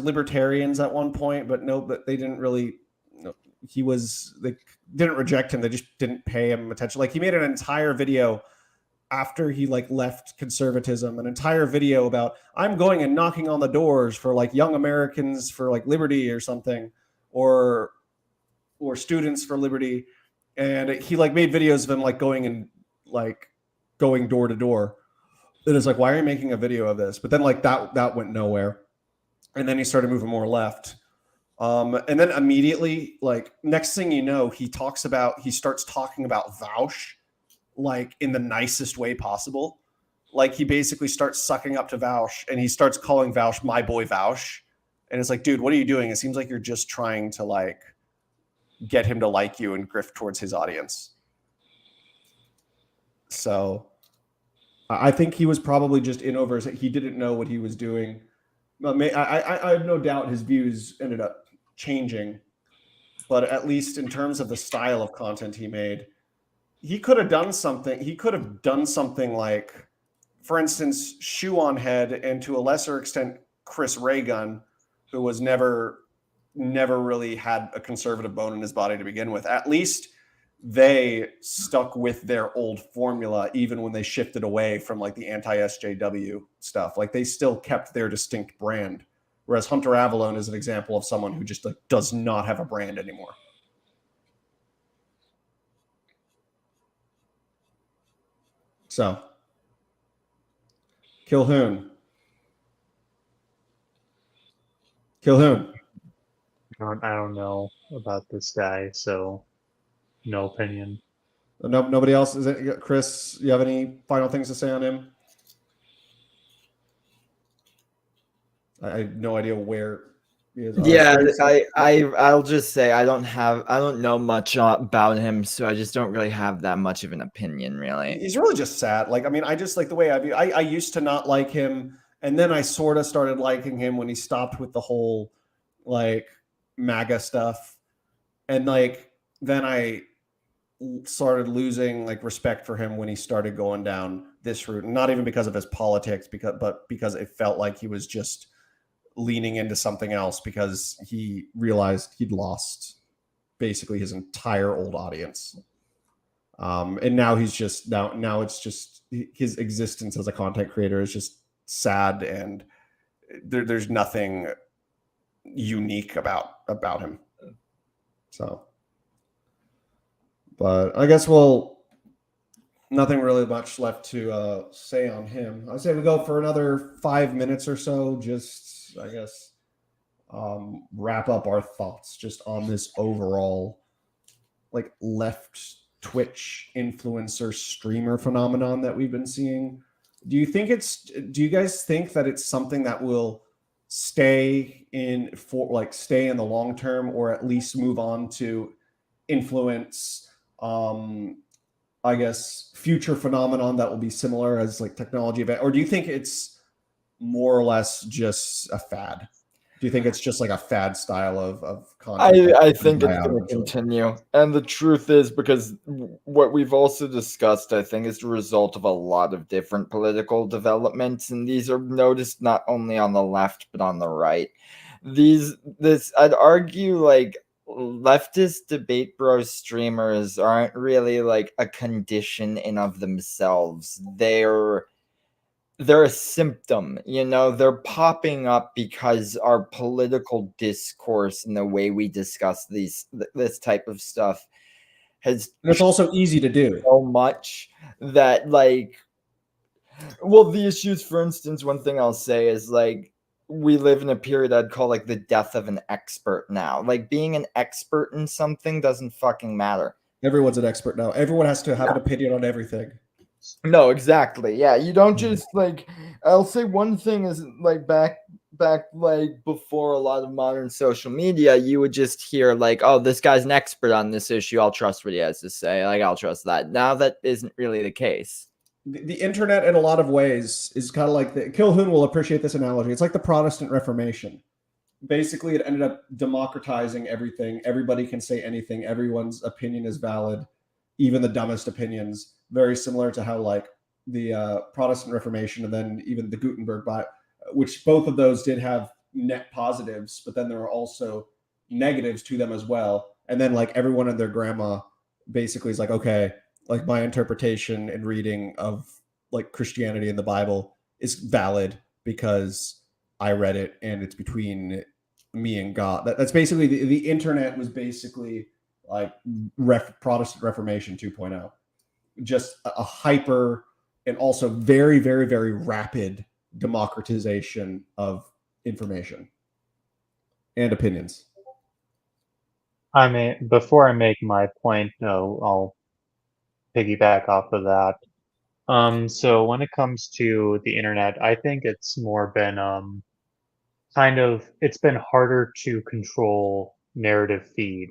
libertarians at one point, but they didn't really he was, they didn't reject him. They just didn't pay him attention. Like he made an entire video after he like left conservatism, an entire video about I'm going and knocking on the doors for like young Americans for like liberty or something, or students for liberty. And he like made videos of him like going and like going door to door. And it's like, why are you making a video of this? But then like that went nowhere. And then he started moving more left. And then immediately, like next thing you know, he starts talking about Vaush like in the nicest way possible. Like he basically starts sucking up to Vaush and he starts calling Vaush my boy Vaush. And it's like, dude, what are you doing? It seems like you're just trying to like get him to like you and grift towards his audience. So I think he was probably just in over his head. He didn't know what he was doing. I have no doubt his views ended up changing, but at least in terms of the style of content he made, he could have done something. He could have done something like, for instance, Shoe on Head, and to a lesser extent, Chris Raygun, who was never really had a conservative bone in his body to begin with. At least they stuck with their old formula, even when they shifted away from like the anti-SJW stuff. Like they still kept their distinct brand. Whereas Hunter Avalone is an example of someone who just like does not have a brand anymore. So, Kilhoon. I don't know about this guy, so no opinion. Nobody else? Is it Chris? You have any final things to say on him? I have no idea where he is. Yeah, I'll just say I don't know much about him, so I just don't really have that much of an opinion, really. He's really just sad. Like, I mean, I just like the way I used to not like him, and then I sort of started liking him when he stopped with the whole like MAGA stuff, and like then I started losing like respect for him when he started going down this route, and not even because of his politics, but because it felt like he was just leaning into something else because he realized he'd lost basically his entire old audience. And now he's just now it's just his existence as a content creator is just sad, and there's nothing unique about him. So, but I guess nothing really much left to say on him. I say we go for another 5 minutes or so, just I guess wrap up our thoughts just on this overall like left Twitch influencer streamer phenomenon that we've been seeing. Do you guys think that it's something that will stay in the long term, or at least move on to influence I guess future phenomenon that will be similar as like technology event? Or do you think it's more or less just a fad? Do you think it's just like a fad style of content? I think it's going to continue. And the truth is, because what we've also discussed, I think, is the result of a lot of different political developments. And these are noticed not only on the left, but on the right. I'd argue like leftist debate bros streamers aren't really like a condition in of themselves. They're a symptom, they're popping up because our political discourse and the way we discuss this type of stuff has. And it's also easy to do so much that the issues, for instance, one thing I'll say is like, we live in a period I'd call like the death of an expert now. Like being an expert in something doesn't fucking matter. Everyone's an expert now. Everyone has to have an opinion on everything. No, exactly. Yeah, you don't just like. I'll say one thing is like back like before a lot of modern social media, you would just hear like, "Oh, this guy's an expert on this issue. I'll trust what he has to say. Like, I'll trust that." Now that isn't really the case. The internet, in a lot of ways, is kind of like Kilhoon will appreciate this analogy. It's like the Protestant Reformation. Basically, it ended up democratizing everything. Everybody can say anything. Everyone's opinion is valid, even the dumbest opinions. Very similar to how like the Protestant Reformation and then even the Gutenberg Bible, which both of those did have net positives, but then there were also negatives to them as well. and then like everyone and their grandma basically is like, okay, like my interpretation and reading of like Christianity and the Bible is valid because I read it and it's between me and God. That's basically the internet was basically like Protestant Reformation 2.0, just a hyper and also very, very, very rapid democratization of information and opinions. I mean, before I make my point, no, I'll piggyback off of that. So when it comes to the internet, I think it's more been it's been harder to control narrative feed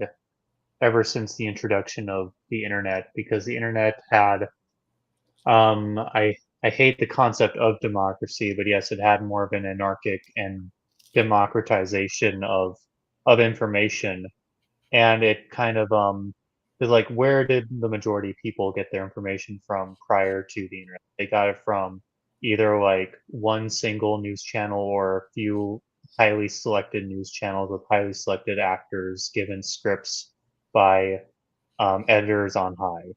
ever since the introduction of the internet, because the internet had I hate the concept of democracy, but yes, it had more of an anarchic and democratization of information, and it kind of is like, where did the majority of people get their information from prior to the internet? They got it from either like one single news channel or a few highly selected news channels with highly selected actors given scripts by editors on high.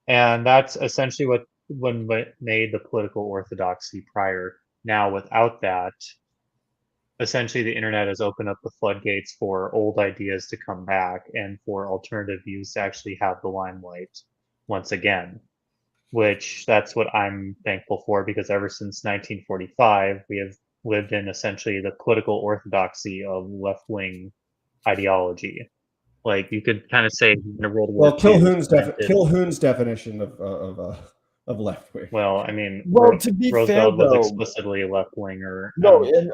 And that's essentially what made the political orthodoxy prior. Now, without that, essentially the internet has opened up the floodgates for old ideas to come back and for alternative views to actually have the limelight once again, which that's what I'm thankful for, because ever since 1945, we have lived in essentially the political orthodoxy of left-wing ideology. Like, you could kind of say in World War Well, II, Kilhoon's definition of left wing. well, I mean, Well, to be fair, Roosevelt was though, explicitly left winger. no, and,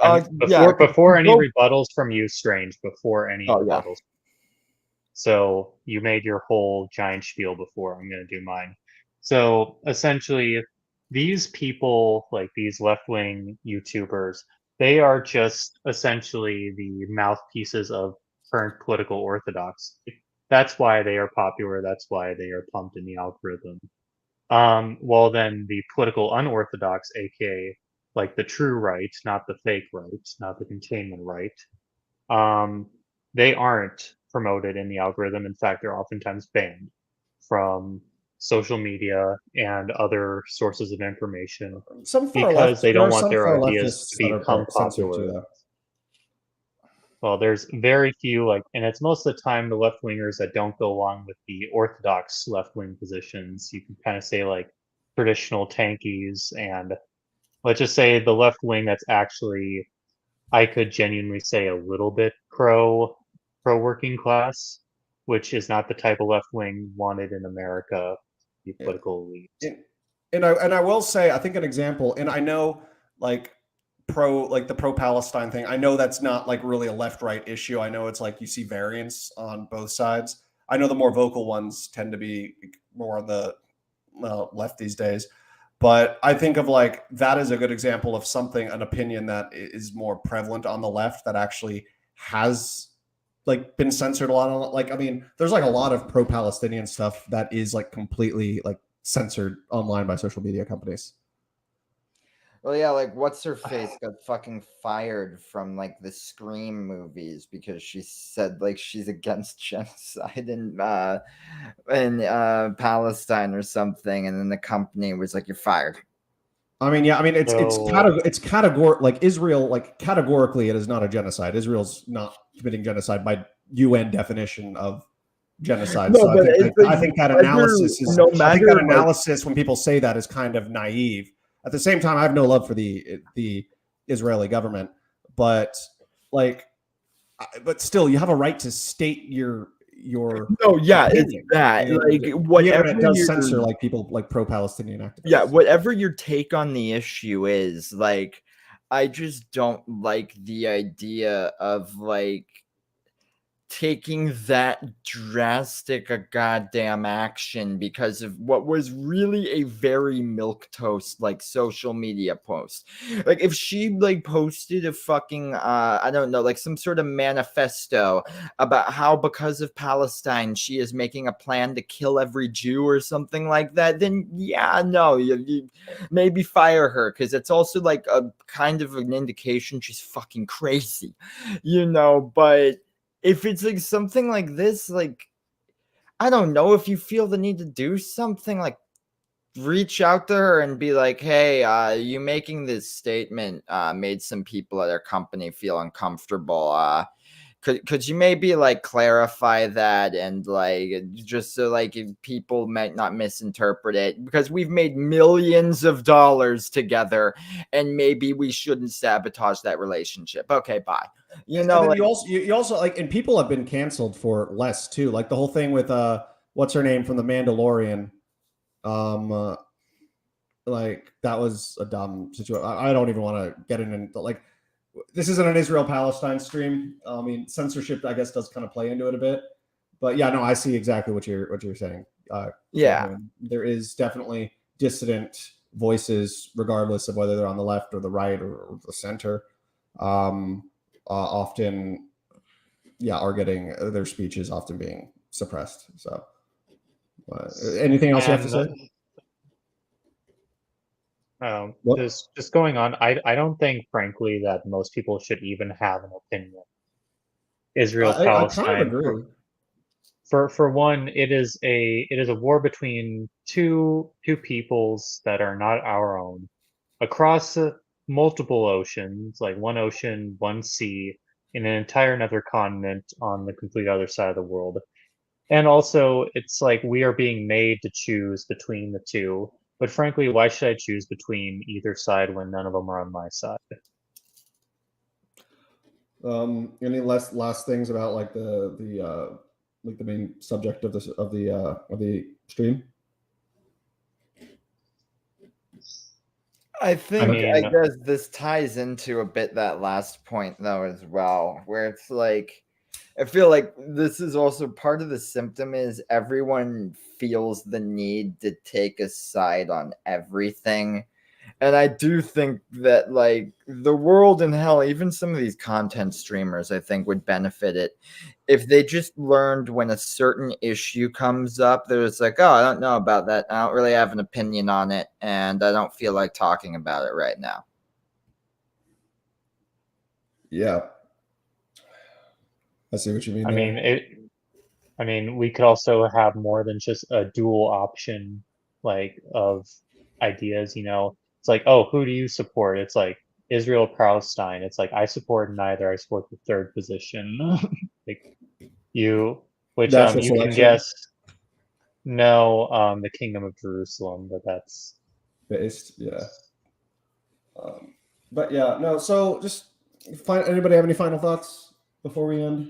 Before any go- rebuttals from you, Strange. Before any Oh, yeah. rebuttals. So you made your whole giant spiel before. I'm going to do mine. So essentially, these people, like these left-wing YouTubers, they are just essentially the mouthpieces of current political orthodoxy. That's why they are popular. That's why they are pumped in the algorithm. Well, then the political unorthodox, aka like the true right, not the fake right, not the containment right, they aren't promoted in the algorithm. In fact, they're oftentimes banned from social media and other sources of information Some far because left, they there don't are want some their far ideas to leftists that become are censored too, popular. though. Well, there's very few, like, and it's most of the time the left wingers that don't go along with the orthodox left wing positions. You can kind of say like traditional tankies, and let's just say the left wing that's actually, I could genuinely say, a little bit pro working class, which is not the type of left wing wanted in America, the Yeah. political elite. And I will say, I think an example, and I know like the pro Palestine thing, I know that's not like really a left right issue. I know it's like you see variance on both sides. I know the more vocal ones tend to be more on the left these days. But I think of like that is a good example of something, an opinion that is more prevalent on the left that actually has like been censored a lot. Like, I mean, there's like a lot of pro-Palestinian stuff that is like completely like censored online by social media companies. Well, yeah, like what's her face got fucking fired from like the Scream movies because she said like she's against genocide in Palestine or something, and then the company was like, "You're fired." I mean, yeah, I mean, it's So- like Israel, like categorically, it is not a genocide. Israel's not committing genocide by UN definition of genocide. No, So but it's like I think that whether- analysis is. no I think that matter, like- analysis, when people say that, is kind of naive. At the same time, I have no love for the Israeli government, but like, but still, you have a right to state your. No, yeah, it's opinion. that. And Like the whatever internet does your- censor like people like pro-Palestinian activists. Yeah, whatever your take on the issue is, like, I just don't like the idea of like taking that drastic a goddamn action because of what was really a very milquetoast like social media post. Like if she like posted a fucking I don't know, like some sort of manifesto about how because of Palestine she is making a plan to kill every Jew or something like that, then yeah, no, you maybe fire her, because it's also like a kind of an indication she's fucking crazy, you know. But if it's like something like this, like I don't know, if you feel the need to do something, like reach out to her and be like, hey, you making this statement made some people at our company feel uncomfortable. Could you maybe like clarify that, and like just so like if people might not misinterpret it, because we've made millions of dollars together and maybe we shouldn't sabotage that relationship. Okay, bye. You know, and then like, you also like, and people have been canceled for less too. Like the whole thing with what's her name from the Mandalorian. Like that was a dumb situation. I don't even want to get into like, this isn't an Israel-Palestine stream. I mean, censorship, I guess, does kind of play into it a bit. But yeah, no, I see exactly what you're saying. yeah. There is definitely dissident voices, regardless of whether they're on the left or the right or the center. Often, yeah, are getting their speeches often being suppressed. So, anything else you have to say? What? Just going on, I don't think, frankly, that most people should even have an opinion. Israel I kind of Palestine. agree. For one, it is a war between two peoples that are not our own, across multiple oceans, like one ocean, one sea, in an entire another continent on the complete other side of the world. And also, it's like we are being made to choose between the two. But frankly, why should I choose between either side when none of them are on my side? Any last things about like the like the main subject of the stream? I think mean- I guess this ties into a bit that last point though as well, where it's like I feel like this is also part of the symptom is everyone feels the need to take a side on everything. And I do think that like the world and hell, even some of these content streamers, I think would benefit it if they just learned when a certain issue comes up, they're just like, oh, I don't know about that. I don't really have an opinion on it, and I don't feel like talking about it right now. Yeah, I see what you mean. I mean, we could also have more than just a dual option, like of ideas. It's like, oh, who do you support? It's like Israel, Palestine. It's like I support neither. I support the third position. Like which Natural you can selection. guess. No, the Kingdom of Jerusalem, but that's based, yeah. But yeah, no. So just anybody have any final thoughts before we end?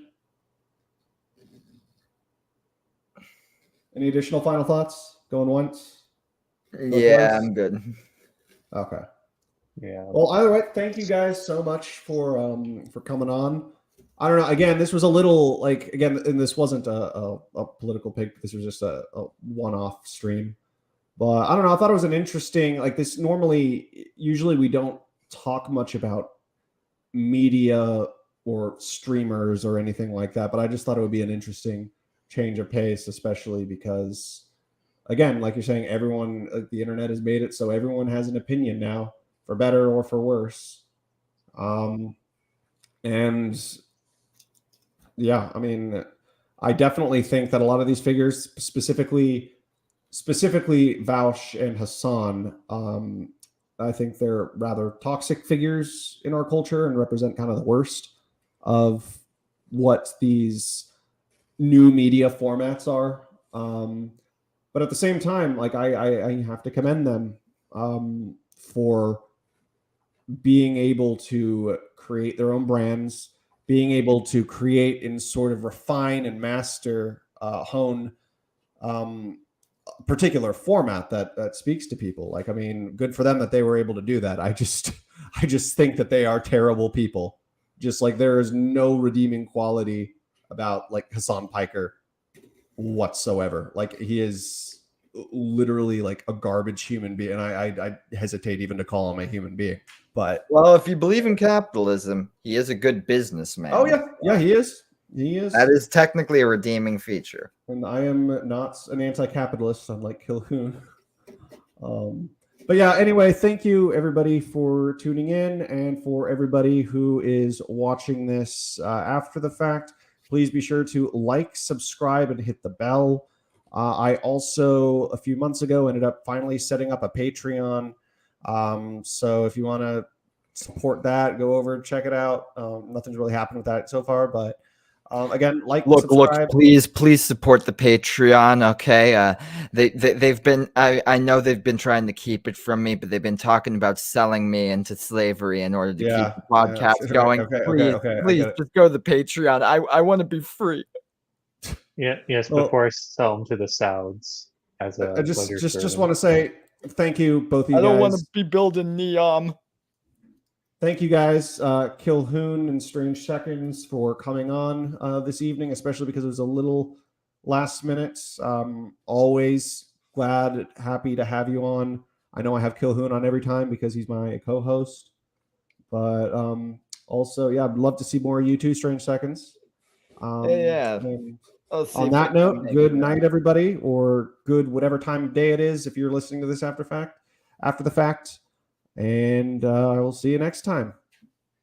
Any additional final thoughts? Going once? Yeah, twice? I'm good. Okay. yeah. Well, either way, thank you guys so much for coming on. I don't know. Again, this was a little like and this wasn't a political pick. This was just a one-off stream. But I don't know. I thought it was an interesting like this. Usually we don't talk much about media or streamers or anything like that. But I just thought it would be an interesting change of pace, especially because, again, like you're saying, everyone, the internet has made it so everyone has an opinion now, for better or for worse. And yeah, I mean, I definitely think that a lot of these figures, specifically Vaush and Hassan, I think they're rather toxic figures in our culture and represent kind of the worst of what these new media formats are. But at the same time, like I have to commend them for being able to create their own brands, being able to create and sort of refine and master, hone particular format that speaks to people. Like, I mean, good for them that they were able to do that. I just think that they are terrible people. Just like there is no redeeming quality about like Hassan Piker whatsoever. Like he is literally like a garbage human being. And I hesitate even to call him a human being. But well, if you believe in capitalism, he is a good businessman. Oh yeah, he is. He is. That is technically a redeeming feature. And I am not an anti-capitalist, unlike Kilhoun. But yeah, anyway, thank you everybody for tuning in, and for everybody who is watching this after the fact. please be sure to like, subscribe, and hit the bell. I also, a few months ago, ended up finally setting up a Patreon. So if you want to support that, go over and check it out. Nothing's really happened with that so far, but again, like, subscribe. Please support the Patreon. Okay, they've been. I know they've been trying to keep it from me, but they've been talking about selling me into slavery in order to keep the podcast going. Please, just go to the Patreon. I want to be free. Yeah, yes, Well, before I sell them to the Souds as a I just want to say thank you, both of you I don't guys. want to be building Neom. Thank you guys, Kilhoon and Strange Seconds, for coming on this evening, especially because it was a little last minute. Always glad, happy to have you on. I know I have Kilhoon on every time because he's my co-host. But also, yeah, I'd love to see more of you two, Strange Seconds. Yeah. On that note, good night, everybody, or good whatever time of day it is if you're listening to this after the fact. And I will see you next time.